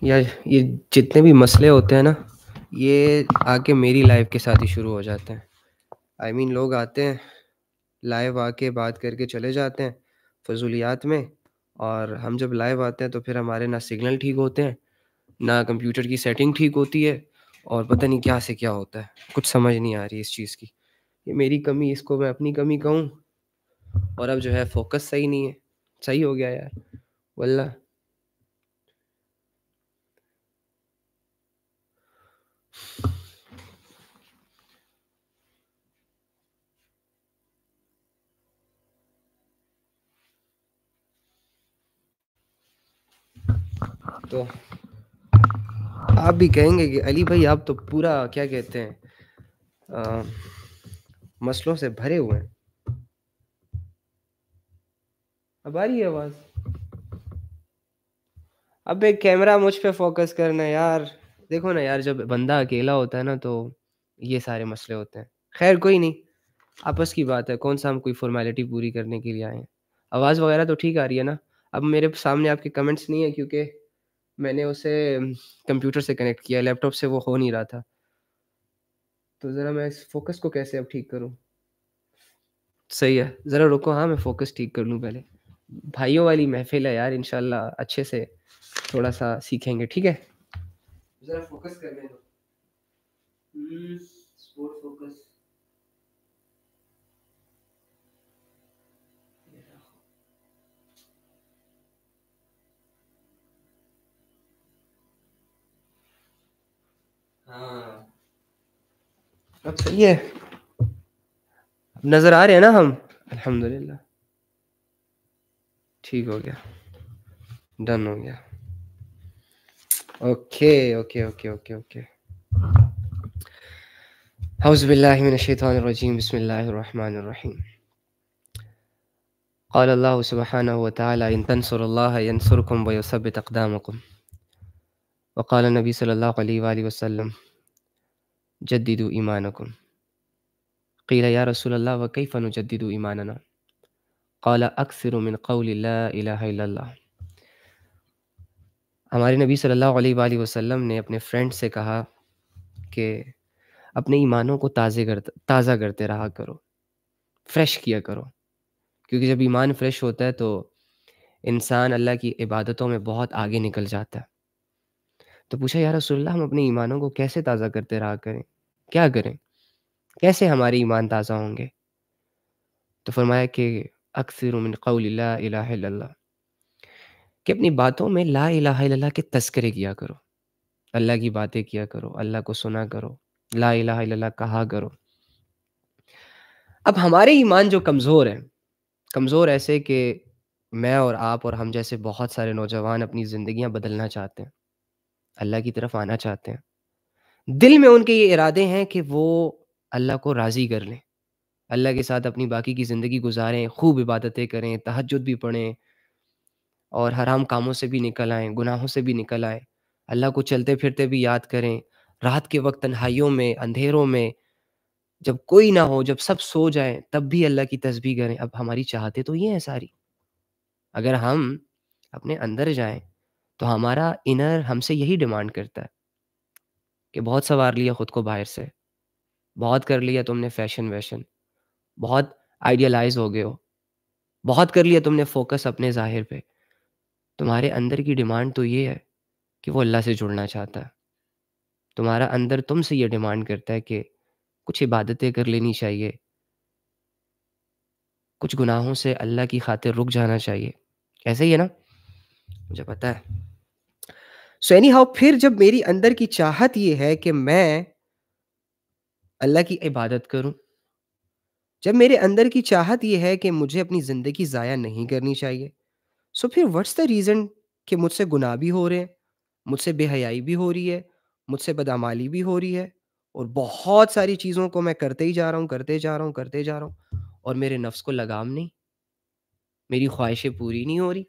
یا یہ جتنے بھی مسئلے ہوتے ہیں نا، یہ آ کے میری لائف کے ساتھ ہی شروع ہو جاتے ہیں. آئی مین لوگ آتے ہیں لائیو آ کے بات کر کے چلے جاتے ہیں فضولیات میں، اور ہم جب لائیو آتے ہیں تو پھر ہمارے نہ سگنل ٹھیک ہوتے ہیں، نہ کمپیوٹر کی سیٹنگ ٹھیک ہوتی ہے، اور پتہ نہیں کیا سے کیا ہوتا ہے. کچھ سمجھ نہیں آ رہی اس چیز کی. یہ میری کمی، اس کو میں اپنی کمی کہوں. اور اب جو ہے فوکس صحیح نہیں ہے. صحیح ہو گیا یار واللہ. تو آپ بھی کہیں گے کہ علی بھائی آپ تو پورا کیا کہتے ہیں مسئلوں سے بھرے ہوئے ہیں. اب آ رہی ہے آواز؟ اب ایک کیمرہ مجھ پہ فوکس کرنا ہے یار. دیکھو نا یار، جب بندہ اکیلا ہوتا ہے نا تو یہ سارے مسئلے ہوتے ہیں. خیر کوئی نہیں، آپس کی بات ہے. کون سا ہم کوئی فارمیلٹی پوری کرنے کے لیے آئے ہیں. آواز وغیرہ تو ٹھیک آ رہی ہے نا؟ اب میرے سامنے آپ کے کمنٹس نہیں ہیں کیونکہ میں نے اسے کمپیوٹر سے کنیکٹ کیا، لیپ ٹاپ سے وہ ہو نہیں رہا تھا. تو ذرا میں اس فوکس کو کیسے اب ٹھیک کروں؟ صحیح ہے، ذرا رکو. ہاں میں فوکس ٹھیک کر لوں پہلے. بھائیوں والی محفل ہے یار، انشاءاللہ اچھے سے تھوڑا سا سیکھیں گے. ٹھیک ہے، ذرا فوکس کرنے دو. Support focus. ہاں اب صحیح ہے. اب نظر آ رہے ہیں نا ہم؟ الحمدللہ ٹھیک ہو گیا، ڈن ہو گیا. Okay okay okay okay okay. اعوذ باللہ من الشیطان الرجیم، بسم اللہ الرحمن الرحیم. قال اللہ سبحانہ وتعالی ان تنصروا اللہ ینصرکم ویثبت اقدامکم. وقال النبی صلی اللہ علیہ وآلہ وسلم جددوا ایمانکم. قیل یا رسول اللہ وکیف نجدد ایماننا؟ قال اکثر من قول لا الہ الا اللہ. ہمارے نبی صلی اللہ علیہ وآلہ وسلم نے اپنے فرینڈ سے کہا کہ اپنے ایمانوں کو تازہ کرتے رہا کرو، فریش کیا کرو. کیونکہ جب ایمان فریش ہوتا ہے تو انسان اللہ کی عبادتوں میں بہت آگے نکل جاتا ہے. تو پوچھا یا رسول اللہ ہم اپنے ایمانوں کو کیسے تازہ کرتے رہا کریں؟ کیا کریں؟ کیسے ہمارے ایمان تازہ ہوں گے؟ تو فرمایا کہ اکثر من قول لا الہ الا اللہ، کہ اپنی باتوں میں لا الہ الا اللہ کے تذکرے کیا کرو. اللہ کی باتیں کیا کرو، اللہ کو سنا کرو، لا الہ الا اللہ کہا کرو. اب ہمارے ایمان جو کمزور ہیں، کمزور ایسے کہ میں اور آپ اور ہم جیسے بہت سارے نوجوان اپنی زندگیاں بدلنا چاہتے ہیں، اللہ کی طرف آنا چاہتے ہیں. دل میں ان کے یہ ارادے ہیں کہ وہ اللہ کو راضی کر لیں، اللہ کے ساتھ اپنی باقی کی زندگی گزاریں، خوب عبادتیں کریں، تہجد بھی پڑھیں، اور حرام کاموں سے بھی نکل آئیں، گناہوں سے بھی نکل آئیں، اللہ کو چلتے پھرتے بھی یاد کریں. رات کے وقت تنہائیوں میں، اندھیروں میں، جب کوئی نہ ہو، جب سب سو جائیں تب بھی اللہ کی تسبیح کریں. اب ہماری چاہتے تو یہ ہیں ساری. اگر ہم اپنے اندر جائیں تو ہمارا انر ہم سے یہی ڈیمانڈ کرتا ہے کہ بہت سنوار لیا خود کو باہر سے، بہت کر لیا تم نے فیشن ویشن، بہت آئیڈیلائز ہو گئے ہو، بہت کر لیا تم نے فوکس اپنے ظاہر پہ. تمہارے اندر کی ڈیمانڈ تو یہ ہے کہ وہ اللہ سے جڑنا چاہتا ہے. تمہارا اندر تم سے یہ ڈیمانڈ کرتا ہے کہ کچھ عبادتیں کر لینی چاہیے، کچھ گناہوں سے اللہ کی خاطر رک جانا چاہیے. ایسے ہی ہے نا؟ مجھے پتہ ہے. سو اینی ہاؤ، پھر جب میری اندر کی چاہت یہ ہے کہ میں اللہ کی عبادت کروں، جب میرے اندر کی چاہت یہ ہے کہ مجھے اپنی زندگی ضائع نہیں کرنی چاہیے، سو پھر واٹس دا ریزن کہ مجھ سے گناہ بھی ہو رہے ہیں، مجھ سے بے حیائی بھی ہو رہی ہے، مجھ سے بدعمالی بھی ہو رہی ہے، اور بہت ساری چیزوں کو میں کرتے ہی جا رہا ہوں، کرتے جا رہا ہوں، کرتے جا رہا ہوں، اور میرے نفس کو لگام نہیں، میری خواہشیں پوری نہیں ہو رہی.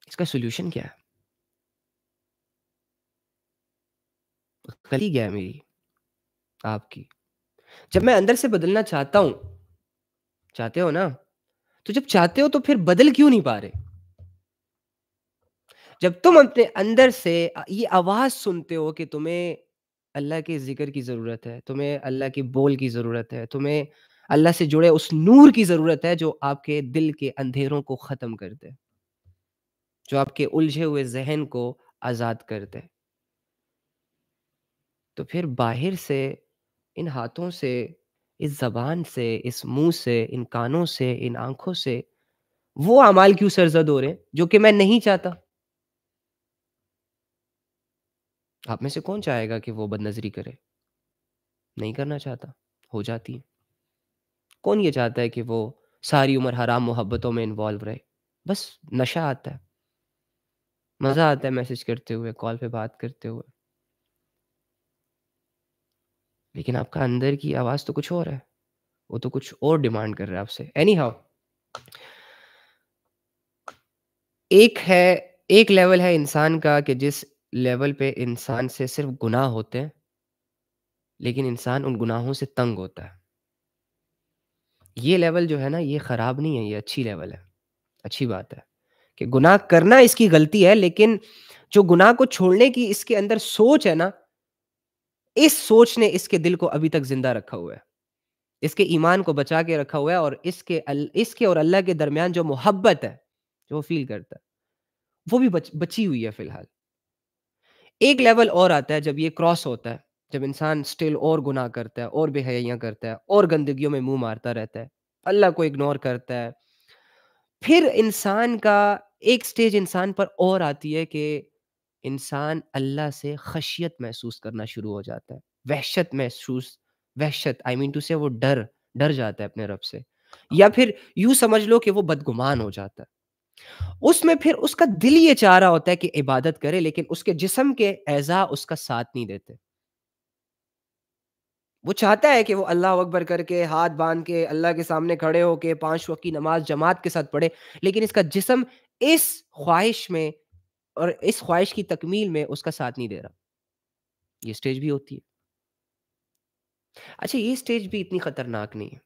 اس کا سولوشن کیا ہے؟ غلطی کیا ہے میری، آپ کی؟ جب میں اندر سے بدلنا چاہتا ہوں چاہتے ہو نا؟ تو جب چاہتے ہو تو پھر بدل کیوں نہیں پا رہے؟ جب تم اپنے اندر سے یہ آواز سنتے ہو کہ تمہیں اللہ کے ذکر کی ضرورت ہے، تمہیں اللہ کے بول کی ضرورت ہے، تمہیں اللہ سے جڑے اس نور کی ضرورت ہے جو آپ کے دل کے اندھیروں کو ختم کر دے، جو آپ کے الجھے ہوئے ذہن کو آزاد کر دے، تو پھر باہر سے، ان ہاتھوں سے، اس زبان سے، اس منہ سے، ان کانوں سے، ان آنکھوں سے وہ اعمال کیوں سرزد ہو رہے ہیں جو کہ میں نہیں چاہتا؟ آپ میں سے کون چاہے گا کہ وہ بد نظری کرے؟ نہیں کرنا چاہتا، ہو جاتی ہے۔ کون یہ چاہتا ہے کہ وہ ساری عمر حرام محبتوں میں انوالو رہے؟ بس نشہ آتا ہے، مزہ آتا ہے میسج کرتے ہوئے، کال پہ بات کرتے ہوئے، لیکن آپ کا اندر کی آواز تو کچھ اور ہے، وہ تو کچھ اور ڈیمانڈ کر رہا ہے آپ سے۔ اینی ہاؤ، ایک ہے، ایک لیول ہے انسان کا کہ جس لیول پہ انسان سے صرف گناہ ہوتے ہیں، لیکن انسان ان گناہوں سے تنگ ہوتا ہے۔ یہ لیول جو ہے نا، یہ خراب نہیں ہے، یہ اچھی لیول ہے، اچھی بات ہے کہ گناہ کرنا اس کی غلطی ہے، لیکن جو گناہ کو چھوڑنے کی اس کے اندر سوچ ہے نا، اس سوچ نے اس کے دل کو ابھی تک زندہ رکھا ہوا ہے، اس کے ایمان کو بچا کے رکھا ہوا ہے، اور اس کے اور اللہ کے درمیان جو محبت ہے، جو وہ فیل کرتا ہے، وہ بھی بچی ہوئی ہے فی الحال۔ ایک لیول اور آتا ہے جب یہ کراس ہوتا ہے، جب انسان سٹل اور گناہ کرتا ہے، اور بے حیائیاں کرتا ہے، اور گندگیوں میں منہ مارتا رہتا ہے، اللہ کو اگنور کرتا ہے، پھر انسان کا ایک سٹیج انسان پر اور آتی ہے کہ انسان اللہ سے خشیت محسوس کرنا شروع ہو جاتا ہے، وحشت آئی مین ٹو سے، وہ ڈر جاتا ہے اپنے رب سے، یا پھر یوں سمجھ لو کہ وہ بدگمان ہو جاتا ہے۔ اس میں پھر اس کا دل یہ چاہ رہا ہوتا ہے کہ عبادت کرے، لیکن اس کے جسم کے اعضاء اس کا ساتھ نہیں دیتے۔ وہ چاہتا ہے کہ وہ اللہ اکبر کر کے، ہاتھ باندھ کے، اللہ کے سامنے کھڑے ہو کے 5 وقت کی نماز جماعت کے ساتھ پڑھے، لیکن اس کا جسم اس خواہش میں اور اس خواہش کی تکمیل میں اس کا ساتھ نہیں دے رہا۔ یہ سٹیج بھی ہوتی ہے۔ اچھا، یہ سٹیج بھی اتنی خطرناک نہیں ہے،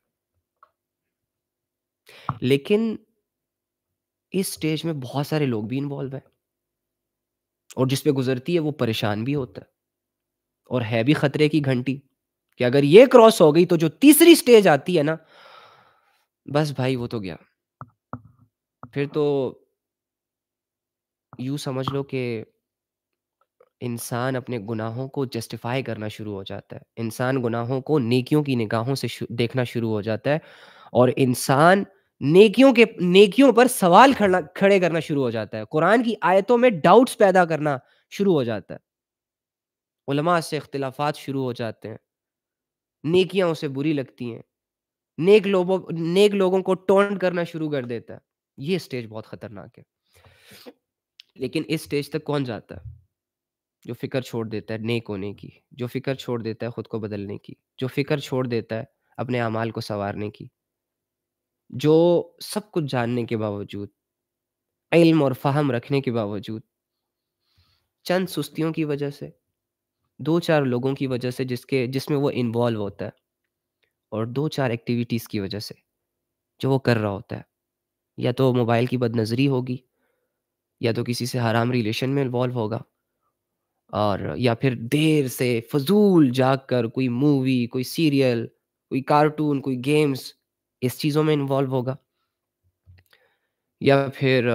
لیکن اس سٹیج میں بہت سارے لوگ بھی انوالو ہیں، اور جس پہ گزرتی ہے وہ پریشان بھی ہوتا ہے، اور ہے بھی خطرے کی گھنٹی کہ اگر یہ کراس ہو گئی تو جو تیسری سٹیج آتی ہے نا، بس بھائی وہ تو گیا، پھر تو یوں سمجھ لو کہ انسان اپنے گناہوں کو جسٹیفائی کرنا شروع ہو جاتا ہے، انسان گناہوں کو نیکیوں کی نگاہوں سے دیکھنا شروع ہو جاتا ہے، اور انسان نیکیوں پر سوال کھڑے کرنا شروع ہو جاتا ہے، قرآن کی آیتوں میں ڈاؤٹس پیدا کرنا شروع ہو جاتا ہے، علماء سے اختلافات شروع ہو جاتے ہیں، نیکیاں اسے بری لگتی ہیں، نیک لوگوں کو ٹونٹ کرنا شروع کر دیتا ہے۔ یہ سٹیج بہت خطرناک ہے، لیکن اس سٹیج تک کون جاتا ہے؟ جو فکر چھوڑ دیتا ہے نیک ہونے کی، جو فکر چھوڑ دیتا ہے خود کو بدلنے کی، جو فکر چھوڑ دیتا ہے اپنے اعمال کو سنوارنے کی، جو سب کچھ جاننے کے باوجود، علم اور فہم رکھنے کے باوجود، چند سستیوں کی وجہ سے، دو چار لوگوں کی وجہ سے جس میں وہ انوالو ہوتا ہے، اور دو چار ایکٹیویٹیز کی وجہ سے جو وہ کر رہا ہوتا ہے، یا تو موبائل کی بد نظری ہوگی، یا تو کسی سے حرام ریلیشن میں انوالو ہوگا، اور یا پھر دیر سے فضول جاگ کر کوئی مووی، کوئی سیریل، کوئی کارٹون، کوئی گیمز، اس چیزوں میں انوالو ہوگا، یا پھر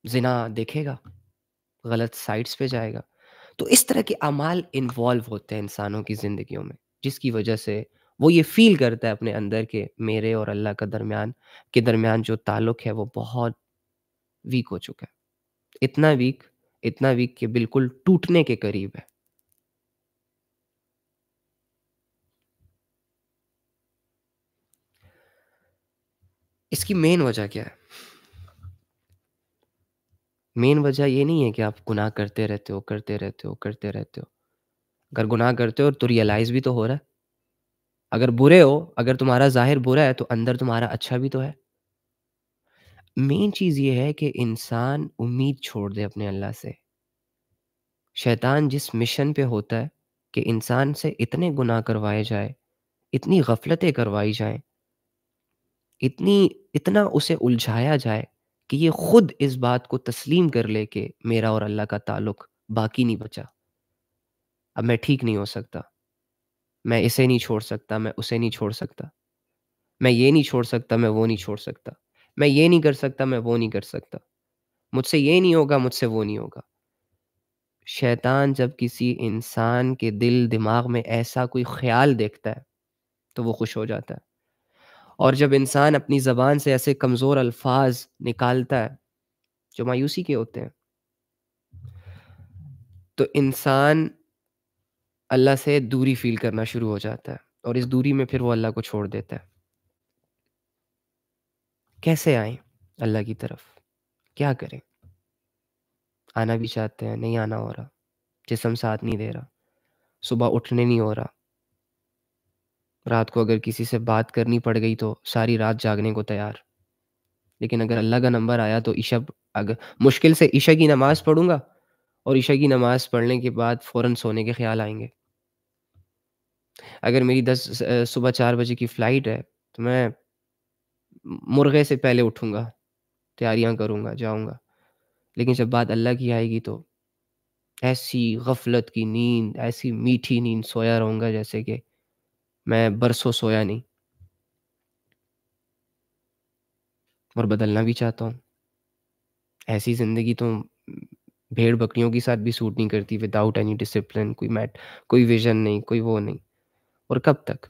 زنا دیکھے گا، غلط سائٹس پہ جائے گا۔ تو اس طرح کے اعمال انوالو ہوتے ہیں انسانوں کی زندگیوں میں، جس کی وجہ سے وہ یہ فیل کرتا ہے اپنے اندر کہ میرے اور اللہ کا درمیان جو تعلق ہے وہ بہت ویک ہو چکا ہے، اتنا ویک کہ بالکل ٹوٹنے کے قریب ہے۔ اس کی مین وجہ کیا ہے؟ مین وجہ یہ نہیں ہے کہ آپ گناہ کرتے رہتے ہو، اگر گناہ کرتے ہو تو ریئلائز بھی تو ہو رہا ہے، اگر برے ہو، اگر تمہارا ظاہر برا ہے تو اندر تمہارا اچھا بھی تو ہے۔ مین چیز یہ ہے کہ انسان امید چھوڑ دے اپنے اللہ سے۔ شیطان جس مشن پہ ہوتا ہے کہ انسان سے اتنے گناہ کروائے جائے، اتنی غفلتیں کروائی جائیں اتنا اسے الجھایا جائے کہ یہ خود اس بات کو تسلیم کر لے کہ میرا اور اللہ کا تعلق باقی نہیں بچا، اب میں ٹھیک نہیں ہو سکتا، میں اسے نہیں چھوڑ سکتا، میں اسے نہیں چھوڑ سکتا، میں یہ نہیں چھوڑ سکتا، میں وہ نہیں چھوڑ سکتا، میں یہ نہیں کر سکتا، میں وہ نہیں کر سکتا، مجھ سے یہ نہیں ہوگا، مجھ سے وہ نہیں ہوگا۔ شیطان جب کسی انسان کے دل دماغ میں ایسا کوئی خیال دیکھتا ہے تو وہ خوش ہو جاتا ہے، اور جب انسان اپنی زبان سے ایسے کمزور الفاظ نکالتا ہے جو مایوسی کے ہوتے ہیں، تو انسان اللہ سے دوری فیل کرنا شروع ہو جاتا ہے، اور اس دوری میں پھر وہ اللہ کو چھوڑ دیتا ہے۔ کیسے آئیں اللہ کی طرف؟ کیا کریں؟ آنا بھی چاہتے ہیں، نہیں آنا ہو رہا، جسم ساتھ نہیں دے رہا، صبح اٹھنے نہیں ہو رہا، رات کو اگر کسی سے بات کرنی پڑ گئی تو ساری رات جاگنے کو تیار، لیکن اگر اللہ کا نمبر آیا تو اگر مشکل سے عشاء کی نماز پڑھوں گا، اور عشاء کی نماز پڑھنے کے بعد فوراً سونے کے خیال آئیں گے۔ اگر میری صبح 4 بجے کی فلائٹ ہے تو میں مرغے سے پہلے اٹھوں گا، تیاریاں کروں گا، جاؤں گا، لیکن جب بات اللہ کی آئے گی تو ایسی غفلت کی نیند، ایسی میٹھی نیند سویا رہوں گا جیسے کہ میں برسوں سویا نہیں، اور بدلنا بھی چاہتا ہوں۔ ایسی زندگی تو بھیڑ بکریوں کے ساتھ بھی سوٹ نہیں کرتی، وداؤٹ اینی ڈسپلن، کوئی ویژن نہیں، کوئی وہ نہیں۔ اور کب تک؟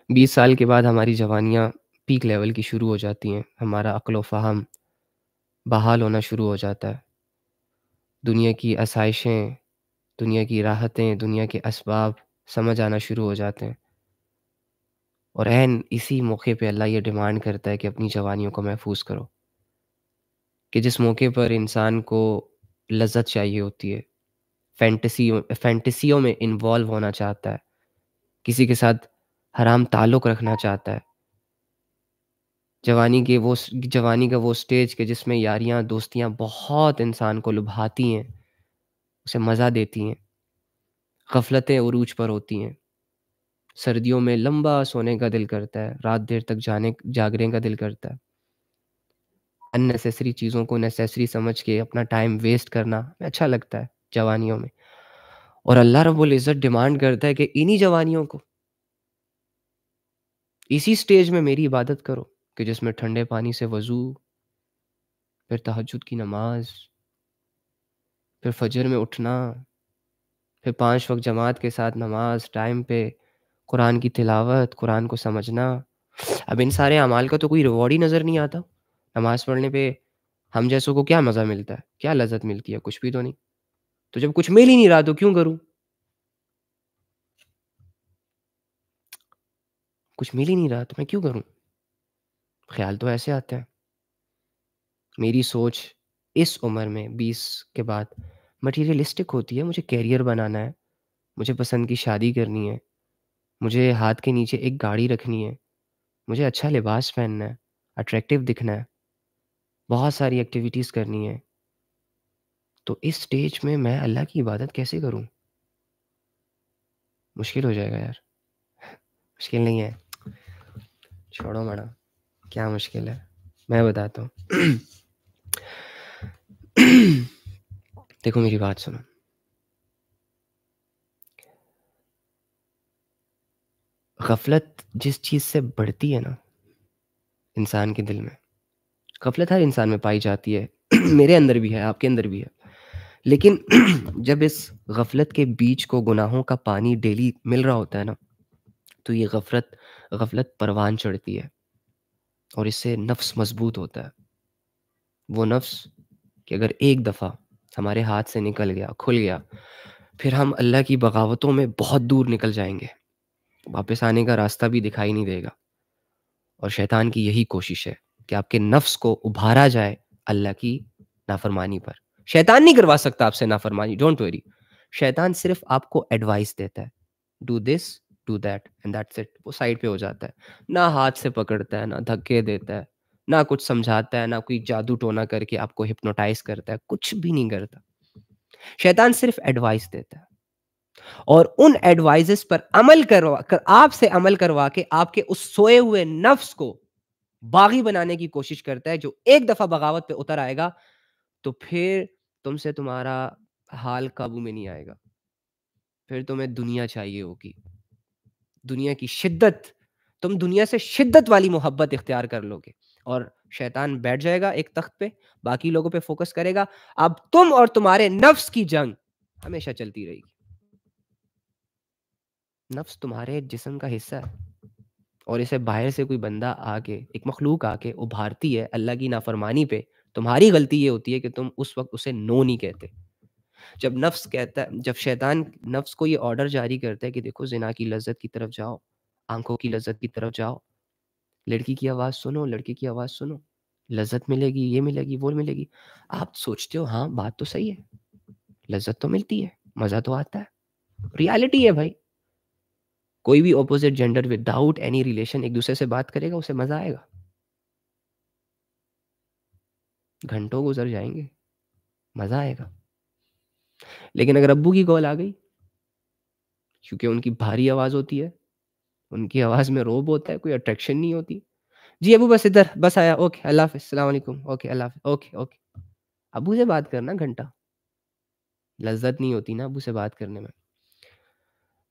20 سال کے بعد ہماری جوانیاں پیک لیول کی شروع ہو جاتی ہیں، ہمارا عقل و فہم بحال ہونا شروع ہو جاتا ہے، دنیا کی آسائشیں، دنیا کی راحتیں، دنیا کے اسباب سمجھ آنا شروع ہو جاتے ہیں، اور عین اسی موقع پہ اللہ یہ ڈیمانڈ کرتا ہے کہ اپنی جوانیوں کو محفوظ کرو، کہ جس موقع پر انسان کو لذت چاہیے ہوتی ہے، فینٹیسیوں میں انوالو ہونا چاہتا ہے، کسی کے ساتھ حرام تعلق رکھنا چاہتا ہے، جوانی کا وہ سٹیج کہ جس میں یاریاں دوستیاں بہت انسان کو لبھاتی ہیں، اسے مزہ دیتی ہیں، غفلتیں عروج پر ہوتی ہیں، سردیوں میں لمبا سونے کا دل کرتا ہے، رات دیر تک جاگنے کا دل کرتا ہے، ان نیسیسری چیزوں کو نیسیسری سمجھ کے اپنا ٹائم ویسٹ کرنا اچھا لگتا ہے جوانیوں میں، اور اللہ رب العزت ڈیمانڈ کرتا ہے کہ انہی جوانیوں کو، اسی سٹیج میں میری عبادت کرو، کہ جس میں ٹھنڈے پانی سے وضو، پھر تہجد کی نماز، پھر فجر میں اٹھنا، پھر 5 وقت جماعت کے ساتھ نماز ٹائم پہ، قرآن کی تلاوت، قرآن کو سمجھنا۔ اب ان سارے اعمال کا تو کوئی ریوارڈ ہی نظر نہیں آتا۔ نماز پڑھنے پہ ہم جیسوں کو کیا مزہ ملتا ہے، کیا لذت ملتی ہے؟ کچھ بھی تو نہیں۔ تو جب کچھ مل ہی نہیں رہا تو کیوں کروں؟ کچھ مل ہی نہیں رہا تو میں کیوں کروں؟ خیال تو ایسے آتے ہیں۔ میری سوچ اس عمر میں 20 کے بعد مٹیریلسٹک ہوتی ہے، مجھے کیریئر بنانا ہے، مجھے پسند کی شادی کرنی ہے، مجھے ہاتھ کے نیچے ایک گاڑی رکھنی ہے، مجھے اچھا لباس پہننا ہے، اٹریکٹیو دکھنا ہے، بہت ساری ایکٹیویٹیز کرنی ہے۔ تو اس سٹیج میں اللہ کی عبادت کیسے کروں؟ مشکل ہو جائے گا یار۔ مشکل نہیں ہے، چھوڑو مڑا، کیا مشکل ہے، میں بتاتا ہوں۔ دیکھو میری بات سنو، غفلت جس چیز سے بڑھتی ہے نا انسان کے دل میں، غفلت ہر انسان میں پائی جاتی ہے، میرے اندر بھی ہے، آپ کے اندر بھی ہے، لیکن جب اس غفلت کے بیچ کو گناہوں کا پانی ڈیلی مل رہا ہوتا ہے نا، تو یہ غفلت پروان چڑھتی ہے، اور اس سے نفس مضبوط ہوتا ہے۔ وہ نفس کہ اگر ایک دفعہ ہمارے ہاتھ سے نکل گیا، کھل گیا، پھر ہم اللہ کی بغاوتوں میں بہت دور نکل جائیں گے، واپس آنے کا راستہ بھی دکھائی نہیں دے گا۔ اور شیطان کی یہی کوشش ہے کہ آپ کے نفس کو ابھارا جائے اللہ کی نافرمانی پر۔ شیطان نہیں کروا سکتا آپ سے نافرمانی، ڈونٹ وری۔ شیطان صرف آپ کو ایڈوائس دیتا ہے، do this, do that and that's it, وہ سائڈ پہ ہو جاتا ہے، نہ ہاتھ سے پکڑتا ہے، نہ دھکے دیتا ہے، نہ کچھ سمجھاتا ہے، نہ کوئی جادو ٹونا کر کے آپ کو ہپنوٹائز کرتا ہے، کچھ بھی نہیں کرتا۔ شیطان صرف ایڈوائس دیتا ہے، اور ان ایڈوائزز پر عمل کروا کر آپ سے عمل کروا کے آپ کے اس سوئے ہوئے نفس کو باغی بنانے کی کوشش کرتا ہے، جو ایک دفعہ بغاوت پہ اتر آئے گا تو پھر تم سے تمہارا حال قابو میں نہیں آئے گا، پھر تمہیں دنیا چاہیے ہوگی، دنیا کی شدت، تم دنیا سے شدت والی محبت اختیار کر لو گے، اور شیطان بیٹھ جائے گا ایک تخت پہ، باقی لوگوں پہ فوکس کرے گا، اب تم اور تمہارے نفس کی جنگ ہمیشہ چلتی رہے گی۔ نفس تمہارے جسم کا حصہ ہے، اور اسے باہر سے کوئی بندہ آ کے، ایک مخلوق آ کے ابھارتی ہے اللہ کی نافرمانی پہ، تمہاری غلطی یہ ہوتی ہے کہ تم اس وقت اسے نو نہیں کہتے۔ جب نفس کہتا ہے، جب شیطان نفس کو یہ آرڈر جاری کرتا ہے کہ دیکھو زنا کی لذت کی طرف جاؤ، آنکھوں کی لذت کی طرف جاؤ، لڑکی کی آواز سنو، لڑکی کی آواز سنو، لذت ملے گی، یہ ملے گی، وہ ملے گی، آپ سوچتے ہو ہاں بات تو صحیح ہے، لذت تو ملتی ہے، مزہ تو آتا ہے، ریالٹی ہے بھائی، کوئی بھی opposite gender without any relation ایک دوسرے سے بات کرے گا، اسے مزہ آئے گا، گھنٹوں گزر جائیں گے، مزہ آئے گا۔ لیکن اگر ابو کی کال آ گئی، کیونکہ ان کی بھاری آواز ہوتی ہے، ان کی آواز میں روب ہوتا ہے، کوئی اٹریکشن نہیں ہوتی، جی ابو بس ادھر، بس آیا، اوکے اللہ حافظ، السلام علیکم، اوکے اللہ حافظ، اوکے اوکے، ابو سے بات کرنا گھنٹہ، لذت نہیں ہوتی نا ابو سے بات کرنے میں،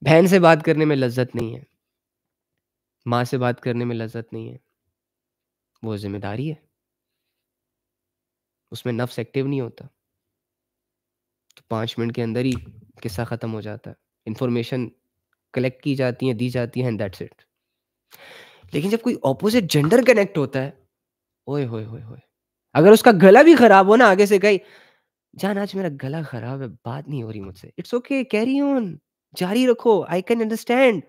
بہن سے بات کرنے میں لذت نہیں ہے، ماں سے بات کرنے میں لذت نہیں ہے، وہ ذمہ داری ہے، اس میں نفس ایکٹیو نہیں ہوتا، تو 5 منٹ کے اندر ہی قصہ ختم ہو جاتا ہے، انفارمیشن کلیکٹ کی جاتی ہیں، دی جاتی ہیں، اینڈ دیٹس اٹ۔ لیکن جب کوئی اپوزٹ جینڈر کنیکٹ ہوتا ہے، اوئے ہوئے ہوئے ہوئے، اگر اس کا گلا بھی خراب ہو نا، آگے سے کہی جان آج میرا گلا خراب ہے، بات نہیں ہو رہی مجھ سے، اٹس اوکے، کیری آن، جاری رکھو، آئی کین انڈرسٹینڈ،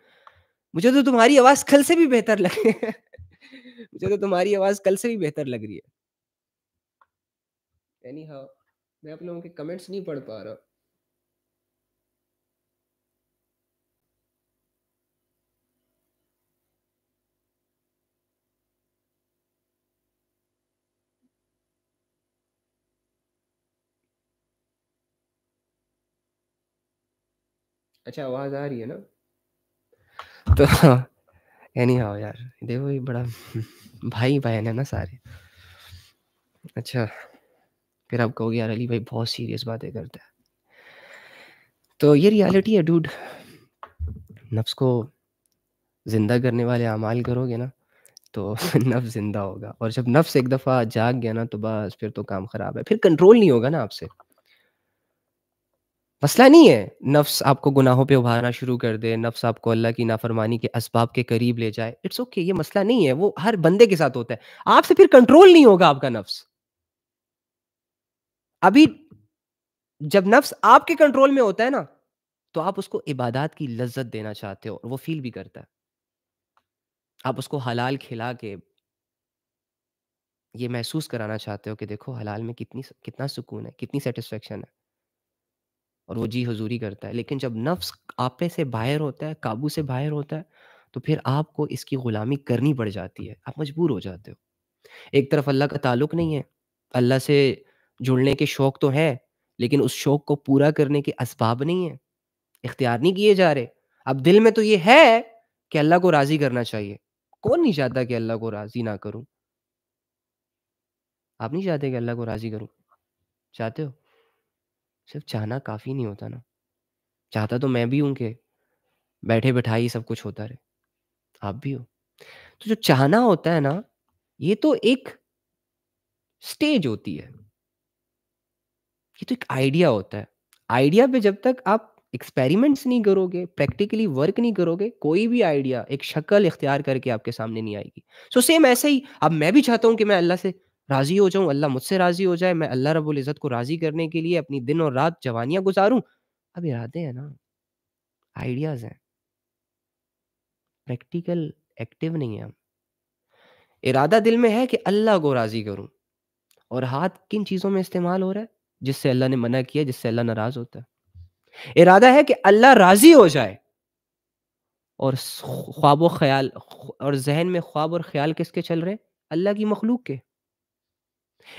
مجھے تو تمہاری آواز کل سے بھی بہتر لگ رہی ہے، مجھے تو تمہاری آواز کل سے بھی بہتر لگ رہی ہے۔ اینی ہاؤ، میں آپ لوگوں کے کمنٹس نہیں پڑھ پا رہا۔ اچھا آواز آ رہی ہے نا؟ تو اینی ہاؤ یار، دیکھو یہ بڑا بھائی بہن ہے نا سارے، اچھا پھر آپ کہو گے یار علی بھائی بہت سیریس باتیں کرتا ہے، تو یہ ریالٹی ہے ڈوڈ، نفس کو زندہ کرنے والے اعمال کرو گے نا تو نفس زندہ ہوگا، اور جب نفس ایک دفعہ جاگ گیا نا تو بس پھر تو کام خراب ہے، پھر کنٹرول نہیں ہوگا نا آپ سے۔ مسئلہ نہیں ہے نفس آپ کو گناہوں پہ ابھارنا شروع کر دے، نفس آپ کو اللہ کی نافرمانی کے اسباب کے قریب لے جائے، اٹس اوکے، یہ مسئلہ نہیں ہے، وہ ہر بندے کے ساتھ ہوتا ہے، آپ سے پھر کنٹرول نہیں ہوگا آپ کا نفس۔ ابھی جب نفس آپ کے کنٹرول میں ہوتا ہے نا تو آپ اس کو عبادات کی لذت دینا چاہتے ہو، اور وہ فیل بھی کرتا ہے، آپ اس کو حلال کھلا کے یہ محسوس کرانا چاہتے ہو کہ دیکھو حلال میں کتنا سکون ہے، کتنی سیٹسفیکشن ہے، اور وہ جی حضوری کرتا ہے۔ لیکن جب نفس آپ پہ سے باہر ہوتا ہے، قابو سے باہر ہوتا ہے، تو پھر آپ کو اس کی غلامی کرنی پڑ جاتی ہے، آپ مجبور ہو جاتے ہو۔ ایک طرف اللہ کا تعلق نہیں ہے، اللہ سے جڑنے کے شوق تو ہے، لیکن اس شوق کو پورا کرنے کے اسباب نہیں ہیں، اختیار نہیں کیے جا رہے۔ اب دل میں تو یہ ہے کہ اللہ کو راضی کرنا چاہیے، کون نہیں چاہتا کہ اللہ کو راضی نہ کروں؟ آپ نہیں چاہتے کہ اللہ کو راضی کروں؟ چاہتے ہو؟ صرف چاہنا کافی نہیں ہوتا نا، چاہتا تو میں بھی ہوں کہ بیٹھے بٹھائی سب کچھ ہوتا رہے، آپ بھی ہو۔ تو جو چاہنا ہوتا ہے نا، یہ تو ایک سٹیج ہوتی ہے، یہ تو ایک آئیڈیا ہوتا ہے، آئیڈیا پہ جب تک آپ ایکسپیریمنٹس نہیں کرو گے، پریکٹیکلی ورک نہیں کرو گے، کوئی بھی آئیڈیا ایک شکل اختیار کر کے آپ کے سامنے نہیں آئے گی۔ سو سیم ایسے ہی اب میں بھی چاہتا ہوں کہ میں اللہ سے راضی ہو جاؤں، اللہ مجھ سے راضی ہو جائے، میں اللہ رب العزت کو راضی کرنے کے لیے اپنی دن اور رات جوانیاں گزاروں، اب ارادے ہیں نا، آئیڈیاز ہیں، پریکٹیکل ایکٹیو نہیں ہے ہم۔ ارادہ دل میں ہے کہ اللہ کو راضی کروں، اور ہاتھ کن چیزوں میں استعمال ہو رہا ہے؟ جس سے اللہ نے منع کیا، جس سے اللہ ناراض ہوتا ہے۔ ارادہ ہے کہ اللہ راضی ہو جائے، اور خواب و خیال اور ذہن میں خواب اور خیال کس کے چل رہے ہیں؟ اللہ کی مخلوق کے۔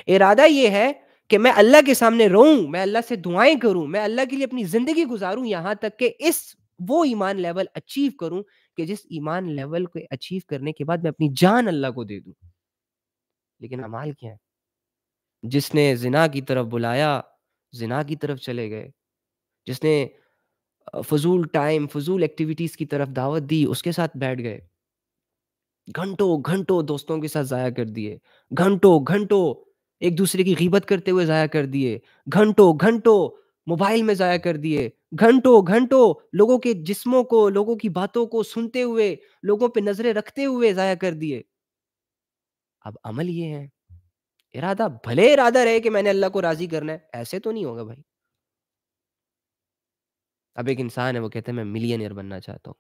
ارادہ یہ ہے کہ میں اللہ کے سامنے روؤں، میں اللہ سے دعائیں کروں، میں اللہ کے لیے اپنی زندگی گزاروں، یہاں تک کہ اس وہ ایمان لیول اچیو کروں کہ جس ایمان لیول کو اچیو کرنے کے بعد میں اپنی جان اللہ کو دے دوں. لیکن اعمال کیا ہے؟ جس نے زنا کی طرف بلایا، زنا کی طرف چلے گئے. جس نے فضول ٹائم، فضول ایکٹیویٹیز کی طرف دعوت دی، اس کے ساتھ بیٹھ گئے. گھنٹوں گھنٹوں دوستوں کے ساتھ ضائع کر دیے. گھنٹوں گھنٹوں ایک دوسرے کی غیبت کرتے ہوئے ضائع کر دیے. گھنٹوں گھنٹوں موبائل میں ضائع کر دیے. گھنٹوں گھنٹوں لوگوں کے جسموں کو، لوگوں کی باتوں کو سنتے ہوئے، لوگوں پہ نظریں رکھتے ہوئے ضائع کر دیے. اب عمل یہ ہے، ارادہ بھلے ارادہ رہے کہ میں نے اللہ کو راضی کرنا ہے، ایسے تو نہیں ہوگا بھائی. اب ایک انسان ہے، وہ کہتا ہے میں ملینئر بننا چاہتا ہوں.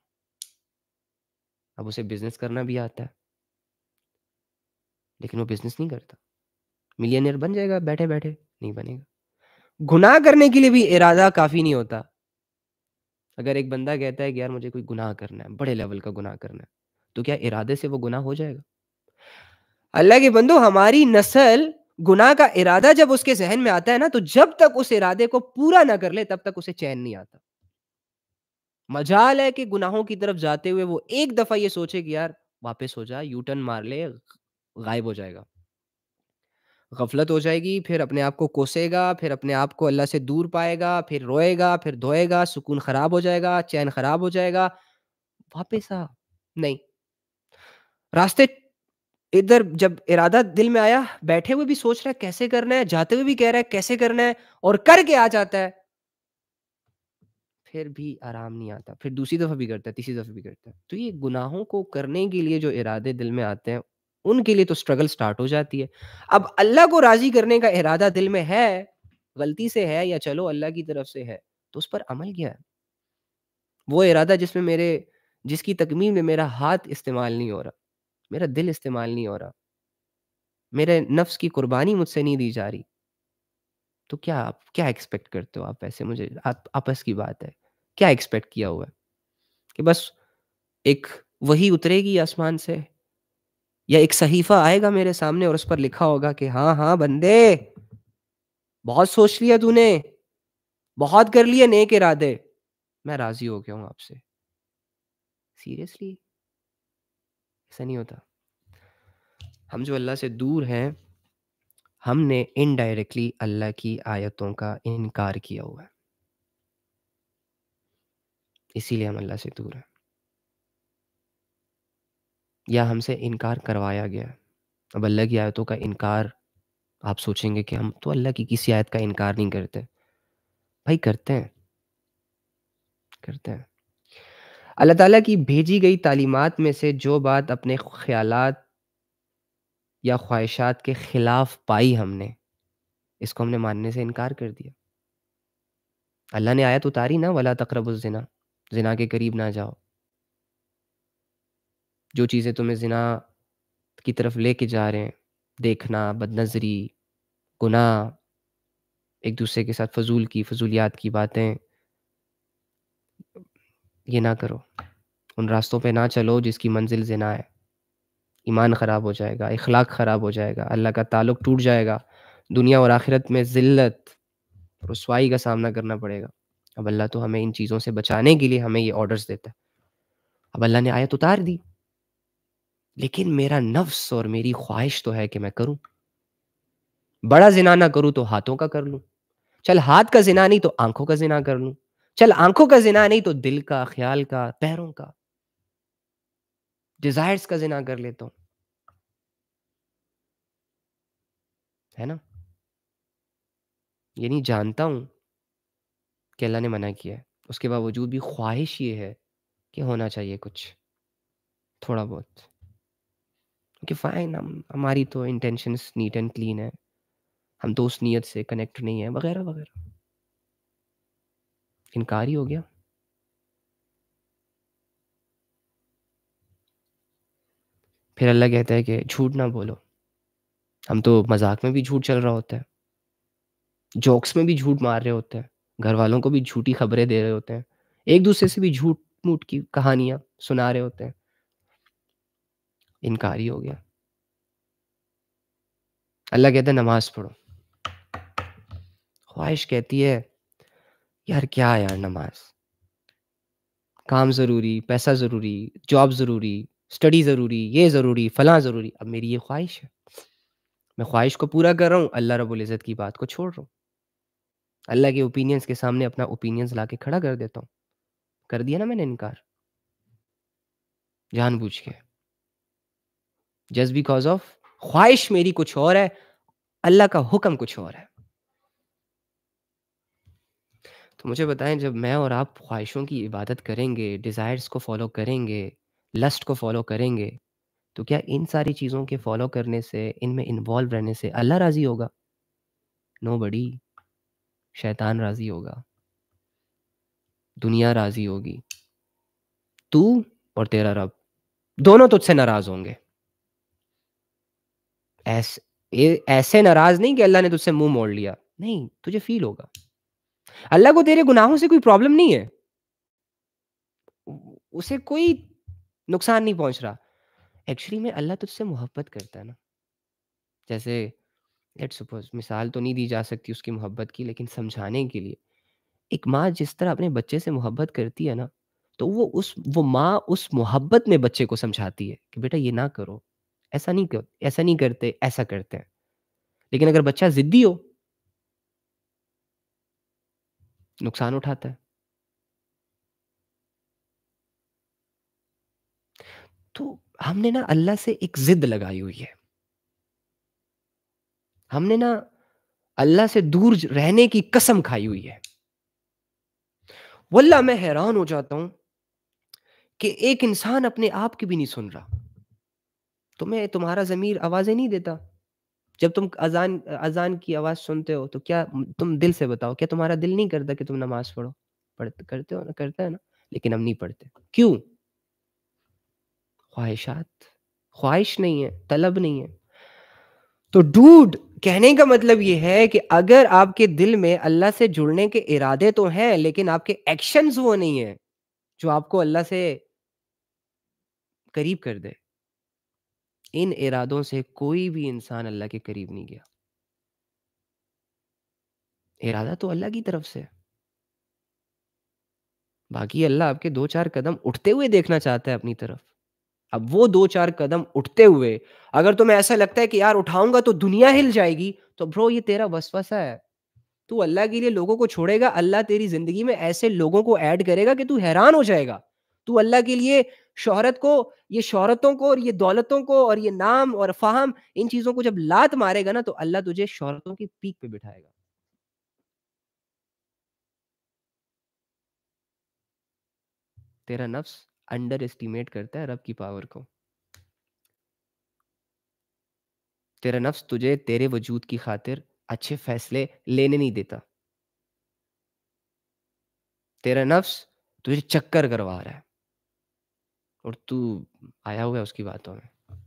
اب اسے بزنس کرنا بھی آتا ہے، لیکن وہ بزنس نہیں کرتا. ملینئر بن جائے گا بیٹھے بیٹھے؟ نہیں بنے گا. گناہ کرنے کے لیے بھی ارادہ کافی نہیں ہوتا. اگر ایک بندہ کہتا ہے کہ یار مجھے کوئی گناہ کرنا ہے، بڑے لیول کا گناہ کرنا ہے، تو کیا ارادے سے وہ گناہ ہو جائے گا؟ اللہ کے بندو، ہماری نسل گناہ کا ارادہ جب اس کے ذہن میں آتا ہے نا، تو جب تک اس ارادے کو پورا نہ کر لے تب تک اسے چین نہیں آتا. مجال ہے کہ گناہوں کی طرف جاتے ہوئے وہ ایک دفعہ یہ سوچے کہ یار واپس ہو جا، یو ٹرن مار لے، غائب ہو جائے گا. غفلت ہو جائے گی، پھر اپنے آپ کو کوسے گا، پھر اپنے آپ کو اللہ سے دور پائے گا، پھر روئے گا، پھر دھوئے گا، سکون خراب ہو جائے گا، چین خراب ہو جائے گا. واپس آ. نہیں، راستے ادھر جب ارادہ دل میں آیا، بیٹھے ہوئے بھی سوچ رہا ہے کیسے کرنا ہے، جاتے ہوئے بھی کہہ رہا ہے کیسے کرنا ہے، اور کر کے آ جاتا ہے، پھر بھی آرام نہیں آتا. پھر دوسری دفعہ بھی کرتا ہے، تیسری دفعہ بھی کرتا ہے. تو یہ گناہوں کو کرنے کے لیے جو ارادے دل میں آتے ہیں، ان کے لیے تو اسٹرگل سٹارٹ ہو جاتی ہے. اب اللہ کو راضی کرنے کا ارادہ دل میں ہے، غلطی سے ہے یا چلو اللہ کی طرف سے ہے، تو اس پر عمل کیا ہے؟ وہ ارادہ جس کی تکمیل میں میرا ہاتھ استعمال نہیں ہو رہا، میرا دل استعمال نہیں ہو رہا، میرے نفس کی قربانی مجھ سے نہیں دی جا رہی، تو کیا ایکسپیکٹ کرتے ہو آپ؟ ایسے مجھے آپس کی بات ہے، کیا ایکسپیکٹ کیا ہوا ہے کہ بس ایک وہی اترے گی آسمان سے، یا ایک صحیفہ آئے گا میرے سامنے اور اس پر لکھا ہوگا کہ ہاں ہاں بندے، بہت سوچ لیا تو نے، بہت کر لیے نیک ارادے، میں راضی ہو گیا ہوں آپ سے. سیریسلی ایسا نہیں ہوتا. ہم جو اللہ سے دور ہیں، ہم نے انڈائریکٹلی اللہ کی آیتوں کا انکار کیا ہوا ہے، اسی لیے ہم اللہ سے دور ہیں، یا ہم سے انکار کروایا گیا ہے. اب اللہ کی آیتوں کا انکار، آپ سوچیں گے کہ ہم تو اللہ کی کسی آیت کا انکار نہیں کرتے. بھائی کرتے ہیں، کرتے ہیں. اللہ تعالیٰ کی بھیجی گئی تعلیمات میں سے جو بات اپنے خیالات یا خواہشات کے خلاف پائی ہم نے، اس کو ہم نے ماننے سے انکار کر دیا. اللہ نے آیت اتاری نا، وَلَا تَقْرَبُوا الزِّنَا، زنا کے قریب نہ جاؤ. جو چیزیں تمہیں زنا کی طرف لے کے جا رہے ہیں، دیکھنا، بد نظری، گناہ، ایک دوسرے کے ساتھ فضولیات کی باتیں، یہ نہ کرو. ان راستوں پہ نہ چلو جس کی منزل زنا ہے. ایمان خراب ہو جائے گا، اخلاق خراب ہو جائے گا، اللہ کا تعلق ٹوٹ جائے گا، دنیا اور آخرت میں ذلت، رسوائی کا سامنا کرنا پڑے گا. اب اللہ تو ہمیں ان چیزوں سے بچانے کے لیے ہمیں یہ آرڈرز دیتا ہے. اب اللہ نے آیت اتار دی، لیکن میرا نفس اور میری خواہش تو ہے کہ میں کروں. بڑا زنا نہ کروں تو ہاتھوں کا کر لوں. چل ہاتھ کا زنا نہیں تو آنکھوں کا زنا کر لوں. چل آنکھوں کا زنا نہیں تو دل کا، خیال کا، پیروں کا، ڈیزائرز کا زنا کر لیتا ہوں، ہے نا. یعنی جانتا ہوں کہ اللہ نے منع کیا ہے، اس کے باوجود بھی خواہش یہ ہے کہ ہونا چاہیے کچھ تھوڑا بہت، کہ فائن، ہماری تو انٹینشنس نیٹ اینڈ کلین ہے، ہم تو اس نیت سے کنیکٹ نہیں ہیں، وغیرہ وغیرہ. انکار ہی ہو گیا. پھر اللہ کہتا ہے کہ جھوٹ نہ بولو. ہم تو مذاق میں بھی جھوٹ چل رہا ہوتا ہے، جوکس میں بھی جھوٹ مار رہے ہوتے ہیں، گھر والوں کو بھی جھوٹی خبریں دے رہے ہوتے ہیں، ایک دوسرے سے بھی جھوٹ موٹ کی کہانیاں سنا رہے ہوتے ہیں. انکار ہی ہو گیا. اللہ کہتا ہے نماز پڑھو. خواہش کہتی ہے یار کیا یار نماز، کام ضروری، پیسہ ضروری، جاب ضروری، اسٹڈی ضروری، یہ ضروری، فلاں ضروری۔ اب میری یہ خواہش ہے، میں خواہش کو پورا کر رہا ہوں، اللہ رب العزت کی بات کو چھوڑ رہا ہوں، اللہ کے اوپینینز کے سامنے اپنا اوپینینز لا کے کھڑا کر دیتا ہوں۔ کر دیا نا میں نے انکار، جان بوجھ کے، جسٹ بیکاز آف خواہش میری کچھ اور ہے، اللہ کا حکم کچھ اور ہے۔ تو مجھے بتائیں، جب میں اور آپ خواہشوں کی عبادت کریں گے، ڈیزائرز کو فالو کریں گے، لسٹ کو فالو کریں گے، تو کیا ان ساری چیزوں کے فالو کرنے سے، ان میں انوالو رہنے سے اللہ راضی ہوگا؟ نو بڑی، شیطان راضی ہوگا، دنیا راضی ہوگی، تو اور تیرا رب دونوں تجھ سے ناراض ہوں گے۔ ایسے ناراض نہیں کہ اللہ نے تجھ سے منہ موڑ لیا، نہیں، تجھے فیل ہوگا۔ اللہ کو تیرے گناہوں سے کوئی پرابلم نہیں ہے، اسے کوئی نقصان نہیں پہنچ رہا۔ ایکچولی میں اللہ تجھ سے محبت کرتا ہے نا، جیسے لیٹ سپوز، مثال تو نہیں دی جا سکتی اس کی محبت کی، لیکن سمجھانے کے لیے، ایک ماں جس طرح اپنے بچے سے محبت کرتی ہے نا، تو وہ ماں اس محبت میں بچے کو سمجھاتی ہے کہ بیٹا یہ نہ کرو، ایسا نہیں کرتے، ایسا کرتے ہیں۔ لیکن اگر بچہ ضدی ہو، نقصان اٹھاتا ہے۔ تو ہم نے نا اللہ سے ایک ضد لگائی ہوئی ہے، ہم نے نا اللہ سے دور رہنے کی قسم کھائی ہوئی ہے۔ واللہ میں حیران ہو جاتا ہوں کہ ایک انسان اپنے آپ کی بھی نہیں سن رہا۔ تمہارا ضمیر آوازیں نہیں دیتا؟ جب تم اذان کی آواز سنتے ہو تو کیا تم دل سے بتاؤ، کیا تمہارا دل نہیں کرتا کہ تم نماز پڑھو؟ کرتے ہو نا، کرتا ہے نا، لیکن ہم نہیں پڑھتے۔ کیوں؟ خواہش نہیں ہے، طلب نہیں ہے۔ تو ڈوڈ، کہنے کا مطلب یہ ہے کہ اگر آپ کے دل میں اللہ سے جڑنے کے ارادے تو ہیں، لیکن آپ کے ایکشنز وہ نہیں ہیں جو آپ کو اللہ سے قریب کر دے، ان ارادوں سے کوئی بھی انسان اللہ کے قریب نہیں گیا۔ ارادہ تو اللہ کی طرف سے، باقی اللہ آپ کے 2-4 قدم اٹھتے ہوئے دیکھنا چاہتا ہے اپنی طرف۔ اب وہ 2-4 قدم اٹھتے ہوئے اگر تمہیں ایسا لگتا ہے کہ یار اٹھاؤں گا تو دنیا ہل جائے گی، تو برو یہ تیرا وسوسہ ہے۔ تو اللہ کے لیے لوگوں کو چھوڑے گا، اللہ تیری زندگی میں ایسے لوگوں کو ایڈ کرے گا کہ تو حیران ہو جائے گا۔ تو اللہ کے لیے شہرت کو، یہ شہرتوں کو اور یہ دولتوں کو اور یہ نام اور فہم، ان چیزوں کو جب لات مارے گا نا، تو اللہ تجھے شہرتوں کی پیک پہ بٹھائے گا۔ تیرا نفس انڈر اسٹیمیٹ کرتا ہے رب کی پاور کو۔ تیرا نفس تجھے تیرے وجود کی خاطر اچھے فیصلے لینے نہیں دیتا۔ تیرا نفس تجھے چکر کروا رہا ہے اور تو آیا ہوا ہے اس کی باتوں میں۔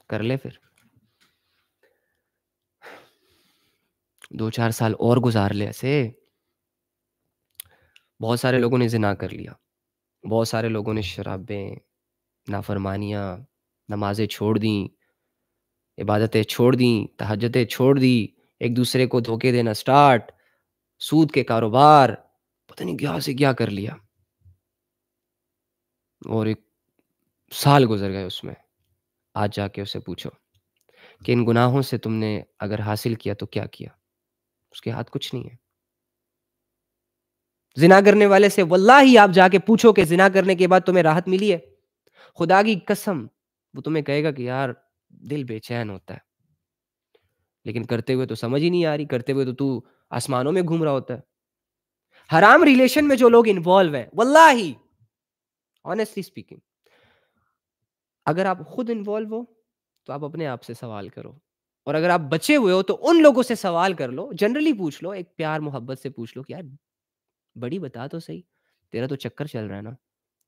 کر لے پھر 2-4 سال اور گزار لے ایسے۔ بہت سارے لوگوں نے زنا کر لیا، بہت سارے لوگوں نے شرابیں، نافرمانیاں، نمازیں چھوڑ دیں، عبادتیں چھوڑ دیں، تہجدیں چھوڑ دی، ایک دوسرے کو دھوکے دینا سٹارٹ، سود کے کاروبار، پتہ نہیں کیا سے کیا کر لیا، اور 1 سال گزر گئے اس میں۔ آج جا کے اسے پوچھو کہ ان گناہوں سے تم نے اگر حاصل کیا تو کیا کیا؟ اس کے ہاتھ کچھ نہیں ہے۔ زنا کرنے والے سے واللہ آپ جا کے پوچھو کہ زنا کرنے کے بعد تمہیں راحت ملی ہے؟ خدا کی قسم وہ تمہیں کہے گا کہ یار دل بے چین ہوتا ہے، لیکن کرتے ہوئے تو سمجھ ہی نہیں آ رہی، کرتے ہوئے تو آسمانوں میں گھوم رہا ہوتا ہے۔ حرام ریلیشن میں جو لوگ انوالو ہیں، واللہ آنیسٹلی اسپیکنگ، اگر آپ خود انوالو ہو تو آپ اپنے آپ سے سوال کرو، اور اگر آپ بچے ہوئے ہو تو ان لوگوں سے سوال کر لو، جنرلی پوچھ لو، ایک پیار محبت سے پوچھ لو کہ یار بڑی بتا تو صحیح، تیرا تو چکر چل رہا ہے نا،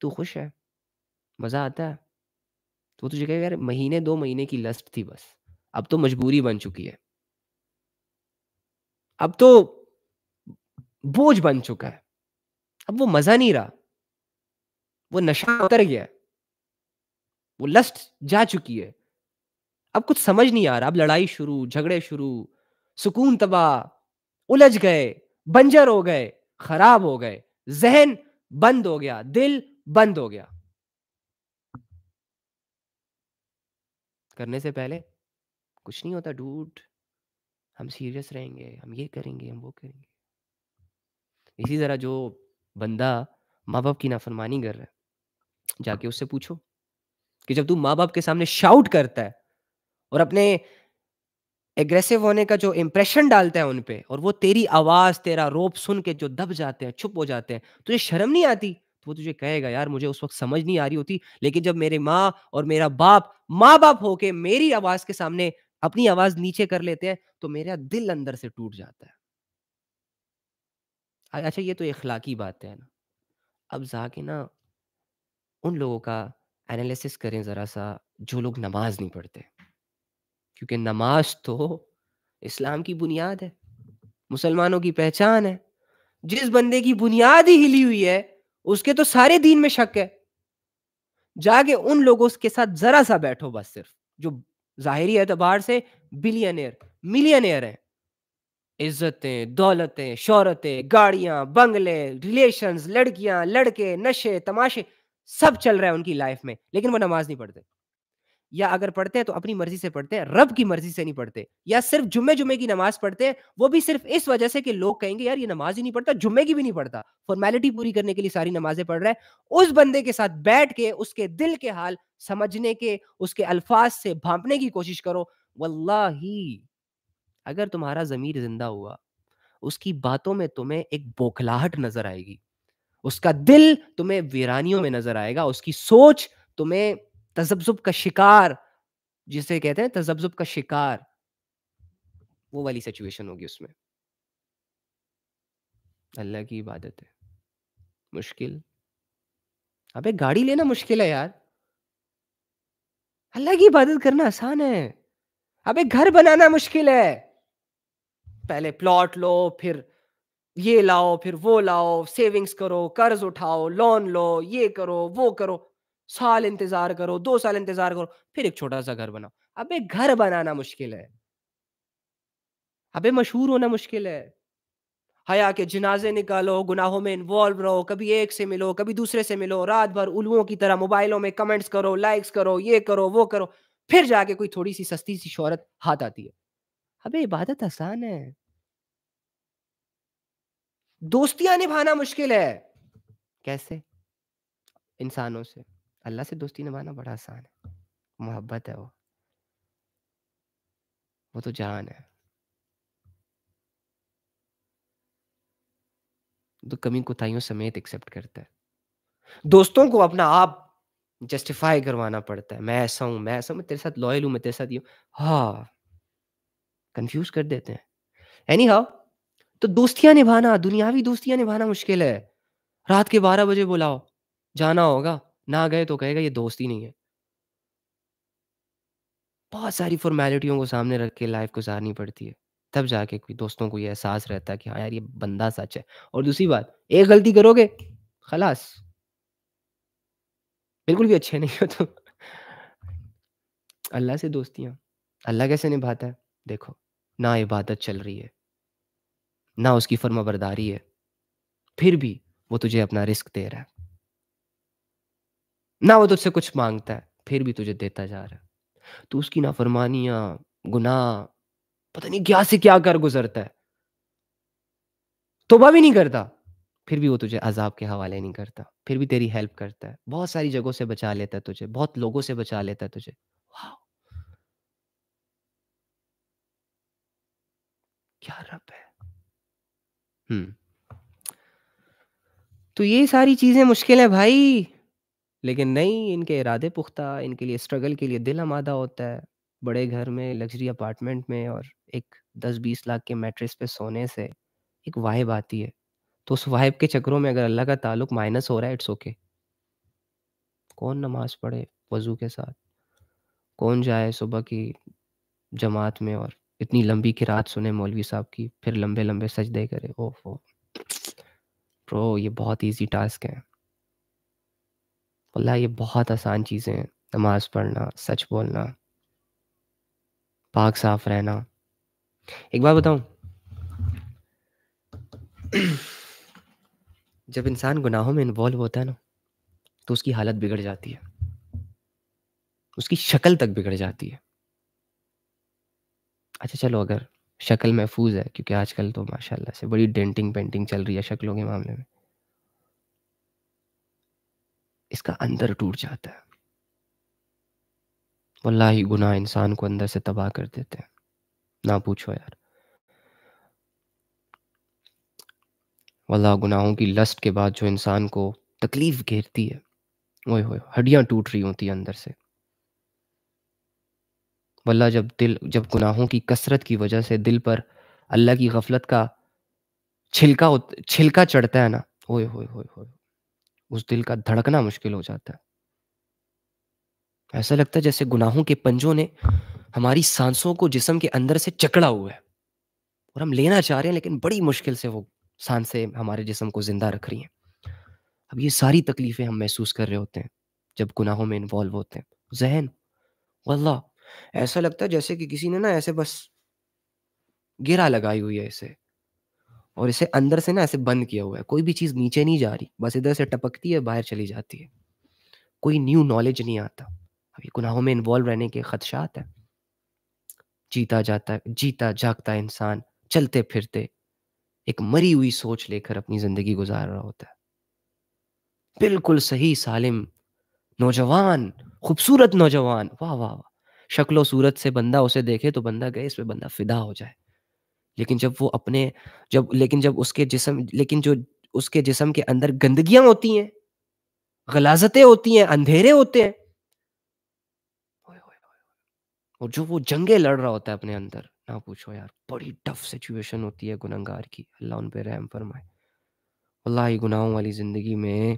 تو خوش ہے، مزہ آتا ہے؟ تو تجھے کہے گا یار مہینے 2 مہینے کی لسٹ تھی بس، اب تو مجبوری بن چکی ہے، اب تو بوجھ بن چکا ہے، اب وہ مزہ نہیں رہا، وہ نشہ اتر گیا ہے، وہ لسٹ جا چکی ہے، اب کچھ سمجھ نہیں آ رہا، اب لڑائی شروع، جھگڑے شروع، سکون تباہ، الجھ گئے، بنجر ہو گئے، خراب ہو گئے، ذہن بند ہو گیا، دل بند ہو گیا. کرنے سے پہلے کچھ نہیں ہوتا ڈوڈ، ہم سیریس رہیں گے، ہم یہ کریں گے، ہم وہ کریں گے. اسی طرح جو بندہ ماں باپ کی نافرمانی کر رہا ہے، جا کے اس سے پوچھو کہ جب تو ماں باپ کے سامنے شاؤٹ کرتا ہے اور اپنے ایگریسو ہونے کا جو امپریشن ڈالتا ہے ان پہ، اور وہ تیری آواز، تیرا روپ سن کے جو دب جاتے ہیں، چھپ ہو جاتے ہیں، تجھے شرم نہیں آتی؟ تو وہ تجھے کہے گا یار مجھے اس وقت سمجھ نہیں آ رہی ہوتی، لیکن جب میرے ماں اور میرا باپ ماں باپ ہو کے میری آواز کے سامنے اپنی آواز نیچے کر لیتے ہیں تو میرا دل اندر سے ٹوٹ جاتا ہے. اچھا یہ تو اخلاقی بات ہے نا. اب جا کے نا ان لوگوں کا انالیسس کریں ذرا سا جو لوگ نماز نہیں پڑھتے، کیونکہ نماز تو اسلام کی بنیاد ہے، مسلمانوں کی پہچان ہے. جس بندے کی بنیاد ہی ہلی ہوئی ہے اس کے تو سارے دین میں شک ہے. جا کے ان لوگوں کے ساتھ ذرا سا بیٹھو بس، صرف جو ظاہری اعتبار سے بلینئر ملینئر ہیں، عزتیں، دولتیں، شہرتیں، گاڑیاں، بنگلے، ریلیشنز، لڑکیاں، لڑکے، نشے، تماشے، سب چل رہا ہے ان کی لائف میں، لیکن وہ نماز نہیں پڑھتے. یا اگر پڑھتے ہیں تو اپنی مرضی سے پڑھتے ہیں، رب کی مرضی سے نہیں پڑھتے. یا صرف جمعے کی نماز پڑھتے ہیں، وہ بھی صرف اس وجہ سے کہ لوگ کہیں گے یار یہ نماز ہی نہیں پڑھتا، جمعے کی بھی نہیں پڑھتا، فارمیلٹی پوری کرنے کے لیے ساری نمازیں پڑھ رہا ہے. اس بندے کے ساتھ بیٹھ کے اس کے دل کے حال سمجھنے کے، اس کے الفاظ سے بھانپنے کی کوشش کرو. واللہ اگر تمہارا ضمیر زندہ ہوا، اس کی باتوں میں تمہیں ایک بوکھلاہٹ نظر آئے گی، اس کا دل تمہیں ویرانیوں میں نظر آئے گا، اس کی سوچ تمہیں تذبذب کا شکار، جسے کہتے ہیں تذبذب کا شکار، وہ والی سچویشن ہوگی اس میں. اللہ کی عبادت ہے مشکل. ابے گاڑی لینا مشکل ہے یار، اللہ کی عبادت کرنا آسان ہے. ابے گھر بنانا مشکل ہے، پہلے پلاٹ لو، پھر یہ لاؤ، پھر وہ لاؤ، سیونگز کرو، قرض اٹھاؤ، لون لو، یہ کرو وہ کرو، سال انتظار کرو، 2 سال انتظار کرو، پھر ایک چھوٹا سا گھر بناؤ. ابے گھر بنانا مشکل ہے. ابے مشہور ہونا مشکل ہے. حیا کے جنازے نکالو، گناہوں میں انوالو رہو، کبھی ایک سے ملو، کبھی دوسرے سے ملو، رات بھر الوؤں کی طرح موبائلوں میں کمنٹس کرو، لائکس کرو، یہ کرو وہ کرو، پھر جا کے کوئی تھوڑی سی سستی سی شہرت ہاتھ آتی ہے. ابے عبادت آسان ہے. دوستیاں نبھانا مشکل ہے. کیسے؟ انسانوں سے. اللہ سے دوستی نبھانا بڑا آسان ہے. محبت ہے وہ تو جان ہے. تو کمی کوتاہیوں سمیت ایکسیپٹ کرتا ہے. دوستوں کو اپنا آپ جسٹیفائی کروانا پڑتا ہے، میں ایسا ہوں، میں ایسا ہوں، میں تیرے ساتھ لوئل ہوں، میں تیرے ساتھ یہ ہوں. ہاں کنفیوز کر دیتے ہیں. اینی ہاؤ تو دوستیاں نبھانا، دنیاوی دوستیاں نبھانا مشکل ہے. رات کے 12 بجے بلاؤ، جانا ہوگا، نہ گئے تو کہے گا یہ دوست ہی نہیں ہے. بہت ساری فارمیلٹیوں کو سامنے رکھ کے لائف گزارنی پڑتی ہے، تب جا کے کوئی دوستوں کو یہ احساس رہتا ہے کہ ہاں یار یہ بندہ سچ ہے. اور دوسری بات، ایک غلطی کرو گے خلاص بالکل بھی اچھے نہیں ہو تو. اللہ سے دوستیاں اللہ کیسے نبھاتا ہے؟ دیکھو، نہ عبادت چل رہی ہے، نہ اس کی فرما برداری ہے، پھر بھی وہ تجھے اپنا رزق دے رہا ہے. نہ وہ تجھ سے کچھ مانگتا ہے، پھر بھی تجھے دیتا جا رہا ہے. تو اس کی نافرمانیاں، گناہ، پتہ نہیں کیا سے کیا کر گزرتا ہے، توبہ بھی نہیں کرتا، پھر بھی وہ تجھے عذاب کے حوالے نہیں کرتا، پھر بھی تیری ہیلپ کرتا ہے. بہت ساری جگہوں سے بچا لیتا ہے تجھے، بہت لوگوں سے بچا لیتا ہے تجھے. واو کیا رب ہے. تو یہ ساری چیزیں مشکل ہیں بھائی، لیکن نہیں، ان کے ارادے پختہ، ان کے لیے اسٹرگل کے لیے دل آمادہ ہوتا ہے. بڑے گھر میں، لگژری اپارٹمنٹ میں، اور ایک 10-20 لاکھ کے میٹرس پہ سونے سے ایک وائب آتی ہے. تو اس وائب کے چکروں میں اگر اللہ کا تعلق مائنس ہو رہا ہے، اٹس اوکے. کون نماز پڑھے وضو کے ساتھ، کون جائے صبح کی جماعت میں اور اتنی لمبی قرات سنے مولوی صاحب کی، پھر لمبے لمبے سجدے کرے. اوہ برو یہ بہت ایزی ٹاسک ہے. واللہ یہ بہت آسان چیزیں ہیں، نماز پڑھنا، سچ بولنا، پاک صاف رہنا. ایک بات بتاؤں، جب انسان گناہوں میں انوالو ہوتا ہے نا، تو اس کی حالت بگڑ جاتی ہے، اس کی شکل تک بگڑ جاتی ہے۔ اچھا چلو اگر شکل محفوظ ہے، کیونکہ آج کل تو ماشاء اللہ سے بڑی ڈینٹنگ پینٹنگ چل رہی ہے شکلوں کے معاملے میں، اس کا اندر ٹوٹ جاتا ہے۔ واللہ گناہ انسان کو اندر سے تباہ کر دیتے ہیں، نہ پوچھو یار۔ واللہ گناہوں کی لسٹ کے بعد جو انسان کو تکلیف گھیرتی ہے، اوئے ہوئے ہڈیاں ٹوٹ رہی ہوتی ہیں اندر سے۔ واللہ جب گناہوں کی کثرت کی وجہ سے دل پر اللہ کی غفلت کا چھلکا چڑھتا ہے نا، اوئے ہوئے ہوئے ہوئے، اس دل کا دھڑکنا مشکل ہو جاتا ہے۔ ایسا لگتا ہے جیسے گناہوں کے پنجوں نے ہماری سانسوں کو جسم کے اندر سے جکڑا ہوا ہے، اور ہم لینا چاہ رہے ہیں لیکن بڑی مشکل سے وہ سانسیں ہمارے جسم کو زندہ رکھ رہی ہیں۔ اب یہ ساری تکلیفیں ہم محسوس کر رہے ہوتے ہیں جب گناہوں میں انوالو ہوتے ہیں۔ ذہن، واللہ ایسا لگتا ہے جیسے کہ کسی نے نا ایسے بس گرا لگائی ہوئی ہے اسے، اور اسے اندر سے نا ایسے بند کیا ہوا ہے، کوئی بھی چیز نیچے نہیں جا رہی، بس ادھر سے ٹپکتی ہے باہر چلی جاتی ہے، کوئی نیو نالج نہیں آتا۔ اب یہ گناہوں میں انوالو رہنے کے خدشات ہیں۔ جیتا جاگتا انسان چلتے پھرتے ایک مری ہوئی سوچ لے کر اپنی زندگی گزار رہا ہوتا ہے۔ بالکل صحیح سالم نوجوان، خوبصورت نوجوان، واہ واہ واہ، شکل و صورت سے بندہ اسے دیکھے تو بندہ گئے اس پہ بندہ فدا ہو جائے، لیکن جب اس کے جسم کے اندر گندگیاں ہوتی ہیں، غلاظتیں ہوتی ہیں، اندھیرے ہوتے ہیں، اوئے ہوئے ہوئے، اور جو وہ جنگیں لڑ رہا ہوتا ہے اپنے اندر، نہ پوچھو یار، بڑی ٹف سچویشن ہوتی ہے گنہگار کی، اللہ ان پہ رحم فرمائے۔ واللہ ہی گناہوں والی زندگی میں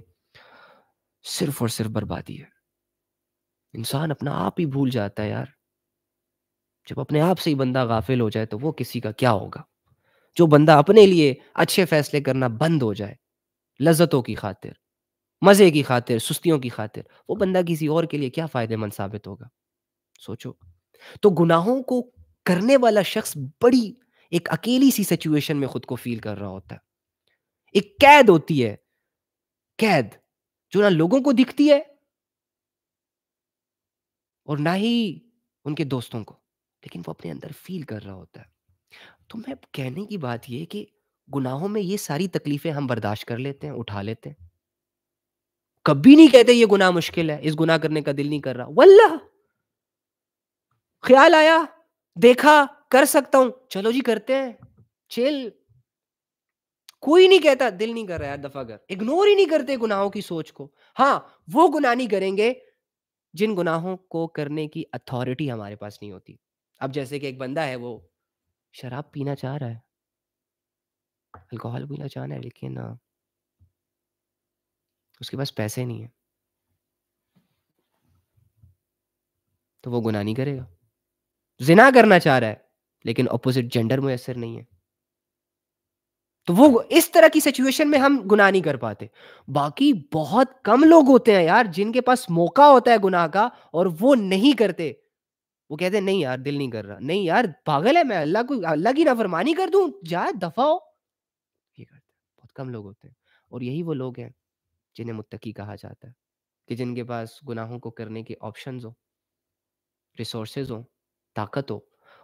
صرف اور صرف بربادی ہے، انسان اپنا آپ ہی بھول جاتا ہے یار۔ جب اپنے آپ سے ہی بندہ غافل ہو جائے تو وہ کسی کا کیا ہوگا؟ جو بندہ اپنے لیے اچھے فیصلے کرنا بند ہو جائے، لذتوں کی خاطر، مزے کی خاطر، سستیوں کی خاطر، وہ بندہ کسی اور کے لیے کیا فائدہ مند ثابت ہوگا؟ سوچو۔ تو گناہوں کو کرنے والا شخص بڑی ایک اکیلی سی سچویشن میں خود کو فیل کر رہا ہوتا ہے، ایک قید ہوتی ہے، قید جو نہ لوگوں کو دکھتی ہے اور نہ ہی ان کے دوستوں کو، لیکن وہ اپنے اندر فیل کر رہا ہوتا ہے۔ تو میں کہنے کی بات یہ کہ گناہوں میں یہ ساری تکلیفیں ہم برداشت کر لیتے ہیں، اٹھا لیتے ہیں، کبھی نہیں کہتے یہ گناہ مشکل ہے، اس گناہ کرنے کا دل نہیں کر رہا، واللہ خیال آیا، دیکھا، کر سکتا ہوں، چلو جی کرتے ہیں، چل، کوئی نہیں کہتا دل نہیں کر رہا ہے، دفعہ کر، اگنور ہی نہیں کرتے گناہوں کی سوچ کو۔ ہاں، وہ گناہ نہیں کریں گے جن گناہوں کو کرنے کی اتھارٹی ہمارے پاس نہیں ہوتی۔ اب جیسے کہ ایک بندہ ہے، وہ شراب پینا چاہ رہا ہے، الکوہل پینا چاہ رہا ہے، لیکن اس کے پاس پیسے نہیں ہیں، تو وہ گناہ نہیں کرے گا۔ زنا کرنا چاہ رہا ہے لیکن اپوزٹ جینڈر میسر نہیں ہے، تو وہ اس طرح کی سچویشن میں ہم گناہ نہیں کر پاتے۔ باقی بہت کم لوگ ہوتے ہیں یار جن کے پاس موقع ہوتا ہے گناہ کا اور وہ نہیں کرتے، وہ کہتے ہیں نہیں یار دل نہیں کر رہا، نہیں یار پاگل ہے میں، اللہ کی نافرمانی کر دوں، جا دفع ہو، یہ کرتے ہیں، بہت کم لوگ ہوتے ہیں۔ اور یہی وہ لوگ ہیں جنہیں متقی کہا جاتا ہے، کہ جن کے پاس گناہوں کو کرنے کے آپشنز ہوں، ریسورسز ہوں، طاقت ہو،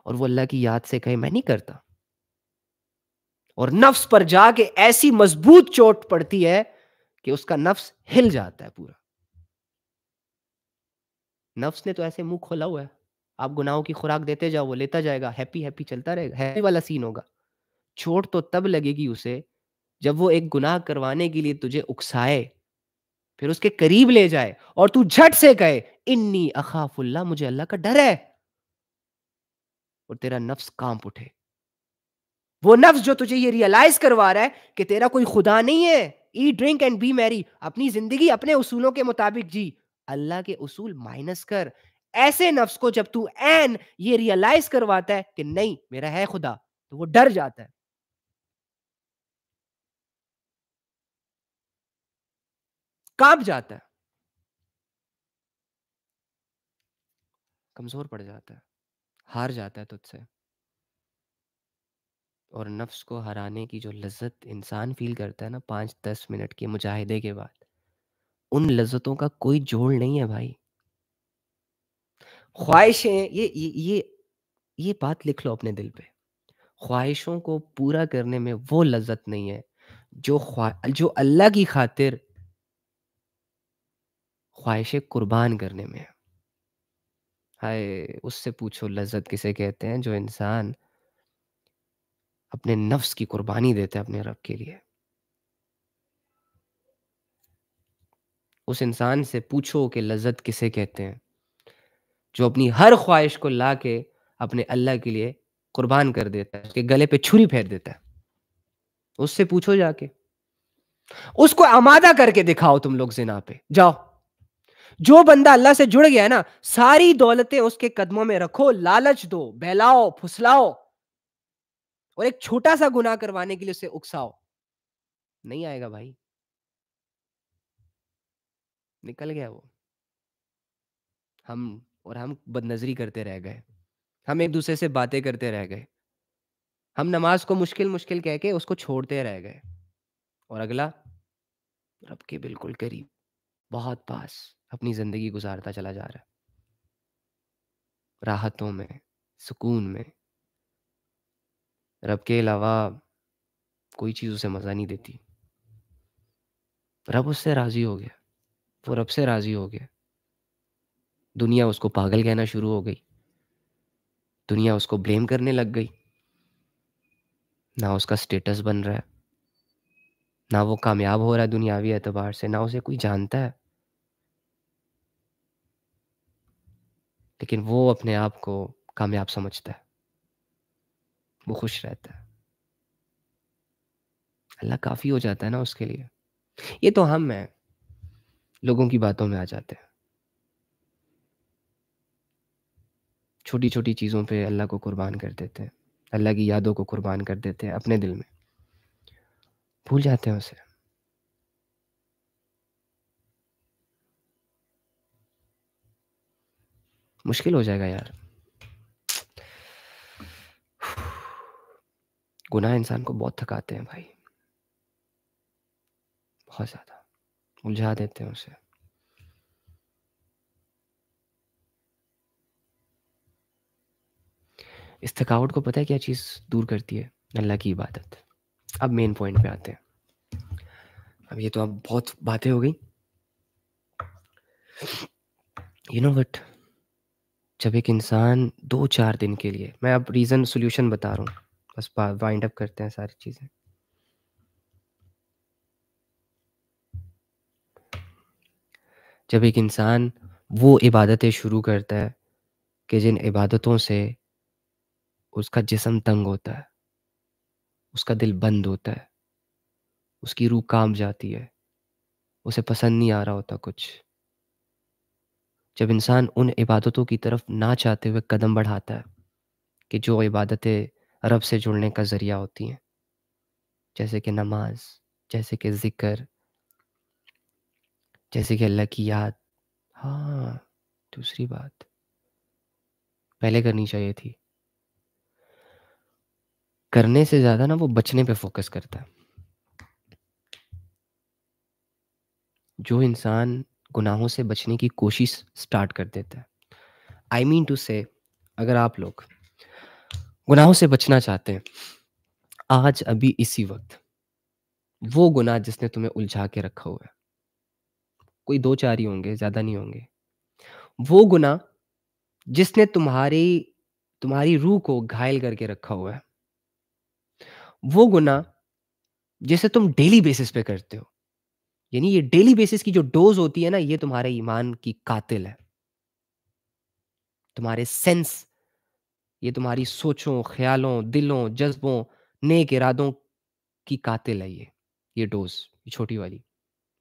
اور وہ اللہ کی یاد سے کہے میں نہیں کرتا، اور نفس پر جا کے ایسی مضبوط چوٹ پڑتی ہے کہ اس کا نفس ہل جاتا ہے پورا۔ نفس نے تو ایسے منہ کھولا ہوا ہے، آپ گناہوں کی خوراک دیتے جاؤ، وہ لیتا جائے گا، ہیپی ہیپی چلتا رہے گا، ہیپی والا سین ہوگا۔ چوٹ تو تب لگے گی اسے جب وہ ایک گناہ کروانے کے لیے تجھے اکسائے، پھر اس کے قریب لے جائے اور تو جھٹ سے کہے انی اخاف اللہ، مجھے اللہ کا ڈر ہے، اور تیرا نفس کانپ اٹھے۔ وہ نفس جو تجھے یہ ریئلائز کروا رہا ہے کہ تیرا کوئی خدا نہیں ہے، ایٹ ڈرنک اینڈ بی میری، اپنی زندگی اپنے اصولوں کے مطابق جی، اللہ کے اصول مائنس کر، ایسے نفس کو جب تو این یہ ریئلائز کرواتا ہے کہ نہیں میرا ہے خدا، تو وہ ڈر جاتا ہے، کانپ جاتا ہے، کمزور پڑ جاتا ہے، ہار جاتا ہے تجھ سے۔ اور نفس کو ہرانے کی جو لذت انسان فیل کرتا ہے نا 5-10 منٹ کے مجاہدے کے بعد، ان لذتوں کا کوئی جوڑ نہیں ہے بھائی. خواہشیں یہ بات لکھ لو اپنے دل پہ. خواہشوں کو پورا کرنے میں وہ لذت نہیں ہے جو اللہ کی خاطر خواہشیں قربان کرنے میں ہے. ہائے اس سے پوچھو لذت کسے کہتے ہیں جو انسان اپنے نفس کی قربانی دیتا ہے اپنے رب کے لیے. اس انسان سے پوچھو کہ لذت کسے کہتے ہیں جو اپنی ہر خواہش کو لا کے اپنے اللہ کے لیے قربان کر دیتا ہے, اس کے گلے پہ چھری پھیر دیتا ہے. اس سے پوچھو جا کے. اس کو آمادہ کر کے دکھاؤ تم لوگ زنا پہ. جاؤ, جو بندہ اللہ سے جڑ گیا ہے نا, ساری دولتیں اس کے قدموں میں رکھو, لالچ دو, بہلاؤ, پھسلاؤ, اور ایک چھوٹا سا گناہ کروانے کے لیے اسے اکساؤ. نہیں آئے گا بھائی, نکل گیا وہ. ہم بد نظری کرتے رہ گئے, ہم ایک دوسرے سے باتیں کرتے رہ گئے, ہم نماز کو مشکل مشکل کہہ کے اس کو چھوڑتے رہ گئے, اور اگلا رب کے بالکل قریب, بہت پاس اپنی زندگی گزارتا چلا جا رہا ہے, راحتوں میں, سکون میں. رب کے علاوہ کوئی چیز اسے مزہ نہیں دیتی. رب اس سے راضی ہو گیا, وہ رب سے راضی ہو گیا. دنیا اس کو پاگل کہنا شروع ہو گئی, دنیا اس کو بلیم کرنے لگ گئی. نہ اس کا سٹیٹس بن رہا ہے, نہ وہ کامیاب ہو رہا ہے دنیاوی اعتبار سے, نہ اسے کوئی جانتا ہے. لیکن وہ اپنے آپ کو کامیاب سمجھتا ہے, وہ خوش رہتا ہے. اللہ کافی ہو جاتا ہے نا اس کے لیے. یہ تو ہم ہیں, لوگوں کی باتوں میں آ جاتے ہیں, چھوٹی چھوٹی چیزوں پہ اللہ کو قربان کر دیتے ہیں, اللہ کی یادوں کو قربان کر دیتے ہیں اپنے دل میں, بھول جاتے ہیں اسے. مشکل ہو جائے گا یار. گناہ انسان کو بہت تھکاتے ہیں بھائی, بہت زیادہ الجھا دیتے ہیں اسے. اس تھکاوٹ کو پتہ ہے کیا چیز دور کرتی ہے؟ اللہ کی عبادت. اب مین پوائنٹ پہ آتے ہیں. اب یہ تو اب بہت باتیں ہو گئی. یو نو وٹ, جب ایک انسان 2-4 دن کے لیے, میں اب ریزن سولوشن بتا رہا ہوں, بس وائنڈ اپ کرتے ہیں ساری چیزیں. جب ایک انسان وہ عبادتیں شروع کرتا ہے کہ جن عبادتوں سے اس کا جسم تنگ ہوتا ہے, اس کا دل بند ہوتا ہے, اس کی روح کانپ جاتی ہے, اسے پسند نہیں آ رہا ہوتا کچھ, جب انسان ان عبادتوں کی طرف نہ چاہتے ہوئے قدم بڑھاتا ہے کہ جو عبادتیں رب سے جڑنے کا ذریعہ ہوتی ہیں, جیسے کہ نماز, جیسے کہ ذکر, جیسے کہ اللہ کی یاد. ہاں, دوسری بات پہلے کرنی چاہیے تھی. کرنے سے زیادہ نا وہ بچنے پہ فوکس کرتا ہے. جو انسان گناہوں سے بچنے کی کوشش سٹارٹ کر دیتا ہے, آئی مین ٹو سے, اگر آپ لوگ گناہوں سے بچنا چاہتے ہیں آج ابھی اسی وقت, وہ گناہ جس نے تمہیں الجھا کے رکھا ہوا ہے, کوئی 2-4 ہی ہوں گے, زیادہ نہیں ہوں گے, وہ گناہ جس نے تمہاری روح کو گھائل کر کے رکھا ہوا ہے, وہ گناہ جسے تم ڈیلی بیسس پہ کرتے ہو, یعنی یہ ڈیلی بیسس کی جو ڈوز ہوتی ہے نا, یہ تمہارے ایمان کی قاتل ہے. تمہارے سینس, یہ تمہاری سوچوں, خیالوں, دلوں, جذبوں, نیک ارادوں کی قاتل ہے. یہ ڈوز, یہ چھوٹی والی.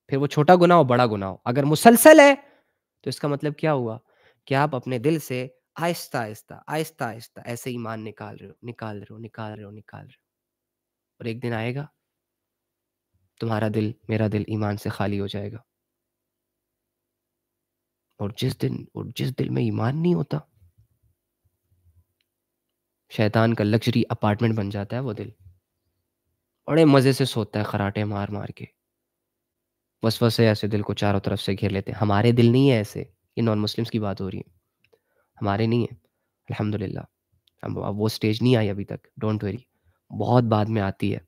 پھر وہ چھوٹا گناہ ہو بڑا گناہ ہو, اگر مسلسل ہے تو اس کا مطلب کیا ہوا کہ آپ اپنے دل سے آہستہ آہستہ آہستہ آہستہ ایسے ایمان نکال رہے ہو. اور ایک دن آئے گا تمہارا دل, میرا دل ایمان سے خالی ہو جائے گا. اور جس دل میں ایمان نہیں ہوتا, شیطان کا لگژری اپارٹمنٹ بن جاتا ہے وہ دل. بڑے مزے سے سوتا ہے خراٹے مار مار کے, وسوسے ایسے دل کو چاروں طرف سے گھیر لیتے ہیں. ہمارے دل نہیں ہے ایسے، یہ نان مسلمس کی بات ہو رہی ہے، ہمارے نہیں ہے الحمدللہ. اب وہ سٹیج نہیں آئی ابھی تک، ڈونٹ وری، بہت بعد میں آتی ہے،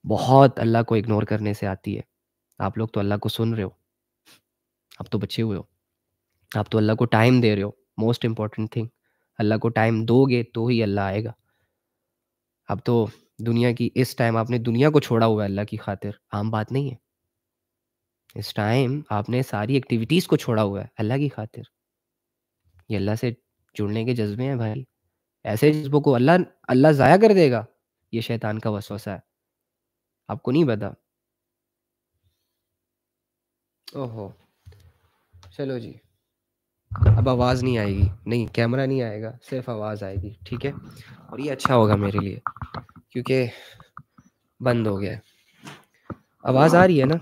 بہت اللہ کو اگنور کرنے سے آتی ہے. آپ لوگ تو اللہ کو سن رہے ہو، آپ تو بچے ہوئے ہو، آپ تو اللہ کو ٹائم دے رہے ہو. موسٹ امپورٹنٹ تھنگ، اللہ کو ٹائم دو گے تو ہی اللہ آئے گا. اب تو دنیا کی اس ٹائم آپ نے دنیا کو چھوڑا ہوا ہے اللہ کی خاطر، عام بات نہیں ہے. اس ٹائم آپ نے ساری ایکٹیویٹیز کو چھوڑا ہوا ہے اللہ کی خاطر. یہ اللہ سے جڑنے کے جذبے ہیں بھائی. ایسے جذبوں کو اللہ اللہ ضائع کر دے گا. یہ شیطان کا وسوسہ ہے، آپ کو نہیں پتا. اوہو، چلو جی، اب آواز نہیں آئے گی، نہیں کیمرہ نہیں آئے گا، صرف آواز آئے گی، ٹھیک ہے. اور یہ اچھا ہوگا میرے لیے کیونکہ بند ہو گیا ہے. آواز آ رہی ہے نا؟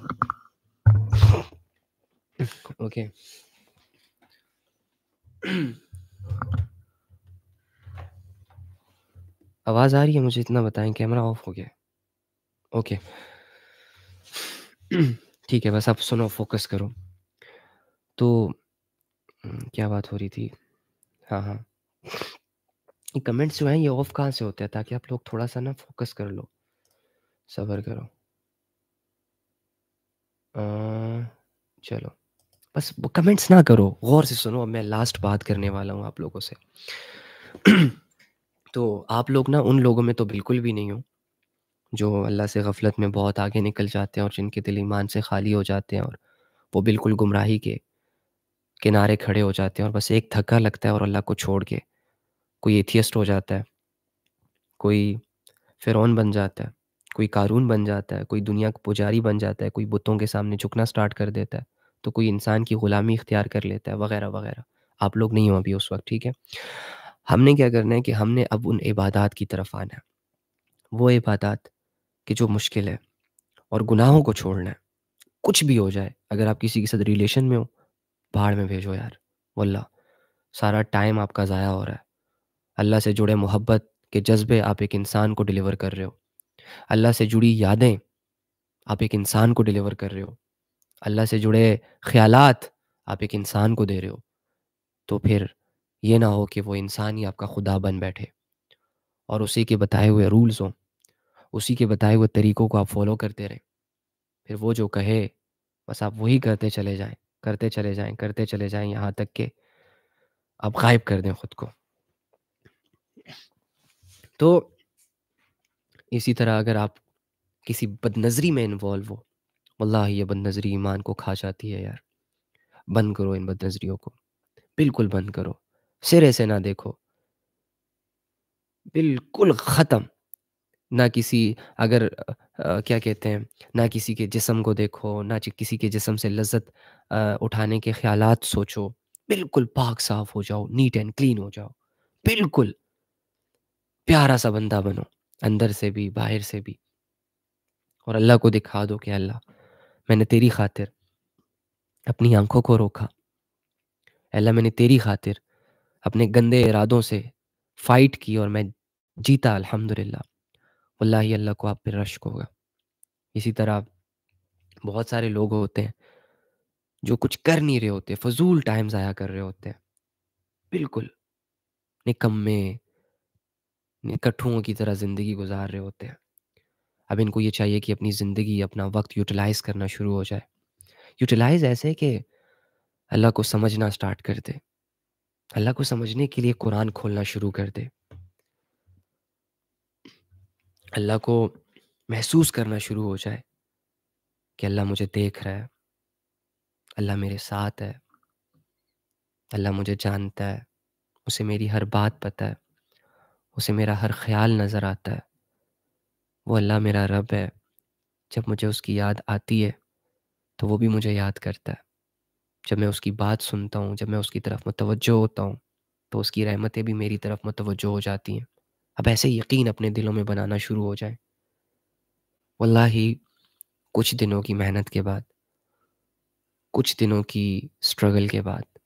اوکے. آواز آ رہی ہے مجھے اتنا بتائیں، کیمرہ آف ہو گیا. اوکے ٹھیک ہے، بس آپ سنو، فوکس کرو. تو کیا بات ہو رہی تھی؟ ہاں ہاں، یہ کمنٹس جو ہیں یہ آف کہاں سے ہوتے ہیں تاکہ آپ لوگ تھوڑا سا نا فوکس کر لو، صبر کرو. چلو بس کمنٹس نہ کرو، غور سے سنو. اب میں لاسٹ بات کرنے والا ہوں آپ لوگوں سے. تو آپ لوگ نا ان لوگوں میں تو بالکل بھی نہیں ہو جو اللہ سے غفلت میں بہت آگے نکل جاتے ہیں اور جن کے دل ایمان سے خالی ہو جاتے ہیں اور وہ بالکل گمراہی کے کنارے کھڑے ہو جاتے ہیں اور بس ایک دھکا لگتا ہے اور اللہ کو چھوڑ کے کوئی ایتھیسٹ ہو جاتا ہے، کوئی فرعون بن جاتا ہے، کوئی قارون بن جاتا ہے، کوئی دنیا کا پجاری بن جاتا ہے، کوئی بتوں کے سامنے جھکنا سٹارٹ کر دیتا ہے، تو کوئی انسان کی غلامی اختیار کر لیتا ہے، وغیرہ وغیرہ. آپ لوگ نہیں ہو ابھی اس وقت، ٹھیک ہے. ہم نے کیا کرنا ہے کہ ہم نے اب ان عبادات کی طرف آنا ہے، وہ عبادات کہ جو مشکل ہے، اور گناہوں کو چھوڑنا ہے. کچھ بھی ہو جائے، اگر آپ کسی کے ساتھ ریلیشن میں ہو، بھاڑ میں بھیجو یار، واللہ سارا ٹائم آپ کا ضائع ہو رہا ہے. اللہ سے جڑے محبت کے جذبے آپ ایک انسان کو ڈیلیور کر رہے ہو. اللہ سے جڑی یادیں آپ ایک انسان کو ڈیلیور کر رہے ہو. اللہ سے جڑے خیالات آپ ایک انسان کو دے رہے ہو. تو پھر یہ نہ ہو کہ وہ انسان ہی آپ کا خدا بن بیٹھے اور اسی کے بتائے ہوئے رولز ہوں، اسی کے بتائے ہوئے طریقوں کو آپ فالو کرتے رہیں. پھر وہ جو کہے بس آپ وہی کرتے چلے جائیں، کرتے چلے جائیں، کرتے چلے جائیں، یہاں تک کہ آپ غائب کر دیں خود کو. تو اسی طرح اگر آپ کسی بد نظری میں انوالو ہو، واللہ یہ بد نظری ایمان کو کھا جاتی ہے یار. بند کرو ان بد نظریوں کو، بالکل بند کرو، سرے سے نہ دیکھو، بالکل ختم. نہ کسی اگر کیا کہتے ہیں، نہ کسی کے جسم کو دیکھو، نہ کسی کے جسم سے لذت اٹھانے کے خیالات سوچو. بالکل پاک صاف ہو جاؤ، نیٹ اینڈ کلین ہو جاؤ، بالکل پیارا سا بندہ بنو، اندر سے بھی باہر سے بھی. اور اللہ کو دکھا دو کہ اللہ میں نے تیری خاطر اپنی آنکھوں کو روکا، اللہ میں نے تیری خاطر اپنے گندے ارادوں سے فائٹ کی اور میں جیتا الحمدللہ. واللہ اللہ کو آپ پہ رشک ہوگا. اسی طرح بہت سارے لوگ ہوتے ہیں جو کچھ کر نہیں رہے ہوتے، فضول ٹائم ضائع کر رہے ہوتے ہیں، بالکل نکمے نکٹھوؤں کی طرح زندگی گزار رہے ہوتے ہیں. اب ان کو یہ چاہیے کہ اپنی زندگی، اپنا وقت یوٹیلائز کرنا شروع ہو جائے. یوٹیلائز ایسے کہ اللہ کو سمجھنا سٹارٹ کر دے، اللہ کو سمجھنے کے لیے قرآن کھولنا شروع کر دے، اللہ کو محسوس کرنا شروع ہو جائے کہ اللہ مجھے دیکھ رہا ہے، اللہ میرے ساتھ ہے، اللہ مجھے جانتا ہے، اسے میری ہر بات پتہ ہے، اسے میرا ہر خیال نظر آتا ہے. وہ اللہ میرا رب ہے، جب مجھے اس کی یاد آتی ہے تو وہ بھی مجھے یاد کرتا ہے. جب میں اس کی بات سنتا ہوں، جب میں اس کی طرف متوجہ ہوتا ہوں تو اس کی رحمتیں بھی میری طرف متوجہ ہو جاتی ہیں. اب ایسے یقین اپنے دلوں میں بنانا شروع ہو جائے. واللہ کچھ دنوں کی محنت کے بعد، کچھ دنوں کی سٹرگل کے بعد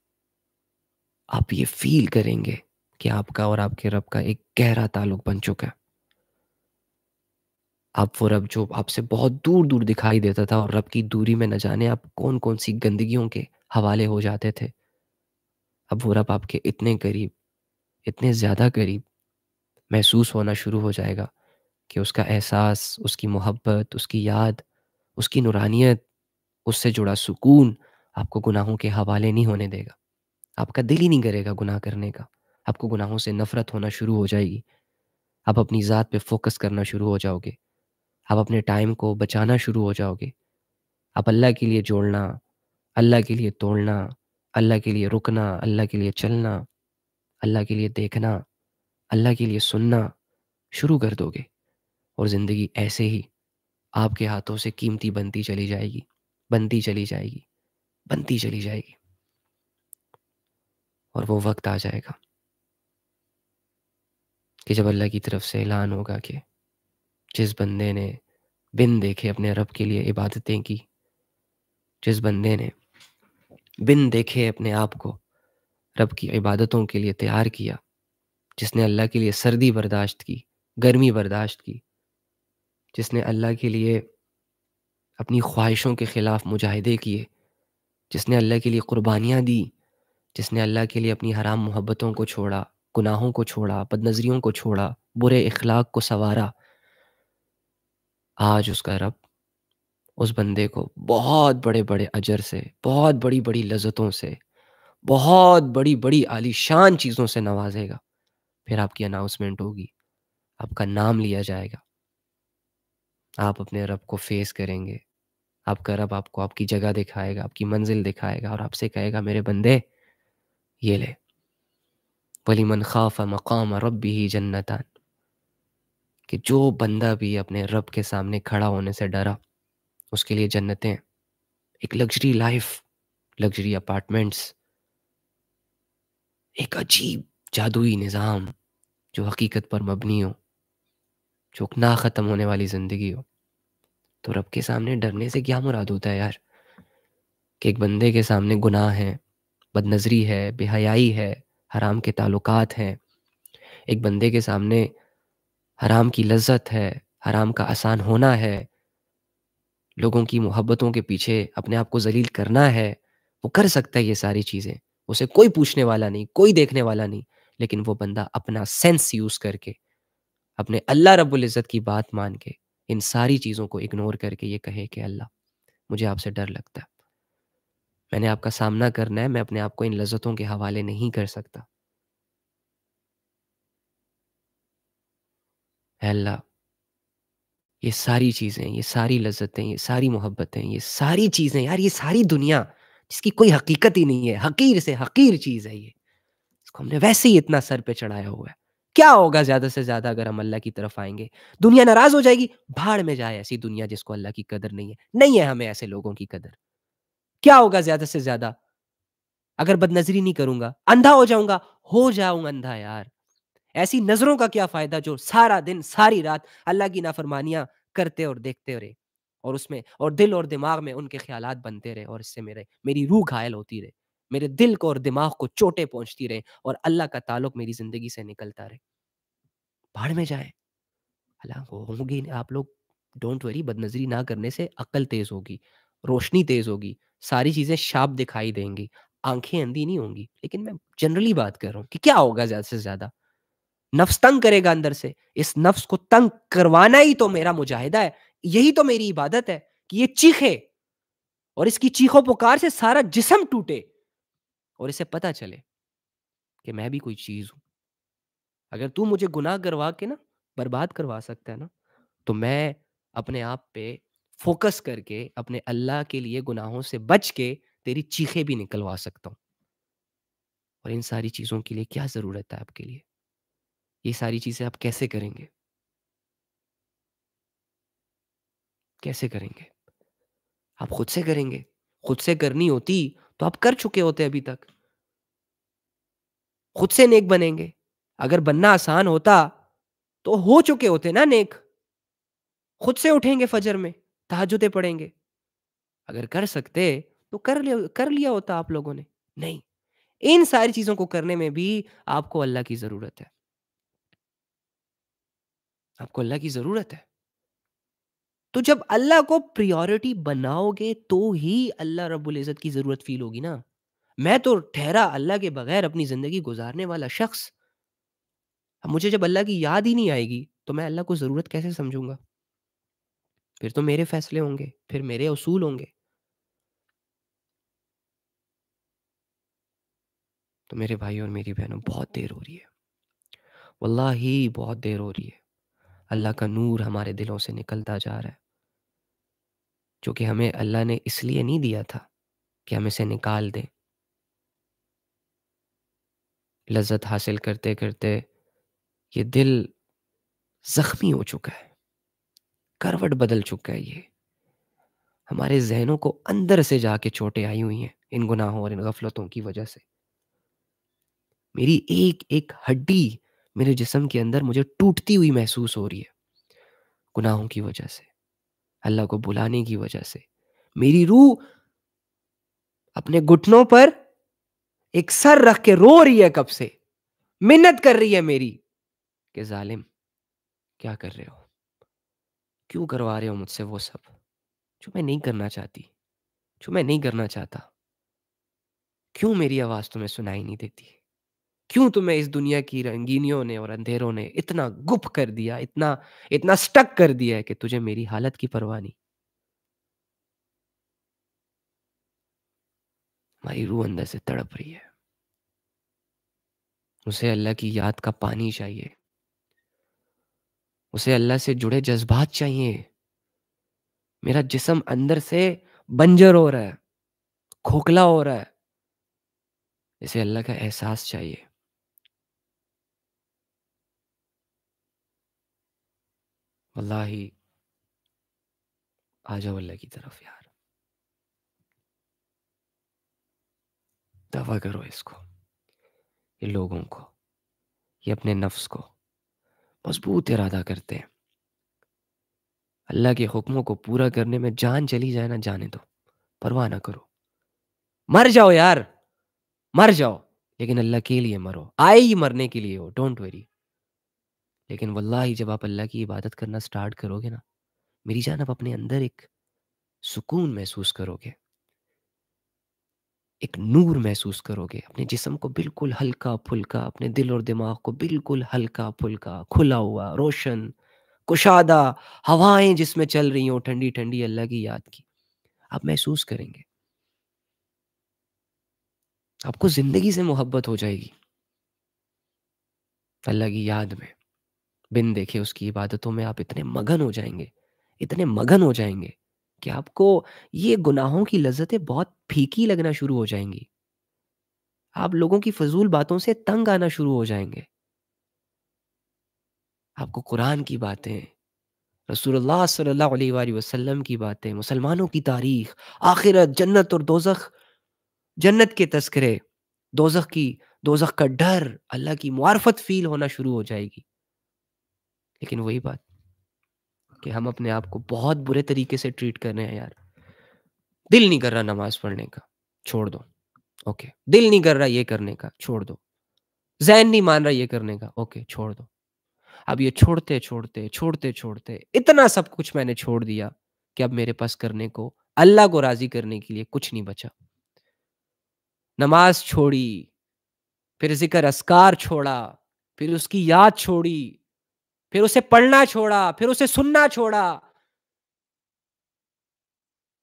آپ یہ فیل کریں گے کہ آپ کا اور آپ کے رب کا ایک گہرا تعلق بن چکا ہے. آپ وہ رب جو آپ سے بہت دور دور دکھائی دیتا تھا، اور رب کی دوری میں نہ جانے آپ کون کون سی گندگیوں کے حوالے ہو جاتے تھے، اب وہ رب آپ کے اتنے قریب، اتنے زیادہ قریب محسوس ہونا شروع ہو جائے گا کہ اس کا احساس، اس کی محبت، اس کی یاد، اس کی نورانیت، اس سے جڑا سکون آپ کو گناہوں کے حوالے نہیں ہونے دے گا۔ آپ کا دل ہی نہیں کرے گا گناہ کرنے کا، آپ کو گناہوں سے نفرت ہونا شروع ہو جائے گی، آپ اپنی ذات پہ فوکس کرنا شروع ہو جاؤ گے، آپ اپنے ٹائم کو بچانا شروع ہو جاؤ گے، آپ اللہ کے لیے جوڑنا، اللہ کے لیے توڑنا، اللہ کے لیے رکنا، اللہ کے لیے چلنا، اللہ کے لیے دیکھنا، اللہ کے لیے سننا شروع کر دو گے، اور زندگی ایسے ہی آپ کے ہاتھوں سے قیمتی بنتی چلی جائے گی، بنتی چلی جائے گی، بنتی چلی جائے گی، اور وہ وقت آ جائے گا کہ جب اللہ کی طرف سے اعلان ہوگا کہ جس بندے نے بن دیکھے اپنے رب کے لیے عبادتیں کی، جس بندے نے بن دیکھے اپنے آپ کو رب کی عبادتوں کے لیے تیار کیا، جس نے اللہ کے لیے سردی برداشت کی، گرمی برداشت کی، جس نے اللہ کے لیے اپنی خواہشوں کے خلاف مجاہدے کیے، جس نے اللہ کے لیے قربانیاں دی، جس نے اللہ کے لیے اپنی حرام محبتوں کو چھوڑا، گناہوں کو چھوڑا، بد نظریوں کو چھوڑا، برے اخلاق کو سنوارا، آج اس کا رب اس بندے کو بہت بڑے بڑے اجر سے، بہت بڑی بڑی لذتوں سے، بہت بڑی بڑی عالی شان چیزوں سے نوازے گا۔ پھر آپ کی اناؤنسمنٹ ہوگی، آپ کا نام لیا جائے گا، آپ اپنے رب کو فیس کریں گے، آپ کا رب آپ کو آپ کی جگہ دکھائے گا، آپ کی منزل دکھائے گا، اور آپ سے کہے گا میرے بندے یہ لے، وَلِمَنْ خَافَ مَقَامَ رَبِّهِ جَنَّتان، کہ جو بندہ بھی اپنے رب کے سامنے کھڑا ہونے سے ڈرا، اس کے لیے جنتیں، ایک لگژری لائف، لگژری اپارٹمنٹس، ایک عجیب جادوئی نظام جو حقیقت پر مبنی ہو، جو نہ ختم ہونے والی زندگی ہو۔ تو رب کے سامنے ڈرنے سے کیا مراد ہوتا ہے یار؟ کہ ایک بندے کے سامنے گناہ ہے، بد نظری ہے، بے حیائی ہے، حرام کے تعلقات ہیں، ایک بندے کے سامنے حرام کی لذت ہے، حرام کا آسان ہونا ہے، لوگوں کی محبتوں کے پیچھے اپنے آپ کو ذلیل کرنا ہے، وہ کر سکتا ہے یہ ساری چیزیں، اسے کوئی پوچھنے والا نہیں، کوئی دیکھنے والا نہیں، لیکن وہ بندہ اپنا سینس یوز کر کے، اپنے اللہ رب العزت کی بات مان کے، ان ساری چیزوں کو اگنور کر کے یہ کہے کہ اللہ مجھے آپ سے ڈر لگتا ہے، میں نے آپ کا سامنا کرنا ہے، میں اپنے آپ کو ان لذتوں کے حوالے نہیں کر سکتا، اے اللہ یہ ساری چیزیں، یہ ساری لذتیں، یہ ساری محبتیں، یہ ساری چیزیں یار، یہ ساری دنیا جس کی کوئی حقیقت ہی نہیں ہے، حقیر سے حقیر چیز ہے یہ، اس کو ہم نے ویسے ہی اتنا سر پہ چڑھایا ہوا ہے، کیا ہوگا زیادہ سے زیادہ اگر ہم اللہ کی طرف آئیں گے؟ دنیا ناراض ہو جائے گی، بھاڑ میں جائے ایسی دنیا جس کو اللہ کی قدر نہیں ہے، نہیں ہے ہمیں ایسے لوگوں کی قدر، کیا ہوگا زیادہ سے زیادہ اگر بد نظری نہیں کروں گا، اندھا ہو جاؤں اندھا یار، ایسی نظروں کا کیا فائدہ جو سارا دن ساری رات اللہ کی نافرمانیاں کرتے اور دیکھتے رہے، اور اس میں اور دل اور دماغ میں ان کے خیالات بنتے رہے، اور اس سے میری روح گھائل ہوتی رہے، میرے دل کو اور دماغ کو چوٹیں پہنچتی رہے، اور اللہ کا تعلق میری زندگی سے نکلتا رہے، بھاڑ میں جائیں، اللہ وہ ہوں گی آپ لوگ، ڈونٹ وری، بد نظری نہ کرنے سے عقل تیز ہوگی، روشنی تیز ہوگی، ساری چیزیں شارپ دکھائی دیں گی، آنکھیں اندھی نہیں ہوں گی، لیکن میں جنرلی بات کر رہا ہوں کہ کیا ہوگا زیادہ سے زیادہ، نفس تنگ کرے گا اندر سے، اس نفس کو تنگ کروانا ہی تو میرا مجاہدہ ہے، یہی تو میری عبادت ہے کہ یہ چیخے، اور اس کی چیخوں پکار سے سارا جسم ٹوٹے، اور اسے پتا چلے کہ میں بھی کوئی چیز ہوں، اگر تو مجھے گناہ کروا کے نا برباد کروا سکتا ہے نا، تو میں اپنے آپ پہ فوکس کر کے اپنے اللہ کے لیے گناہوں سے بچ کے تیری چیخیں بھی نکلوا سکتا ہوں، اور ان ساری چیزوں کے لیے کیا ضرورت ہے آپ کے لیے؟ یہ ساری چیزیں آپ کیسے کریں گے؟ کیسے کریں گے؟ آپ خود سے کریں گے، خود سے کرنی ہوتی تو آپ کر چکے ہوتے ابھی تک، خود سے نیک بنیں گے، اگر بننا آسان ہوتا تو ہو چکے ہوتے نا نیک، خود سے اٹھیں گے فجر میں، تہجدیں پڑھیں گے، اگر کر سکتے تو کر لیا ہوتا آپ لوگوں نے، نہیں، ان ساری چیزوں کو کرنے میں بھی آپ کو اللہ کی ضرورت ہے، آپ کو اللہ کی ضرورت ہے، تو جب اللہ کو پریورٹی بناؤ گے تو ہی اللہ رب العزت کی ضرورت فیل ہوگی نا. میں تو ٹھہرا اللہ کے بغیر اپنی زندگی گزارنے والا شخص. اب مجھے جب اللہ کی یاد ہی نہیں آئے گی تو میں اللہ کو ضرورت کیسے سمجھوں گا؟ پھر تو میرے فیصلے ہوں گے، پھر میرے اصول ہوں گے. تو میرے بھائی اور میری بہنوں، بہت دیر ہو رہی ہے، واللہ ہی بہت دیر ہو رہی ہے. اللہ کا نور ہمارے دلوں سے نکلتا جا رہا ہے، جو کہ ہمیں اللہ نے اس لیے نہیں دیا تھا کہ ہم اسے نکال دیں. لذت حاصل کرتے کرتے یہ دل زخمی ہو چکا ہے، کروٹ بدل چکا ہے. یہ ہمارے ذہنوں کو اندر سے جا کے چوٹیں آئی ہوئی ہیں ان گناہوں اور ان غفلتوں کی وجہ سے. میری ایک ایک ہڈی میرے جسم کے اندر مجھے ٹوٹتی ہوئی محسوس ہو رہی ہے، گناہوں کی وجہ سے، اللہ کو بلانے کی وجہ سے. میری روح اپنے گھٹنوں پر ایک سر رکھ کے رو رہی ہے، کب سے منت کر رہی ہے میری کہ ظالم کیا کر رہے ہو، کیوں کروا رہے ہو مجھ سے وہ سب جو میں نہیں کرنا چاہتی، جو میں نہیں کرنا چاہتا. کیوں میری آواز تمہیں سنائی نہیں دیتی؟ کیوں تمہیں اس دنیا کی رنگینیوں نے اور اندھیروں نے اتنا گپ کر دیا، اتنا اتنا سٹک کر دیا ہے کہ تجھے میری حالت کی پرواہ نہیں؟ ہماری روح اندر سے تڑپ رہی ہے. اسے اللہ کی یاد کا پانی چاہیے، اسے اللہ سے جڑے جذبات چاہیے. میرا جسم اندر سے بنجر ہو رہا ہے، کھوکھلا ہو رہا ہے. اسے اللہ کا احساس چاہیے. واللہ آ جاؤ اللہ کی طرف یار، دعویٰ کرو اس کو، یہ لوگوں کو، یہ اپنے نفس کو. مضبوط ارادہ کرتے ہیں، اللہ کے حکموں کو پورا کرنے میں جان چلی جائے نا جانے دو، پرواہ نہ کرو. مر جاؤ یار، مر جاؤ، لیکن اللہ کے لیے مرو. آئے ہی مرنے کے لیے ہو، ڈونٹ ویری. لیکن واللہ جب آپ اللہ کی عبادت کرنا سٹارٹ کرو گے نا میری جان، آپ اپنے اندر ایک سکون محسوس کرو گے، ایک نور محسوس کرو گے. اپنے جسم کو بالکل ہلکا پھلکا، اپنے دل اور دماغ کو بالکل ہلکا پھلکا، کھلا ہوا، روشن، کشادہ، ہوائیں جس میں چل رہی ہوں ٹھنڈی ٹھنڈی اللہ کی یاد کی، آپ محسوس کریں گے. آپ کو زندگی سے محبت ہو جائے گی اللہ کی یاد میں. بن دیکھے اس کی عبادتوں میں آپ اتنے مگن ہو جائیں گے، اتنے مگن ہو جائیں گے کہ آپ کو یہ گناہوں کی لذتیں بہت پھیکی لگنا شروع ہو جائیں گی. آپ لوگوں کی فضول باتوں سے تنگ آنا شروع ہو جائیں گے. آپ کو قرآن کی باتیں، رسول اللہ صلی اللہ علیہ وآلہ وسلم کی باتیں، مسلمانوں کی تاریخ، آخرت، جنت اور دوزخ، جنت کے تذکرے، دوزخ کا ڈر، اللہ کی معرفت فیل ہونا شروع ہو جائے گی. لیکن وہی بات کہ ہم اپنے آپ کو بہت برے طریقے سے ٹریٹ کر رہے ہیں یار. دل نہیں کر رہا نماز پڑھنے کا، چھوڑ دو. اوکے. دل نہیں کر رہا یہ کرنے کا، چھوڑ دو. ذہن نہیں مان رہا یہ کرنے کا، اوکے چھوڑ دو. اب یہ چھوڑتے چھوڑتے چھوڑتے چھوڑتے اتنا سب کچھ میں نے چھوڑ دیا کہ اب میرے پاس کرنے کو، اللہ کو راضی کرنے کے لیے کچھ نہیں بچا. نماز چھوڑی، پھر ذکر اذکار چھوڑا، پھر اس کی یاد چھوڑی، پھر اسے پڑھنا چھوڑا، پھر اسے سننا چھوڑا،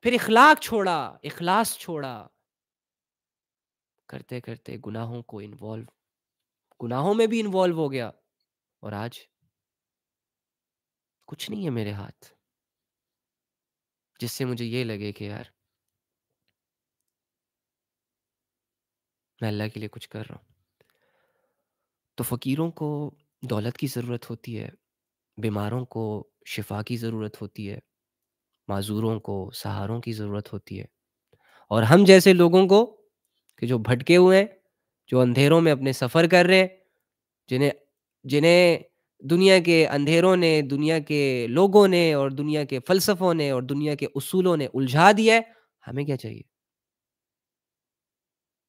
پھر اخلاق چھوڑا، اخلاص چھوڑا. کرتے کرتے گناہوں میں بھی انوالو ہو گیا. اور آج کچھ نہیں ہے میرے ہاتھ جس سے مجھے یہ لگے کہ یار میں اللہ کے لیے کچھ کر رہا ہوں. تو فقیروں کو دولت کی ضرورت ہوتی ہے، بیماروں کو شفا کی ضرورت ہوتی ہے، معذوروں کو سہاروں کی ضرورت ہوتی ہے. اور ہم جیسے لوگوں کو کہ جو بھٹکے ہوئے ہیں، جو اندھیروں میں اپنے سفر کر رہے ہیں، جنہیں جنہیں دنیا کے اندھیروں نے، دنیا کے لوگوں نے اور دنیا کے فلسفوں نے اور دنیا کے اصولوں نے الجھا دیا ہے، ہمیں کیا چاہیے؟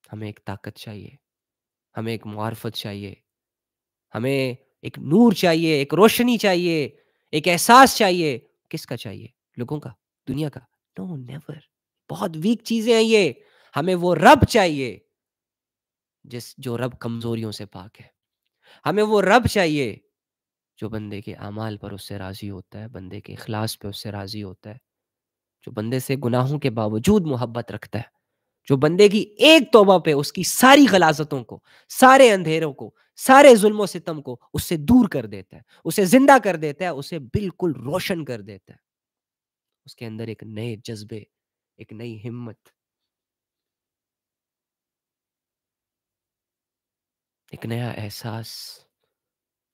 ہمیں ایک طاقت چاہیے، ہمیں ایک معرفت چاہیے، ہمیں ایک نور چاہیے، ایک روشنی چاہیے، ایک احساس چاہیے. کس کا چاہیے؟ لوگوں کا، دنیا کا؟ نو نیور. بہت ویک چیزیں ہیں یہ. ہمیں وہ رب چاہیے جو رب کمزوریوں سے پاک ہے. ہمیں وہ رب چاہیے جو بندے کے اعمال پر اس سے راضی ہوتا ہے، بندے کے اخلاص پہ اس سے راضی ہوتا ہے، جو بندے سے گناہوں کے باوجود محبت رکھتا ہے، جو بندے کی ایک توبہ پہ اس کی ساری غلاظتوں کو، سارے اندھیروں کو، سارے ظلم و ستم کو اس سے دور کر دیتا ہے، اسے زندہ کر دیتا ہے، اسے بالکل روشن کر دیتا ہے. اس کے اندر ایک نئے جذبے، ایک نئی ہمت، ایک نیا احساس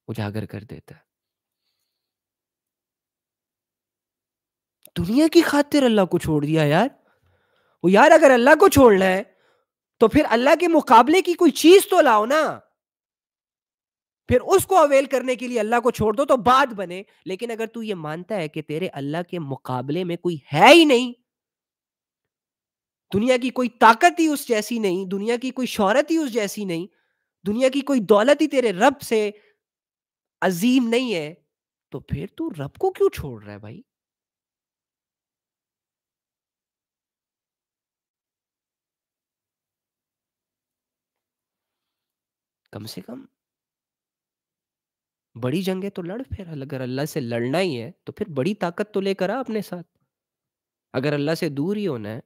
اجاگر کر دیتا ہے. دنیا کی خاطر اللہ کو چھوڑ دیا یار. وہ یار اگر اللہ کو چھوڑنا ہے تو پھر اللہ کے مقابلے کی کوئی چیز تو لاؤ نا. پھر اس کو اویل کرنے کے لیے اللہ کو چھوڑ دو تو بات بنے. لیکن اگر تو یہ مانتا ہے کہ تیرے اللہ کے مقابلے میں کوئی ہے ہی نہیں، دنیا کی کوئی طاقت ہی اس جیسی نہیں، دنیا کی کوئی شہرت ہی اس جیسی نہیں، دنیا کی کوئی دولت ہی تیرے رب سے عظیم نہیں ہے، تو پھر تو رب کو کیوں چھوڑ رہا ہے بھائی؟ کم سے کم بڑی جنگیں تو لڑ. پھر اگر اللہ سے لڑنا ہی ہے تو پھر بڑی طاقت تو لے کر آ اپنے ساتھ. اگر اللہ سے دور ہی ہونا ہے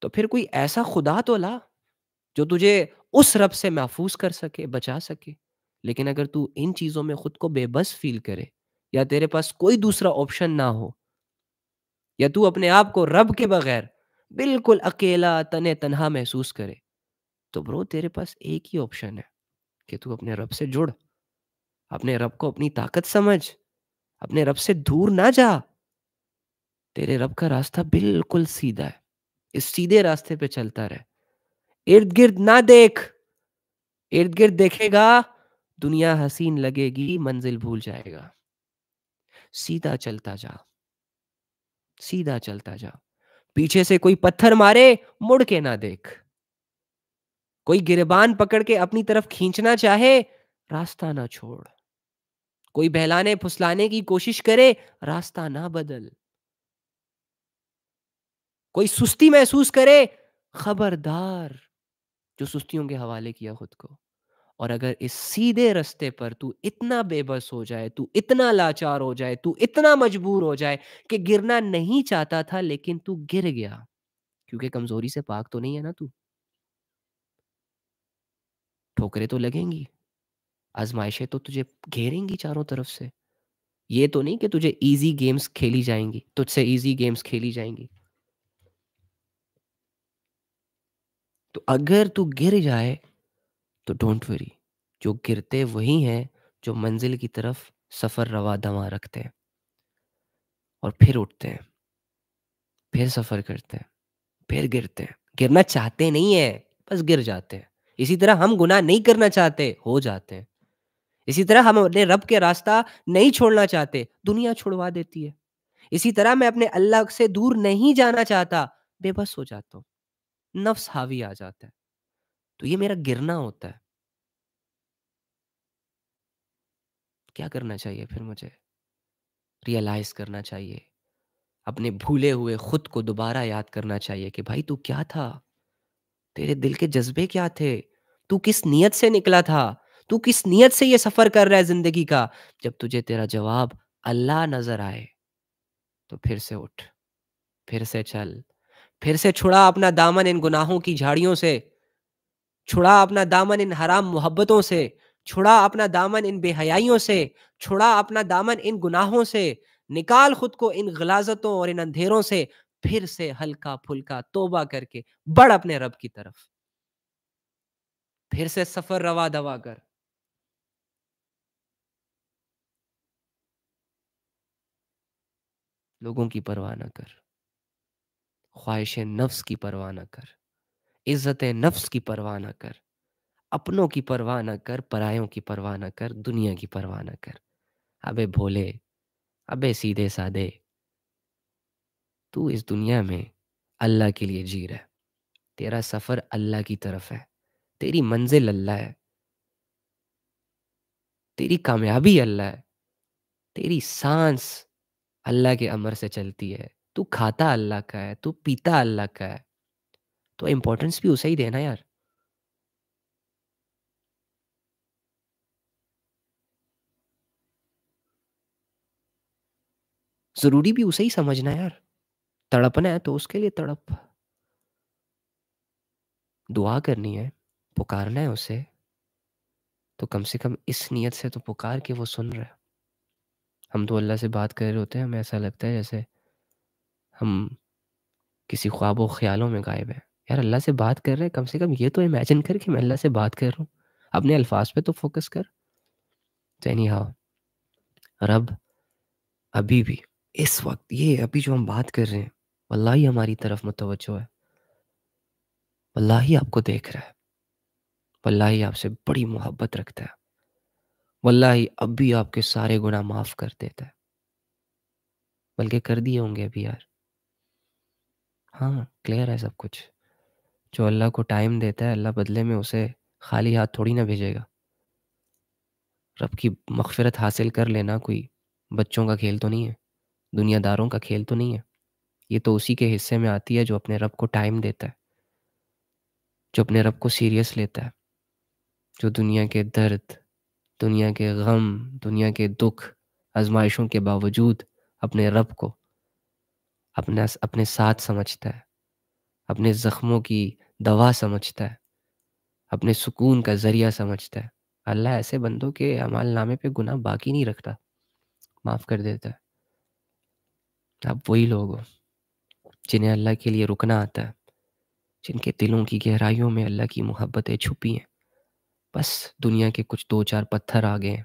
تو پھر کوئی ایسا خدا تو لا جو تجھے اس رب سے محفوظ کر سکے، بچا سکے. لیکن اگر تو ان چیزوں میں خود کو بے بس فیل کرے، یا تیرے پاس کوئی دوسرا آپشن نہ ہو، یا تو اپنے آپ کو رب کے بغیر بالکل اکیلا تنہا محسوس کرے، تو برو تیرے پاس ایک ہی آپشن ہے کہ تو اپنے رب سے جڑ، اپنے رب کو اپنی طاقت سمجھ، اپنے رب سے دور نہ جا. تیرے رب کا راستہ بالکل سیدھا ہے. اس سیدھے راستے پہ چلتا رہے. ارد گرد نہ دیکھ. ارد گرد دیکھے گا دنیا حسین لگے گی، منزل بھول جائے گا. سیدھا چلتا جا، سیدھا چلتا جا. پیچھے سے کوئی پتھر مارے مڑ کے نہ دیکھ. کوئی گریبان پکڑ کے اپنی طرف کھینچنا چاہے، راستہ نہ چھوڑ. کوئی بہلانے پھسلانے کی کوشش کرے، راستہ نہ بدل. کوئی سستی محسوس کرے، خبردار. جو سستیوں کے حوالے کیا خود کو. اور اگر اس سیدھے رستے پر تو اتنا بے بس ہو جائے، تو اتنا لاچار ہو جائے، تو اتنا مجبور ہو جائے کہ گرنا نہیں چاہتا تھا لیکن تو گر گیا، کیونکہ کمزوری سے پاک تو نہیں ہے نا تو. ٹھوکریں تو لگیں گی، آزمائشیں تو تجھے گھیریں گی چاروں طرف سے. یہ تو نہیں کہ تجھے ایزی گیمز کھیلی جائیں گی، تجھ سے ایزی گیمز کھیلی جائیں گی. تو اگر تو گر جائے تو ڈونٹ وری. جو گرتے وہی ہیں جو منزل کی طرف سفر روا دواں رکھتے ہیں اور پھر اٹھتے ہیں، پھر سفر کرتے ہیں، پھر گرتے ہیں. گرنا چاہتے نہیں ہیں، بس گر جاتے ہیں. اسی طرح ہم گناہ نہیں کرنا چاہتے، ہو جاتے ہیں. اسی طرح ہم اپنے رب کے راستہ نہیں چھوڑنا چاہتے، دنیا چھڑوا دیتی ہے. اسی طرح میں اپنے اللہ سے دور نہیں جانا چاہتا، بے بس ہو جاتا ہوں، نفس حاوی آ جاتا ہے. تو یہ میرا گرنا ہوتا ہے. کیا کرنا چاہیے پھر مجھے؟ ریئلائز کرنا چاہیے، اپنے بھولے ہوئے خود کو دوبارہ یاد کرنا چاہیے کہ بھائی تو کیا تھا، تیرے دل کے جذبے کیا تھے، تو کس نیت سے نکلا تھا، تو کس نیت سے یہ سفر کر رہا ہے زندگی کا. جب تجھے تیرا جواب اللہ نظر آئے تو پھر سے اٹھ، پھر سے چل، پھر سے چھڑا اپنا دامن ان گناہوں کی جھاڑیوں سے، چھڑا اپنا دامن ان حرام محبتوں سے، چھڑا اپنا دامن ان بے حیائیوں سے، چھڑا اپنا دامن ان گناہوں سے. نکال خود کو ان غلاظتوں اور ان اندھیروں سے. پھر سے ہلکا پھلکا توبہ کر کے بڑھ اپنے رب کی طرف. پھر سے سفر روا دوا کر. لوگوں کی پرواہ نہ کر، خواہش نفس کی پرواہ نہ کر، عزت نفس کی پرواہ نہ کر، اپنوں کی پرواہ نہ کر، پرایوں کی پرواہ نہ کر، دنیا کی پرواہ نہ کر. ابے بھولے، ابے سیدھے سادے، تو اس دنیا میں اللہ کے لیے جی رہا ہے. تیرا سفر اللہ کی طرف ہے، تیری منزل اللہ ہے، تیری کامیابی اللہ ہے، تیری سانس اللہ کے امر سے چلتی ہے، تو کھاتا اللہ کا ہے، تو پیتا اللہ کا ہے، تو امپورٹنس بھی اسے ہی دینا یار، ضروری بھی اسے ہی سمجھنا ہے یار، تڑپنا ہے تو اس کے لیے تڑپ، دعا کرنی ہے، پکارنا ہے اسے، تو کم سے کم اس نیت سے تو پکار کے وہ سن رہا ہے۔ ہم تو اللہ سے بات کر رہے ہوتے ہیں، ہمیں ایسا لگتا ہے جیسے ہم کسی خواب و خیالوں میں غائب ہیں۔ یار اللہ سے بات کر رہے ہیں، کم سے کم یہ تو امیجن کر کہ میں اللہ سے بات کر رہا ہوں، اپنے الفاظ پہ تو فوکس کر۔ تو اینی ہاؤ، رب ابھی بھی اس وقت یہ ابھی جو ہم بات کر رہے ہیں، واللہ ہی ہماری طرف متوجہ ہے، واللہ ہی آپ کو دیکھ رہا ہے، واللہ ہی آپ سے بڑی محبت رکھتا ہے، واللہ ہی اب بھی آپ کے سارے گناہ معاف کر دیتا ہے، بلکہ کر دیے ہوں گے ابھی یار۔ ہاں کلیئر ہے سب کچھ۔ جو اللہ کو ٹائم دیتا ہے، اللہ بدلے میں اسے خالی ہاتھ تھوڑی نہ بھیجے گا۔ رب کی مغفرت حاصل کر لینا کوئی بچوں کا کھیل تو نہیں ہے، دنیا داروں کا کھیل تو نہیں ہے، یہ تو اسی کے حصے میں آتی ہے جو اپنے رب کو ٹائم دیتا ہے، جو اپنے رب کو سیریس لیتا ہے، جو دنیا کے درد، دنیا کے غم، دنیا کے دکھ، آزمائشوں کے باوجود اپنے رب کو اپنے ساتھ سمجھتا ہے، اپنے زخموں کی دوا سمجھتا ہے، اپنے سکون کا ذریعہ سمجھتا ہے۔ اللہ ایسے بندوں کے اعمال نامے پہ گناہ باقی نہیں رکھتا، معاف کر دیتا ہے۔ اب وہی لوگ ہو جنہیں اللہ کے لیے رکنا آتا ہے، جن کے دلوں کی گہرائیوں میں اللہ کی محبتیں چھپی ہیں، بس دنیا کے کچھ دو چار پتھر آ گئے ہیں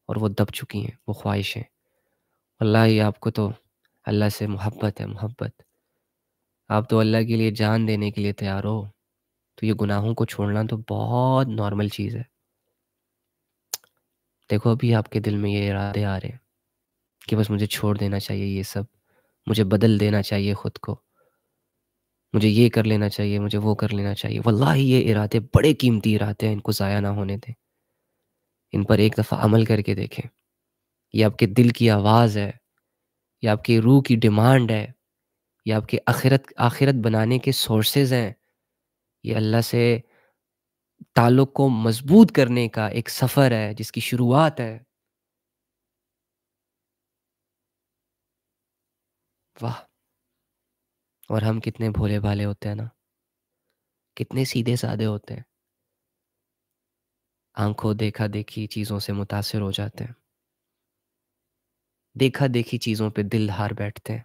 اور وہ دب چکی ہیں وہ خواہشیں۔ اللہ ہی آپ کو تو اللہ سے محبت ہے، محبت، آپ تو اللہ کے لیے جان دینے کے لیے تیار ہو، تو یہ گناہوں کو چھوڑنا تو بہت نارمل چیز ہے۔ دیکھو ابھی آپ کے دل میں یہ ارادے آ رہے ہیں کہ بس مجھے چھوڑ دینا چاہیے یہ سب، مجھے بدل دینا چاہیے خود کو، مجھے یہ کر لینا چاہیے، مجھے وہ کر لینا چاہیے۔ واللہ یہ ارادے بڑے قیمتی ارادے ہیں، ان کو ضائع نہ ہونے دیں، ان پر ایک دفعہ عمل کر کے دیکھیں۔ یہ آپ کے دل کی آواز ہے، یہ آپ کی روح کی ڈیمانڈ ہے، یہ آپ کے آخرت بنانے کے سورسز ہیں، یہ اللہ سے تعلق کو مضبوط کرنے کا ایک سفر ہے جس کی شروعات ہے۔ واہ، اور ہم کتنے بھولے بھالے ہوتے ہیں نا، کتنے سیدھے سادے ہوتے ہیں، آنکھوں دیکھا دیکھی چیزوں سے متاثر ہو جاتے ہیں، دیکھا دیکھی چیزوں پہ دل ہار بیٹھتے ہیں،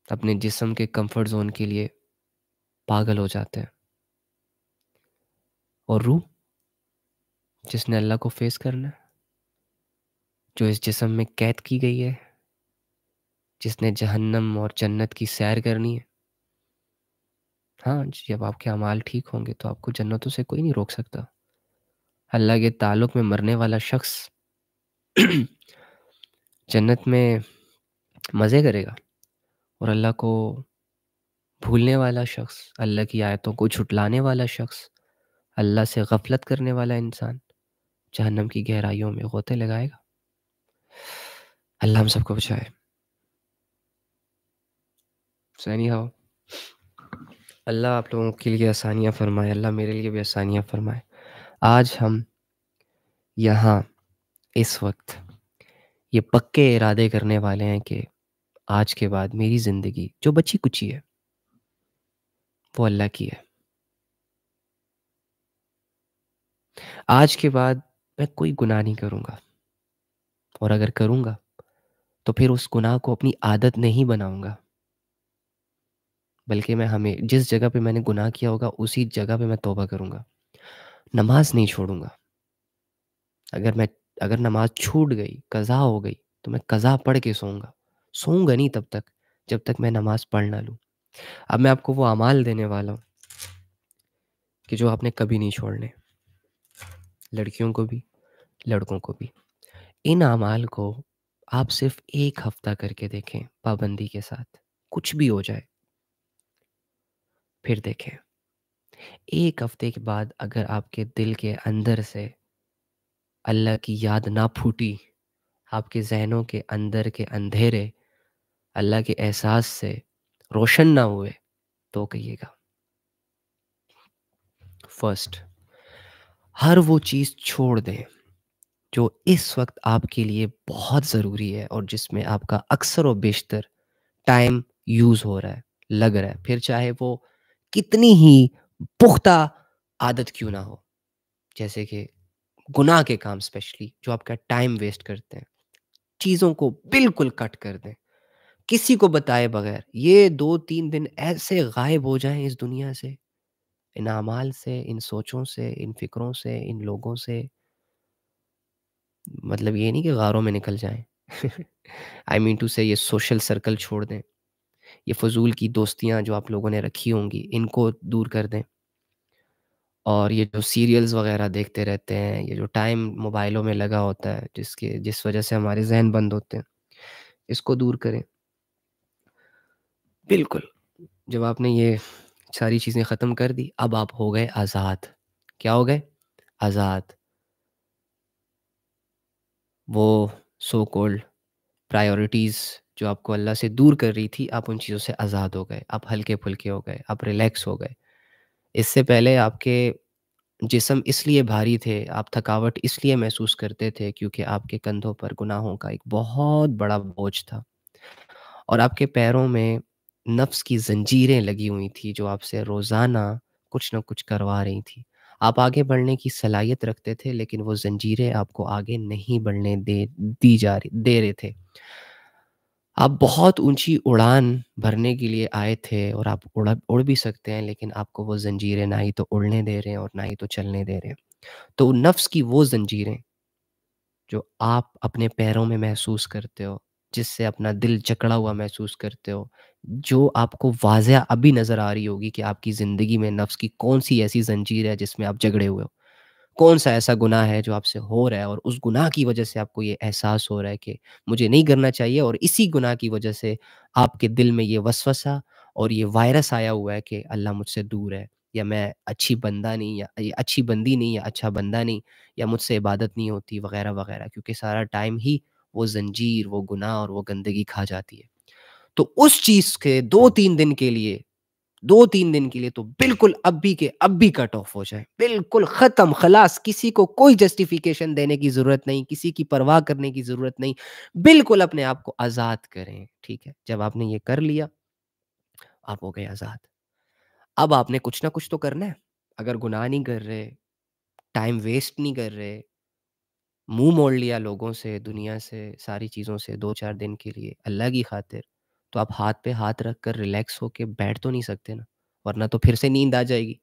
اپنے جسم کے کمفرٹ زون کے لیے پاگل ہو جاتے ہیں، اور روح جس نے اللہ کو فیس کرنا ہے، جو اس جسم میں قید کی گئی ہے، جس نے جہنم اور جنت کی سیر کرنی ہے، ہاں جب آپ کے اعمال ٹھیک ہوں گے تو آپ کو جنتوں سے کوئی نہیں روک سکتا۔ اللہ کے تعلق میں مرنے والا شخص جنت میں مزے کرے گا، اور اللہ کو بھولنے والا شخص، اللہ کی آیتوں کو جھٹلانے والا شخص، اللہ سے غفلت کرنے والا انسان جہنم کی گہرائیوں میں غوطے لگائے گا۔ اللہ ہم سب کو بچائے۔ سینی ہاؤ، اللہ آپ لوگوں کے لیے آسانیاں فرمائے، اللہ میرے لیے بھی آسانیاں فرمائے۔ آج ہم یہاں اس وقت یہ پکے ارادے کرنے والے ہیں کہ آج کے بعد میری زندگی جو بچی کچی ہے وہ اللہ کی ہے۔ آج کے بعد میں کوئی گناہ نہیں کروں گا، اور اگر کروں گا تو پھر اس گناہ کو اپنی عادت نہیں بناؤں گا، بلکہ میں ہمیں جس جگہ پہ میں نے گناہ کیا ہوگا اسی جگہ پہ میں توبہ کروں گا۔ نماز نہیں چھوڑوں گا، اگر نماز چھوٹ گئی، قضا ہو گئی، تو میں قضا پڑھ کے سوؤں گا نہیں تب تک جب تک میں نماز پڑھ نہ لوں۔ اب میں آپ کو وہ اعمال دینے والا ہوں کہ جو آپ نے کبھی نہیں چھوڑنے، لڑکیوں کو بھی لڑکوں کو بھی۔ ان اعمال کو آپ صرف ایک ہفتہ کر کے دیکھیں پابندی کے ساتھ، کچھ بھی ہو جائے، پھر دیکھیں ایک ہفتے کے بعد اگر آپ کے دل کے اندر سے اللہ کی یاد نہ پھوٹی، آپ کے ذہنوں کے اندر کے اندھیرے اللہ کے احساس سے روشن نہ ہوئے تو کہیے گا۔ فرسٹ، ہر وہ چیز چھوڑ دیں جو اس وقت آپ کے لیے بہت ضروری ہے اور جس میں آپ کا اکثر و بیشتر ٹائم یوز ہو رہا ہے، لگ رہا ہے، پھر چاہے وہ کتنی ہی پختہ عادت کیوں نہ ہو، جیسے کہ گناہ کے کام اسپیشلی جو آپ کا ٹائم ویسٹ کرتے ہیں، چیزوں کو بالکل کٹ کر دیں، کسی کو بتائے بغیر یہ 2-3 دن ایسے غائب ہو جائیں اس دنیا سے، ان اعمال سے، ان سوچوں سے، ان فکروں سے، ان لوگوں سے، مطلب یہ نہیں کہ غاروں میں نکل جائیں آئی مین ٹو سے یہ سوشل سرکل چھوڑ دیں، یہ فضول کی دوستیاں جو آپ لوگوں نے رکھی ہوں گی ان کو دور کر دیں، اور یہ جو سیریلز وغیرہ دیکھتے رہتے ہیں، یہ جو ٹائم موبائلوں میں لگا ہوتا ہے جس وجہ سے ہمارے ذہن بند ہوتے ہیں، اس کو دور کریں۔ بالکل، جب آپ نے یہ ساری چیزیں ختم کر دی اب آپ ہو گئے آزاد۔ کیا ہو گئے؟ آزاد۔ وہ سو کولڈ پرائیورٹیز جو آپ کو اللہ سے دور کر رہی تھی، آپ ان چیزوں سے آزاد ہو گئے، آپ ہلکے پھلکے ہو گئے، آپ ریلیکس ہو گئے۔ اس سے پہلے آپ کے جسم اس لیے بھاری تھے، آپ تھکاوٹ اس لیے محسوس کرتے تھے کیونکہ آپ کے کندھوں پر گناہوں کا ایک بہت بڑا بوجھ تھا، اور آپ کے پیروں میں نفس کی زنجیریں لگی ہوئی تھی جو آپ سے روزانہ کچھ نہ کچھ کروا رہی تھی۔ آپ آگے بڑھنے کی صلاحیت رکھتے تھے لیکن وہ زنجیریں آپ کو آگے نہیں بڑھنے دے رہے تھے۔ آپ بہت اونچی اڑان بھرنے کے لیے آئے تھے اور آپ اڑ بھی سکتے ہیں، لیکن آپ کو وہ زنجیریں نہ ہی تو اڑنے دے رہے ہیں اور نہ ہی تو چلنے دے رہے ہیں۔ تو نفس کی وہ زنجیریں جو آپ اپنے پیروں میں محسوس کرتے ہو، جس سے اپنا دل جکڑا ہوا محسوس کرتے ہو، جو آپ کو واضح ابھی نظر آ رہی ہوگی کہ آپ کی زندگی میں نفس کی کون سی ایسی زنجیر ہے جس میں آپ جگڑے ہوئے ہو، کون سا ایسا گناہ ہے جو آپ سے ہو رہا ہے اور اس گناہ کی وجہ سے آپ کو یہ احساس ہو رہا ہے کہ مجھے نہیں کرنا چاہیے، اور اسی گناہ کی وجہ سے آپ کے دل میں یہ وسوسہ اور یہ وائرس آیا ہوا ہے کہ اللہ مجھ سے دور ہے، یا میں اچھی بندہ نہیں، یا یہ اچھی بندی نہیں، یا اچھا بندہ نہیں، یا مجھ سے عبادت نہیں ہوتی وغیرہ وغیرہ، کیونکہ سارا ٹائم ہی وہ زنجیر، وہ گناہ اور وہ گندگی کھا جاتی ہے۔ تو اس چیز کے 2-3 دن کے لیے، 2-3 دن کے لیے تو بالکل اب بھی کے اب بھی کٹ آف ہو جائے، بالکل ختم، خلاص، کسی کو کوئی جسٹیفیکیشن دینے کی ضرورت نہیں، کسی کی پرواہ کرنے کی ضرورت نہیں، بالکل اپنے آپ کو آزاد کریں، ٹھیک ہے؟ جب آپ نے یہ کر لیا آپ ہو گئے آزاد۔ اب آپ نے کچھ نہ کچھ تو کرنا ہے، اگر گناہ نہیں کر رہے، ٹائم ویسٹ نہیں کر رہے، منہ موڑ لیا لوگوں سے، دنیا سے، ساری چیزوں سے 2-4 دن کے لیے اللہ کی خاطر، تو آپ ہاتھ پہ ہاتھ رکھ کر ریلیکس ہو کے بیٹھ تو نہیں سکتے نا، ورنہ تو پھر سے نیند آ جائے گی،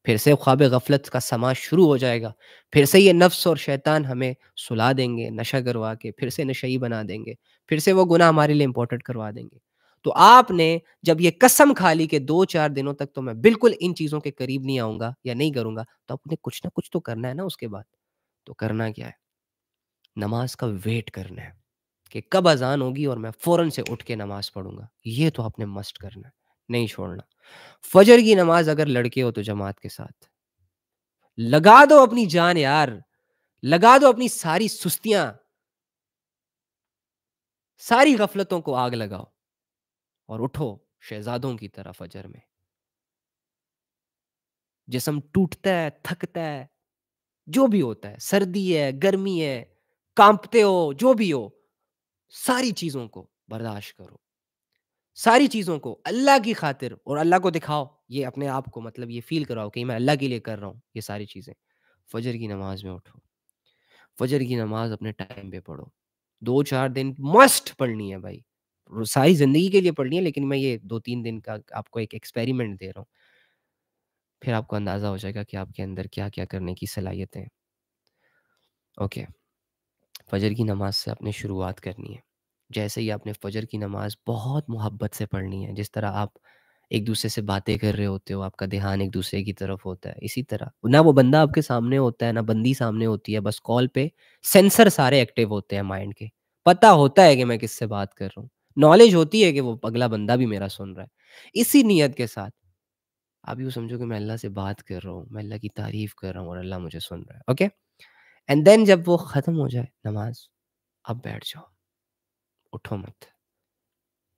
پھر سے خواب غفلت کا سما شروع ہو جائے گا، پھر سے یہ نفس اور شیطان ہمیں سلا دیں گے نشہ کروا کے، پھر سے نشئی بنا دیں گے، پھر سے وہ گناہ ہمارے لیے امپورٹنٹ کروا دیں گے۔ تو آپ نے جب یہ قسم کھا لی کہ 2-4 دنوں تک تو میں بالکل ان چیزوں کے قریب نہیں آؤں گا یا نہیں کروں گا، تو آپ نے کچھ نہ کچھ تو کرنا ہے نا اس کے بعد۔ تو کرنا کیا ہے؟ نماز کا ویٹ کرنا ہے کہ کب اذان ہوگی اور میں فوراً سے اٹھ کے نماز پڑھوں گا، یہ تو آپ نے مسٹ کرنا ہے، نہیں چھوڑنا۔ فجر کی نماز اگر لڑکے ہو تو جماعت کے ساتھ لگا دو اپنی جان یار، لگا دو اپنی ساری سستیاں، ساری غفلتوں کو آگ لگاؤ اور اٹھو شہزادوں کی طرح فجر میں۔ جسم ٹوٹتا ہے، تھکتا ہے، جو بھی ہوتا ہے، سردی ہے، گرمی ہے، کانپتے ہو، جو بھی ہو، ساری چیزوں کو برداشت کرو، ساری چیزوں کو اللہ کی خاطر، اور اللہ کو دکھاؤ، یہ اپنے آپ کو مطلب یہ فیل کراؤ کہ میں اللہ کے لیے کر رہا ہوں یہ ساری چیزیں۔ فجر کی نماز میں اٹھو، فجر کی نماز اپنے ٹائم پہ پڑھو، 2-4 دن مسٹ پڑھنی ہے بھائی، ساری زندگی کے لیے پڑھنی ہے، لیکن میں یہ 2-3 دن کا آپ کو ایک ایکسپیریمنٹ دے رہا ہوں، پھر آپ کو اندازہ ہو جائے گا کہ آپ کے اندر کیا کیا کرنے کی صلاحیتیں ہیں۔ اوکے، فجر کی نماز سے آپ نے شروعات کرنی ہے۔ جیسے ہی آپ نے فجر کی نماز بہت محبت سے پڑھنی ہے، جس طرح آپ ایک دوسرے سے باتیں کر رہے ہوتے ہو، آپ کا دھیان ایک دوسرے کی طرف ہوتا ہے، اسی طرح نہ وہ بندہ آپ کے سامنے ہوتا ہے، نہ بندی سامنے ہوتی ہے، بس کال پہ سینسر سارے ایکٹیو ہوتے ہیں مائنڈ کے، پتہ ہوتا ہے کہ میں کس سے بات کر رہا ہوں، نالج ہوتی ہے کہ وہ اگلا بندہ بھی میرا سن رہا ہے، اسی نیت کے ساتھ آپ یوں سمجھو کہ میں اللہ سے بات کر رہا ہوں، میں اللہ کی تعریف کر رہا ہوں اور اللہ مجھے سن رہا ہے، اوکے؟ اینڈ دین جب وہ ختم ہو جائے نماز، اب بیٹھ جاؤ، اٹھو مت۔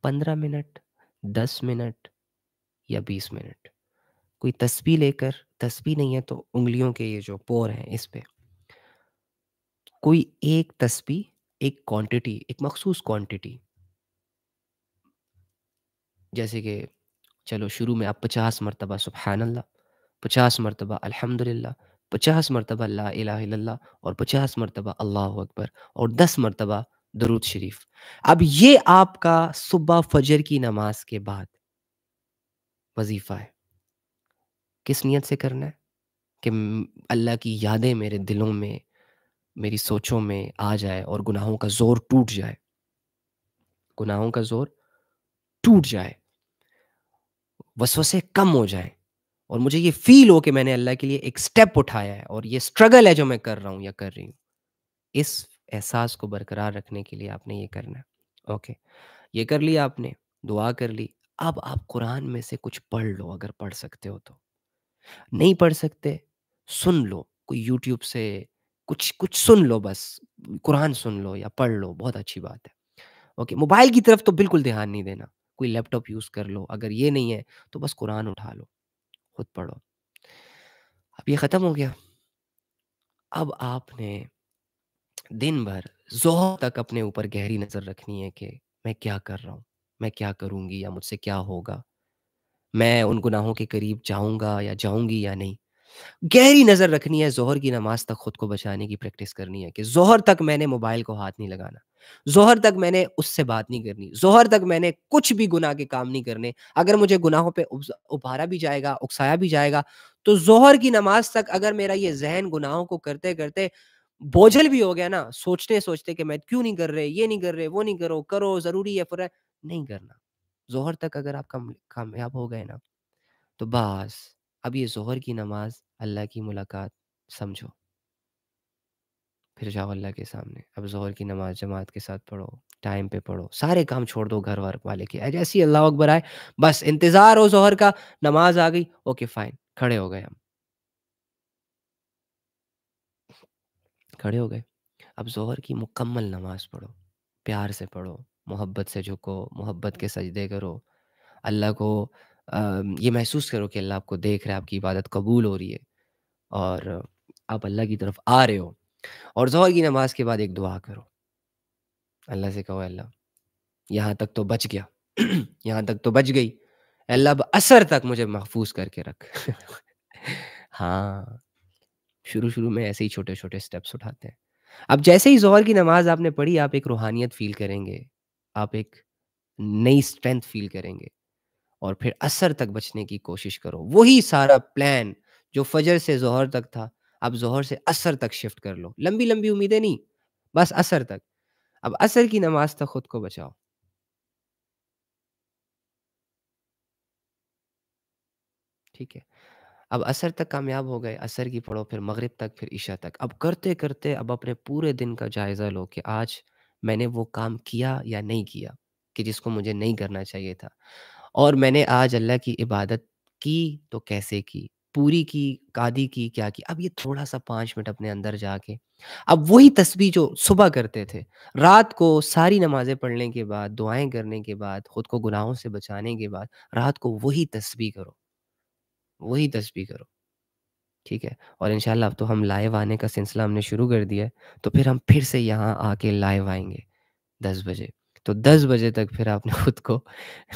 15 منٹ، 10 منٹ یا 20 منٹ، کوئی تسبیح لے کر، تسبیح نہیں ہے تو انگلیوں کے یہ جو پور ہیں اس پہ کوئی ایک تسبیح، ایک کوانٹٹی، ایک مخصوص کوانٹٹی، جیسے کہ چلو شروع میں آپ 50 مرتبہ سبحان اللہ، 50 مرتبہ الحمد للہ، 50 مرتبہ لا الہ الا اللہ، اور 50 مرتبہ اللہ اکبر، اور 10 مرتبہ درود شریف۔ اب یہ آپ کا صبح فجر کی نماز کے بعد وظیفہ ہے۔ کس نیت سے کرنا ہے؟ کہ اللہ کی یادیں میرے دلوں میں، میری سوچوں میں آ جائے اور گناہوں کا زور ٹوٹ جائے، گناہوں کا زور ٹوٹ جائے، وسوسے کم ہو جائیں، اور مجھے یہ فیل ہو کہ میں نے اللہ کے لیے ایک سٹیپ اٹھایا ہے، اور یہ سٹرگل ہے جو میں کر رہا ہوں یا کر رہی ہوں۔ اس احساس کو برقرار رکھنے کے لیے آپ نے یہ کرنا ہے۔ اوکے، یہ کر لیا آپ نے، دعا کر لی۔ اب آپ قرآن میں سے کچھ پڑھ لو اگر پڑھ سکتے ہو تو، نہیں پڑھ سکتے سن لو، کوئی یوٹیوب سے کچھ کچھ سن لو، بس قرآن سن لو یا پڑھ لو، بہت اچھی بات ہے۔ اوکے، موبائل کی طرف تو بالکل دھیان نہیں دینا، کوئی لیپ ٹاپ یوز کر لو، اگر یہ نہیں ہے تو بس قرآن اٹھا لو، خود پڑھو۔ اب یہ ختم ہو گیا، اب آپ نے دن بھر ظہر تک اپنے اوپر گہری نظر رکھنی ہے کہ میں کیا کر رہا ہوں، میں کیا کروں گی یا مجھ سے کیا ہوگا، میں ان گناہوں کے قریب جاؤں گا یا جاؤں گی یا نہیں۔ گہری نظر رکھنی ہے، ظہر کی نماز تک خود کو بچانے کی پریکٹس کرنی ہے کہ ظہر تک میں نے موبائل کو ہاتھ نہیں لگانا، ظہر تک میں نے اس سے بات نہیں کرنی، ظہر تک میں نے کچھ بھی گناہ کے کام نہیں کرنے۔ اگر مجھے گناہوں پہ ابھارا بھی جائے گا، اکسایا بھی جائے گا، تو ظہر کی نماز تک اگر میرا یہ ذہن گناہوں کو کرتے کرتے بوجھل بھی ہو گیا نا، سوچتے سوچتے کہ میں کیوں نہیں کر رہے، یہ نہیں کر رہے، وہ نہیں کرو، کرو ضروری ہے پر نہیں کرنا، ظہر تک اگر آپ کامیاب ہو گئے نا، تو بس اب یہ ظہر کی نماز اللہ کی ملاقات سمجھو، پھر جاؤ اللہ کے سامنے۔ اب ظہر کی نماز جماعت کے ساتھ پڑھو، ٹائم پہ پڑھو، سارے کام چھوڑ دو گھر والے کے، جیسے ہی اللہ اکبر آئے بس انتظار ہو ظہر کا، نماز آ گئی، اوکے فائن، کھڑے ہو گئے ہم، کھڑے ہو گئے۔ اب ظہر کی مکمل نماز پڑھو، پیار سے پڑھو، محبت سے جھکو، محبت کے سجدے کرو، اللہ کو یہ محسوس کرو کہ اللہ آپ کو دیکھ رہا ہے، آپ کی عبادت قبول ہو رہی ہے، اور آپ اللہ کی طرف آ رہے ہو۔ اور ظہر کی نماز کے بعد ایک دعا کرو، اللہ سے کہو اے اللہ یہاں تک تو بچ گیا، یہاں تک تو بچ گئی، اے اللہ اب عصر تک مجھے محفوظ کر کے رکھ۔ ہاں، شروع میں ایسے ہی چھوٹے چھوٹے سٹیپس اٹھاتے ہیں۔ اب جیسے ہی ظہر کی نماز آپ نے پڑھی، آپ ایک روحانیت فیل کریں گے، آپ ایک نئی اسٹرینتھ فیل کریں گے، اور پھر عصر تک بچنے کی کوشش کرو، وہی سارا پلان جو فجر سے ظہر تک تھا، اب ظہر سے عصر تک شفٹ کر لو، لمبی لمبی امیدیں نہیں، بس عصر تک۔ اب عصر کی نماز تک خود کو بچاؤ، ٹھیک ہے؟ اب عصر تک کامیاب ہو گئے، عصر کی پڑھو، پھر مغرب تک، پھر عشاء تک۔ اب کرتے کرتے اب اپنے پورے دن کا جائزہ لو کہ آج میں نے وہ کام کیا یا نہیں کیا کہ جس کو مجھے نہیں کرنا چاہیے تھا، اور میں نے آج اللہ کی عبادت کی تو کیسے کی، پوری کی، آدھی کی، کیا کی۔ اب یہ تھوڑا سا 5 منٹ اپنے اندر جا کے اب وہی تسبیح جو صبح کرتے تھے، رات کو ساری نمازیں پڑھنے کے بعد، دعائیں کرنے کے بعد، خود کو گناہوں سے بچانے کے بعد، رات کو وہی تسبیح کرو، وہی تسبیح کرو، ٹھیک ہے؟ اور انشاءاللہ اب تو ہم لائیو آنے کا سلسلہ ہم نے شروع کر دیا ہے، تو پھر ہم پھر سے یہاں آ کے لائیو آئیں گے 10 بجے۔ تو 10 بجے تک پھر آپ نے خود کو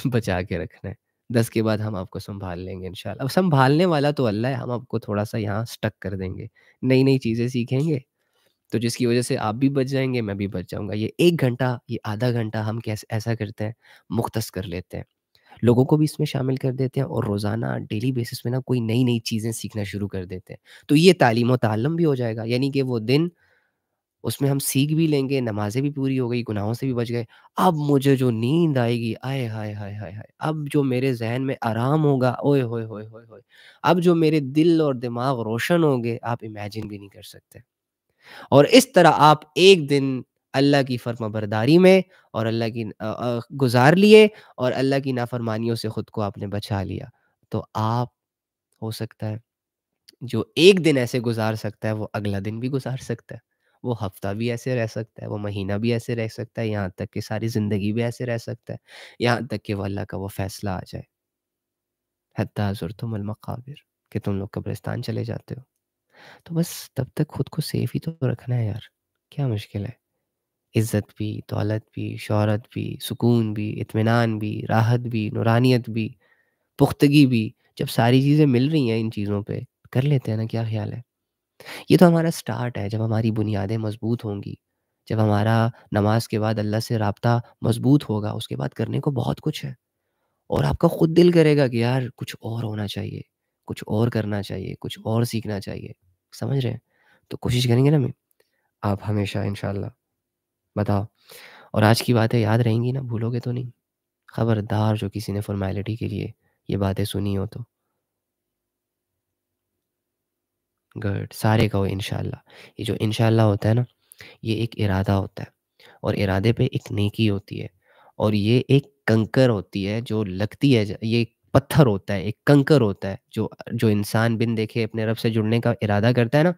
بچا کے رکھنا ہے۔ 10 کے بعد ہم آپ کو سنبھال لیں گے انشاءاللہ۔ اب سنبھالنے والا تو اللہ ہے، ہم آپ کو تھوڑا سا یہاں اسٹک کر دیں گے، نئی نئی چیزیں سیکھیں گے، تو جس کی وجہ سے آپ بھی بچ جائیں گے، میں بھی بچ جاؤں گا۔ یہ 1 گھنٹہ، یہ آدھا گھنٹہ ہم کیسے ایسا کرتے ہیں، مختص کر لیتے ہیں، لوگوں کو بھی اس میں شامل کر دیتے ہیں، اور روزانہ ڈیلی بیسس میں نا کوئی نئی نئی چیزیں سیکھنا شروع کر دیتے ہیں، تو یہ تعلیم و تعلم بھی ہو جائے گا، یعنی کہ وہ دن اس میں ہم سیکھ بھی لیں گے، نمازیں بھی پوری ہو گئی، گناہوں سے بھی بچ گئے۔ اب مجھے جو نیند آئے گی، آئے ہائے ہائے ہائے ہائے! اب جو میرے ذہن میں آرام ہوگا، اوئے ہوئے ہوئے ہوئے ہوئے! اب جو میرے دل اور دماغ روشن ہوں گے، آپ امیجن بھی نہیں کر سکتے۔ اور اس طرح آپ ایک دن اللہ کی فرمانبرداری میں اور اللہ کی گزار لیے، اور اللہ کی نافرمانیوں سے خود کو آپ نے بچا لیا، تو آپ ہو سکتا ہے جو ایک دن ایسے گزار سکتا ہے، وہ اگلا دن بھی گزار سکتا ہے، وہ ہفتہ بھی ایسے رہ سکتا ہے، وہ مہینہ بھی ایسے رہ سکتا ہے، یہاں تک کہ ساری زندگی بھی ایسے رہ سکتا ہے، یہاں تک کہ وہ اللہ کا وہ فیصلہ آ جائے، حتیٰ زرتم المقابر، کہ تم لوگ قبرستان چلے جاتے ہو۔ تو بس تب تک خود کو سیف ہی تو رکھنا ہے یار، کیا مشکل ہے؟ عزت بھی، دولت بھی، شہرت بھی، سکون بھی، اطمینان بھی، راحت بھی، نورانیت بھی، پختگی بھی، جب ساری چیزیں مل رہی ہیں ان چیزوں پہ، کر لیتے ہیں نا، کیا خیال ہے؟ یہ تو ہمارا سٹارٹ ہے، جب ہماری بنیادیں مضبوط ہوں گی، جب ہمارا نماز کے بعد اللہ سے رابطہ مضبوط ہوگا، اس کے بعد کرنے کو بہت کچھ ہے، اور آپ کا خود دل کرے گا کہ یار کچھ اور ہونا چاہیے، کچھ اور کرنا چاہیے، کچھ اور سیکھنا چاہیے، سمجھ رہے ہیں؟ تو کوشش کریں گے نا آپ ہمیشہ انشاءاللہ، بتاؤ؟ اور آج کی باتیں یاد رہیں گی نا، بھولو گے تو نہیں؟ خبردار جو کسی نے فارمیلٹی کے لیے یہ باتیں سنی ہو تو گڈ، سارے کہو انشاءاللہ۔ یہ جو انشاءاللہ ہوتا ہے نا، یہ ایک ارادہ ہوتا ہے، اور ارادے پہ ایک نیکی ہوتی ہے، اور یہ ایک کنکر ہوتی ہے جو لگتی ہے، یہ ایک پتھر ہوتا ہے، ایک کنکر ہوتا ہے جو جو انسان بن دیکھے اپنے رب سے جڑنے کا ارادہ کرتا ہے نا،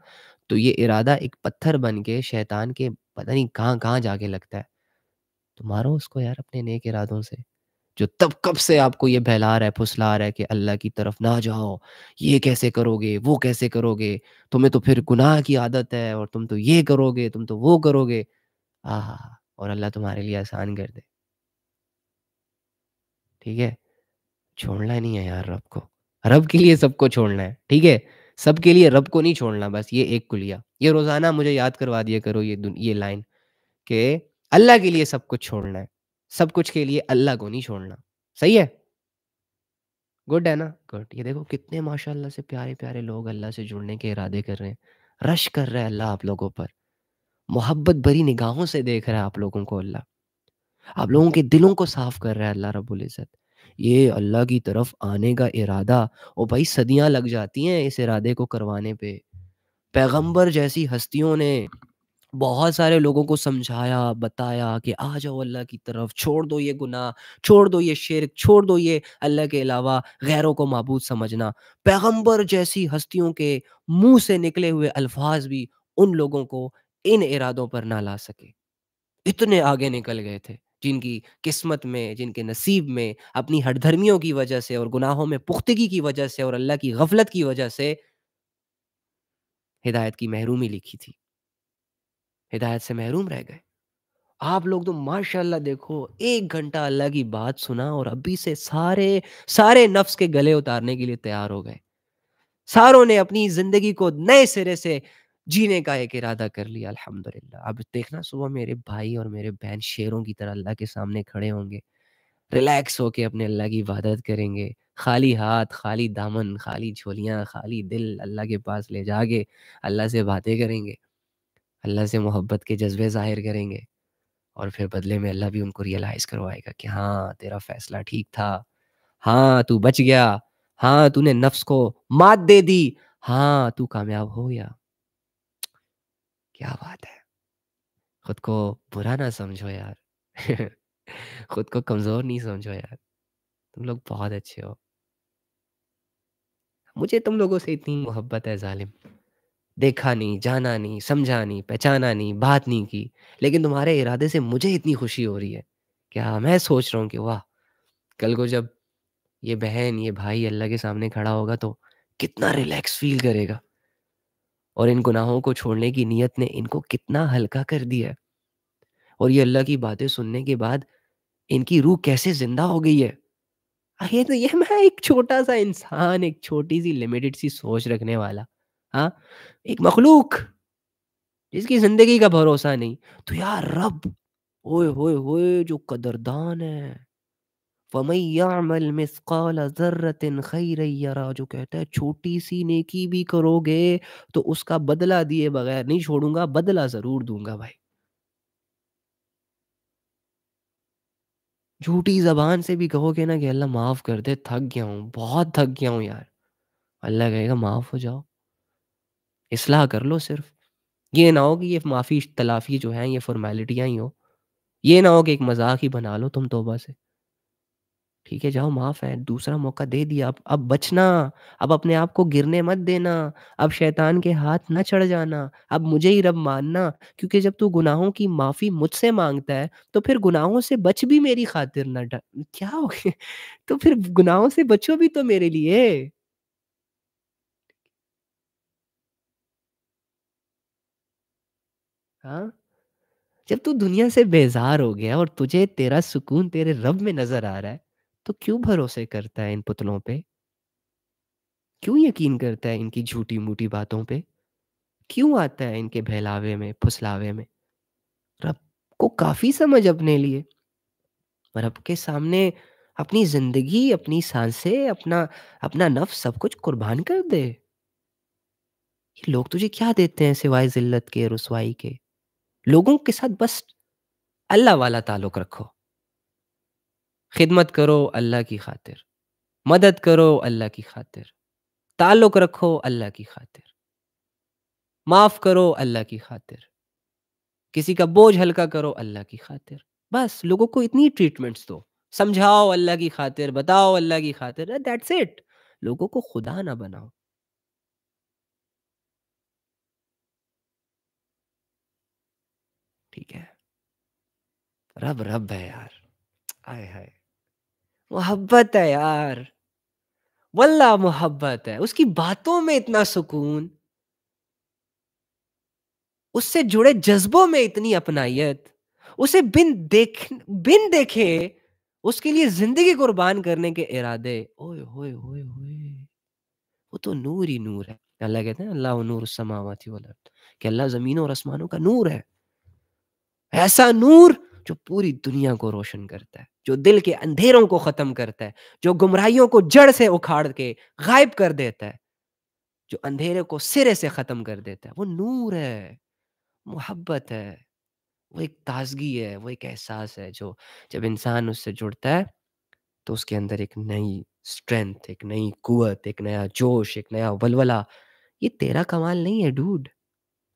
تو یہ ارادہ ایک پتھر بن کے شیطان کے پتہ نہیں کہاں کہاں جا کے لگتا ہے۔ تو مارو اس کو یار اپنے نیک ارادوں سے، جو تب کب سے آپ کو یہ بہلا رہا ہے، پھسلا رہا ہے کہ اللہ کی طرف نہ جاؤ، یہ کیسے کرو گے، وہ کیسے کرو گے، تمہیں تو پھر گناہ کی عادت ہے، اور تم تو یہ کرو گے، تم تو وہ کرو گے، آہا، اور اللہ تمہارے لیے آسان کر دے، ٹھیک ہے؟ چھوڑنا نہیں ہے یار رب کو، رب کے لیے سب کو چھوڑنا ہے، ٹھیک ہے؟ سب کے لیے رب کو نہیں چھوڑنا، بس یہ ایک کلیہ، یہ روزانہ مجھے یاد کروا دیا کرو، یہ لائن، کہ اللہ کے لیے سب کچھ چھوڑنا ہے، سب کچھ کے لیے اللہ کو نہیں چھوڑنا، صحیح ہے؟ گڈ ہے نا؟ گڈ، یہ دیکھو کتنے ماشاء اللہ سے پیارے پیارے لوگ اللہ سے جڑنے کے ارادے کر رہے ہیں، رش کر رہا ہے اللہ آپ لوگوں پر، محبت بھری نگاہوں سے دیکھ رہا ہے آپ لوگوں کو اللہ، آپ لوگوں کے دلوں کو صاف کر رہا ہے اللہ رب العزت، یہ اللہ کی طرف آنے کا ارادہ، اور بھائی صدیاں لگ جاتی ہیں اس ارادے کو کروانے پہ، پیغمبر جیسی ہستیوں نے بہت سارے لوگوں کو سمجھایا، بتایا کہ آ جاؤ اللہ کی طرف، چھوڑ دو یہ گناہ، چھوڑ دو یہ شرک، چھوڑ دو یہ اللہ کے علاوہ غیروں کو معبود سمجھنا، پیغمبر جیسی ہستیوں کے منہ سے نکلے ہوئے الفاظ بھی ان لوگوں کو ان ارادوں پر نہ لا سکے، اتنے آگے نکل گئے تھے، جن کی قسمت میں، جن کے نصیب میں اپنی ہٹ دھرمیوں کی وجہ سے اور گناہوں میں پختگی کی وجہ سے اور اللہ کی غفلت کی وجہ سے ہدایت کی محرومی لکھی تھی، ہدایت سے محروم رہ گئے۔ آپ لوگ تو ماشاءاللہ دیکھو 1 گھنٹہ اللہ کی بات سنا اور ابھی سے سارے سارے نفس کے گلے اتارنے کے لیے تیار ہو گئے، ساروں نے اپنی زندگی کو نئے سرے سے جینے کا ایک ارادہ کر لیا، الحمدللہ۔ اب دیکھنا صبح میرے بھائی اور میرے بہن شیروں کی طرح اللہ کے سامنے کھڑے ہوں گے، ریلیکس ہو کے اپنے اللہ کی عبادت کریں گے، خالی ہاتھ، خالی دامن، خالی جھولیاں، خالی دل اللہ کے پاس لے جا کے اللہ سے باتیں کریں گے، اللہ سے محبت کے جذبے ظاہر کریں گے، اور پھر بدلے میں اللہ بھی ان کو ریئلائز کروائے گا کہ ہاں تیرا فیصلہ ٹھیک تھا، ہاں تو بچ گیا، ہاں تو نے نفس کو مات دے دی، ہاں تو کامیاب ہو گیا، کیا بات ہے، خود کو برا نہ سمجھو یار خود کو کمزور نہیں سمجھو یار، تم لوگ بہت اچھے ہو، مجھے تم لوگوں سے اتنی محبت ہے ظالم، دیکھا نہیں، جانا نہیں، سمجھا نہیں، پہچانا نہیں، بات نہیں کی، لیکن تمہارے ارادے سے مجھے اتنی خوشی ہو رہی ہے، کیا میں سوچ رہا ہوں کہ واہ، کل کو جب یہ بہن، یہ بھائی اللہ کے سامنے کھڑا ہوگا تو کتنا ریلیکس فیل کرے گا، اور ان گناہوں کو چھوڑنے کی نیت نے ان کو کتنا ہلکا کر دیا ہے، اور یہ اللہ کی باتیں سننے کے بعد ان کی روح کیسے زندہ ہو گئی ہے، یہ میں ایک چھوٹا سا انسان، ایک چھوٹی سی لمیٹڈ سی سوچ رکھنے والا، ہاں، ایک مخلوق جس کی زندگی کا بھروسہ نہیں، تو یار رب، اوئے ہوئے ہوئے، جو قدردان ہے، وَمَن يَعْمَلْ مِثْقَالَ ذَرَّةٍ خَيْرًا يَرَهُ، جو کہتا ہے چھوٹی سی نیکی بھی کرو گے تو اس کا بدلہ دیے بغیر نہیں چھوڑوں گا، بدلہ ضرور دوں گا بھائی، جھوٹی زبان سے بھی کہو گے نا کہ اللہ معاف کر دے، تھک گیا ہوں، بہت تھک گیا ہوں یار، اللہ کہے گا معاف ہو جاؤ، اصلاح کر لو صرف، یہ نہ ہو کہ یہ معافی تلافی جو ہیں یہ فارمیلٹیاں ہی ہو، یہ نہ ہو کہ ایک مذاق ہی بنا لو تم توبہ سے، ٹھیک ہے جاؤ معاف ہے، دوسرا موقع دے دیا، اب بچنا، اب اپنے آپ کو گرنے مت دینا، اب شیطان کے ہاتھ نہ چڑھ جانا، اب مجھے ہی رب ماننا، کیونکہ جب تو گناہوں کی معافی مجھ سے مانگتا ہے تو پھر گناہوں سے بچ بھی میری خاطر نہ کیا ہو گیا؟ تو پھر گناہوں سے بچو بھی تو میرے لیے، ہاں؟ جب تو دنیا سے بیزار ہو گیا اور تجھے تیرا سکون تیرے رب میں نظر آ رہا ہے تو کیوں بھروسے کرتا ہے ان پتلوں پہ؟ کیوں یقین کرتا ہے ان کی جھوٹی موٹی باتوں پہ؟ کیوں آتا ہے ان کے بہلاوے میں پھسلاوے میں؟ رب کو کافی سمجھ اپنے لیے، رب کے سامنے اپنی زندگی، اپنی سانسیں، اپنا نفس سب کچھ قربان کر دے۔ یہ لوگ تجھے کیا دیتے ہیں سوائے ذلت کے، رسوائی کے؟ لوگوں کے ساتھ بس اللہ والا تعلق رکھو، خدمت کرو اللہ کی خاطر، مدد کرو اللہ کی خاطر، تعلق رکھو اللہ کی خاطر، معاف کرو اللہ کی خاطر، کسی کا بوجھ ہلکا کرو اللہ کی خاطر، بس لوگوں کو اتنی ٹریٹمنٹس دو، سمجھاؤ اللہ کی خاطر، بتاؤ اللہ کی خاطر، دیٹس اٹ۔ لوگوں کو خدا نہ بناؤ، ٹھیک ہے؟ رب رب ہے یار، آئے ہائے، محبت ہے یار، واللہ محبت ہے، اس کی باتوں میں اتنا سکون، اس سے جڑے جذبوں میں اتنی اپنائیت، اسے بن دیکھے اس کے لیے زندگی قربان کرنے کے ارادے، اوئے ہوئے ہوئے ہوئے، وہ تو نور ہی نور ہے۔ اللہ کہتے ہیں اللہ نور السماوات والارض، کہ اللہ زمینوں اور آسمانوں کا نور ہے، ایسا نور جو پوری دنیا کو روشن کرتا ہے، جو دل کے اندھیروں کو ختم کرتا ہے، جو گمراہیوں کو جڑ سے اکھاڑ کے غائب کر دیتا ہے، جو اندھیرے کو سرے سے ختم کر دیتا ہے، وہ نور ہے، محبت ہے، وہ ایک تازگی ہے، وہ ایک احساس ہے جو جب انسان اس سے جڑتا ہے تو اس کے اندر ایک نئی اسٹرینتھ، ایک نئی قوت، ایک نیا جوش، ایک نیا ولولہ۔ یہ تیرا کمال نہیں ہے ڈوڈ،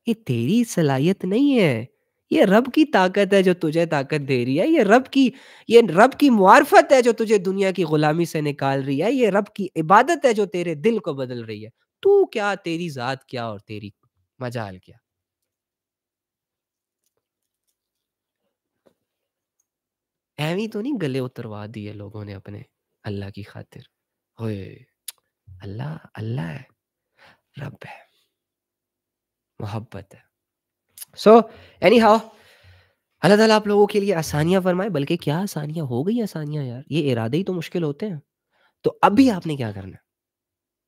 یہ تیری صلاحیت نہیں ہے، یہ رب کی طاقت ہے جو تجھے طاقت دے رہی ہے، یہ رب کی معرفت ہے جو تجھے دنیا کی غلامی سے نکال رہی ہے، یہ رب کی عبادت ہے جو تیرے دل کو بدل رہی ہے۔ تو کیا، تیری ذات کیا اور تیری مجال کیا؟ ایویں تو نہیں گلے اتروا دیے لوگوں نے اپنے اللہ کی خاطر، ہوئے اللہ اللہ ہے، رب ہے، محبت ہے۔ سو اینی ہاؤ، اللہ تعالیٰ آپ لوگوں کے لیے آسانیاں فرمائے، بلکہ کیا آسانیاں ہو گئی، آسانیاں یار، یہ ارادے ہی تو مشکل ہوتے ہیں۔ تو اب بھی آپ نے کیا کرنا ہے؟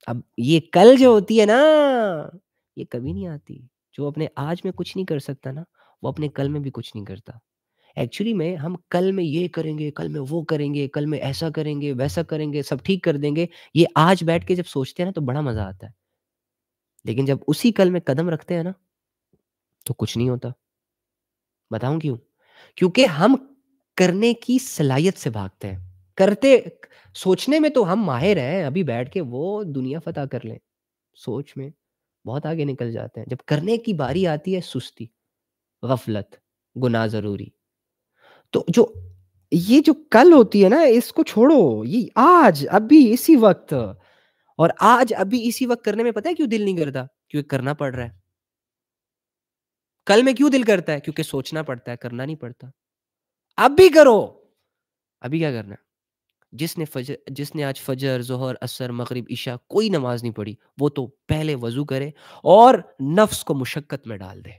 اب یہ کل جو ہوتی ہے نا، یہ کبھی نہیں آتی۔ جو اپنے آج میں کچھ نہیں کر سکتا نا، وہ اپنے کل میں بھی کچھ نہیں کرتا۔ ایکچولی میں ہم کل میں یہ کریں گے، کل میں وہ کریں گے، کل میں ایسا کریں گے، ویسا کریں گے، سب ٹھیک کر دیں گے، یہ آج بیٹھ کے جب سوچتے ہیں نا تو بڑا مزہ آتا ہے، لیکن جب اسی کل میں قدم رکھتے ہیں نا تو کچھ نہیں ہوتا۔ بتاؤں کیوں؟ کیونکہ ہم کرنے کی صلاحیت سے بھاگتے ہیں، کرتے سوچنے میں تو ہم ماہر ہیں، ابھی بیٹھ کے وہ دنیا فتح کر لیں، سوچ میں بہت آگے نکل جاتے ہیں، جب کرنے کی باری آتی ہے سستی، غفلت، گناہ ضروری۔ تو یہ جو کل ہوتی ہے نا، اس کو چھوڑو، یہ آج ابھی اسی وقت، اور آج ابھی اسی وقت کرنے میں پتہ ہے کیوں دل نہیں کرتا؟ کیونکہ کرنا پڑ رہا ہے۔ کل میں کیوں دل کرتا ہے؟ کیونکہ سوچنا پڑتا ہے، کرنا نہیں پڑتا۔ اب بھی کرو، ابھی کیا کرنا ہے؟ جس نے آج فجر، ظہر، عصر، مغرب، عشاء کوئی نماز نہیں پڑھی، وہ تو پہلے وضو کرے اور نفس کو مشقت میں ڈال دے،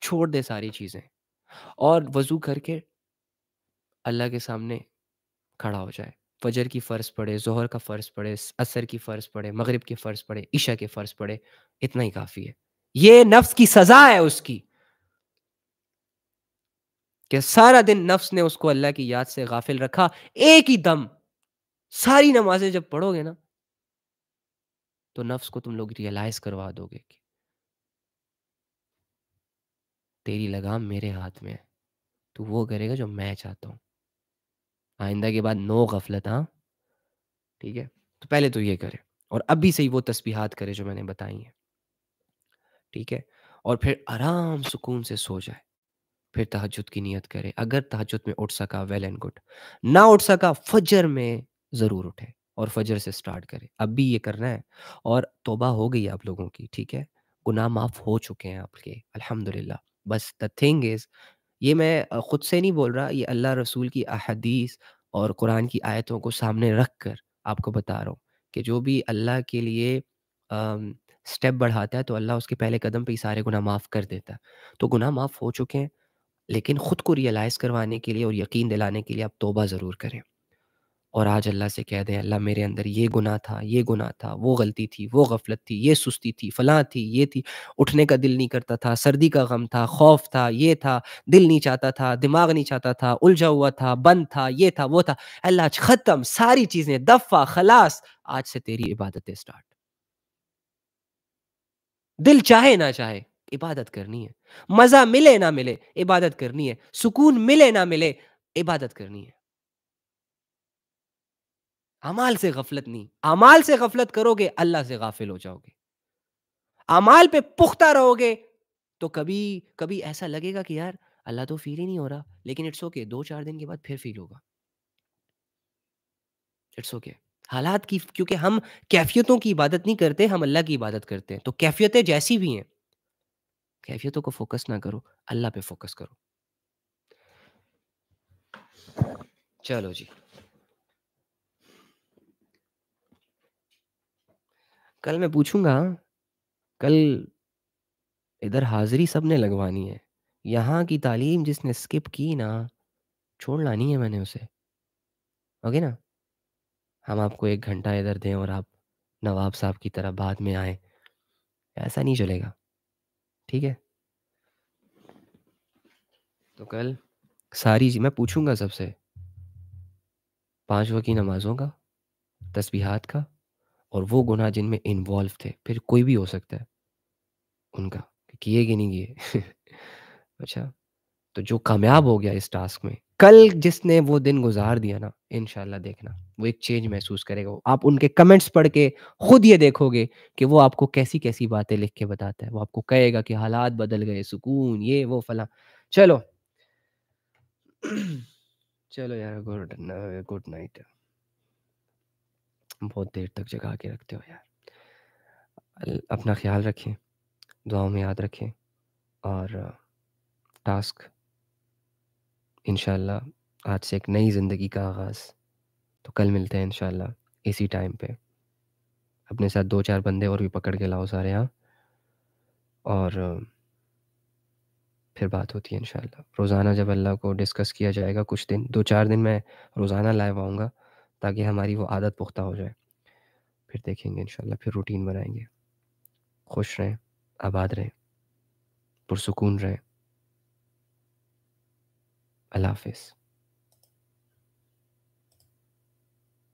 چھوڑ دے ساری چیزیں، اور وضو کر کے اللہ کے سامنے کھڑا ہو جائے، فجر کی فرض پڑھے، ظہر کا فرض پڑھے، عصر کی فرض پڑھے، مغرب کی فرض پڑھے، عشاء کے فرض پڑھے، اتنا ہی کافی ہے۔ یہ نفس کی سزا ہے اس کی، کہ سارا دن نفس نے اس کو اللہ کی یاد سے غافل رکھا، ایک ہی دم ساری نمازیں جب پڑھو گے نا تو نفس کو تم لوگ ریئلائز کروا دو گے کہ تیری لگام میرے ہاتھ میں ہے، تو وہ کرے گا جو میں چاہتا ہوں، آئندہ کے بعد نو غفلت، ہاں ٹھیک ہے؟ تو پہلے تو یہ کرے، اور ابھی سے ہی وہ تسبیحات کرے جو میں نے بتائی ہیں، ٹھیک ہے؟ اور پھر آرام سکون سے سو جائے، پھر تہجد کی نیت کرے، اگر تہجد میں اٹھ سکا ویل اینڈ گڈ، نہ اٹھ سکا فجر میں ضرور اٹھے اور فجر سے سٹارٹ کرے، اب بھی یہ کرنا ہے، اور توبہ ہو گئی ہے آپ لوگوں کی، ٹھیک ہے، گناہ معاف ہو چکے ہیں آپ کے الحمدللہ، بس the thing is، یہ میں خود سے نہیں بول رہا، یہ اللہ رسول کی احادیث اور قرآن کی آیتوں کو سامنے رکھ کر آپ کو بتا رہا ہوں کہ جو بھی اللہ کے لیے اسٹیپ بڑھاتا ہے تو اللہ اس کے پہلے قدم پہ ہی سارے گناہ معاف کر دیتا ہے، تو گناہ معاف ہو چکے ہیں، لیکن خود کو ریئلائز کروانے کے لیے اور یقین دلانے کے لیے آپ توبہ ضرور کریں، اور آج اللہ سے کہہ دیں اللہ میرے اندر یہ گناہ تھا، یہ گناہ تھا، وہ غلطی تھی، وہ غفلت تھی، یہ سستی تھی، فلاں تھی، یہ تھی، اٹھنے کا دل نہیں کرتا تھا، سردی کا غم تھا، خوف تھا، یہ تھا، دل نہیں چاہتا تھا، دماغ نہیں چاہتا تھا، الجھا ہوا تھا، بند تھا، یہ تھا، وہ تھا، اللہ آج ختم، ساری چیزیں دفع خلاص، آج سے تیری عبادتیں سٹارٹ، دل چاہے نہ چاہے عبادت کرنی ہے، مزہ ملے نہ ملے عبادت کرنی ہے، سکون ملے نہ ملے عبادت کرنی ہے، اعمال سے غفلت نہیں، اعمال سے غفلت کرو گے اللہ سے غافل ہو جاؤ گے، اعمال پہ پختہ رہو گے تو کبھی کبھی ایسا لگے گا کہ یار اللہ تو فیل ہی نہیں ہو رہا، لیکن اٹس اوکے، 2-4 دن کے بعد پھر فیل ہوگا، اٹس اوکے، حالات کی، کیونکہ ہم کیفیتوں کی عبادت نہیں کرتے، ہم اللہ کی عبادت کرتے ہیں، تو کیفیتیں جیسی بھی ہیں، کیفیتوں کو فوکس نہ کرو، اللہ پہ فوکس کرو، چلو جی، کل میں پوچھوں گا، کل ادھر حاضری سب نے لگوانی ہے، یہاں کی تعلیم جس نے اسکپ کی نا، چھوڑنا نہیں ہے میں نے اسے، اوکے نا، ہم آپ کو 1 گھنٹہ ادھر دیں اور آپ نواب صاحب کی طرح بعد میں آئیں، ایسا نہیں چلے گا، ٹھیک ہے، تو کل ساری میں پوچھوں گا سب سے 5 وقت کی نمازوں کا، تسبیحات کا، اور وہ گناہ جن میں انوالو تھے، پھر کوئی بھی ہو سکتا ہے ان کا، کہ کیے کہ نہیں کیے اچھا، تو جو کامیاب ہو گیا اس ٹاسک میں، کل جس نے وہ دن گزار دیا نا، انشاءاللہ دیکھنا وہ ایک چینج محسوس کرے گا، آپ ان کے کمنٹس پڑھ کے خود یہ دیکھو گے کہ وہ آپ کو کیسی کیسی باتیں لکھ کے بتاتا ہے، وہ آپ کو کہے گا کہ حالات بدل گئے، سکون، یہ وہ فلاں، چلو چلو یار، گڈ نائٹ، بہت دیر تک جگا کے رکھتے ہو یار، اپنا خیال رکھیں، دعاؤں میں یاد رکھیں، اور ٹاسک انشاءاللہ آج سے ایک نئی زندگی کا آغاز، تو کل ملتے ہیں انشاءاللہ اسی ٹائم پہ، اپنے ساتھ 2-4 بندے اور بھی پکڑ کے لاؤ سارے، ہاں، اور پھر بات ہوتی ہے انشاءاللہ، روزانہ جب اللہ کو ڈسکس کیا جائے گا کچھ دن، 2-4 دن میں روزانہ لائیو آؤں گا تاکہ ہماری وہ عادت پختہ ہو جائے، پھر دیکھیں گے انشاءاللہ، پھر روٹین بنائیں گے، خوش رہیں، آباد رہیں، پرسکون رہیں، اللہ حافظ.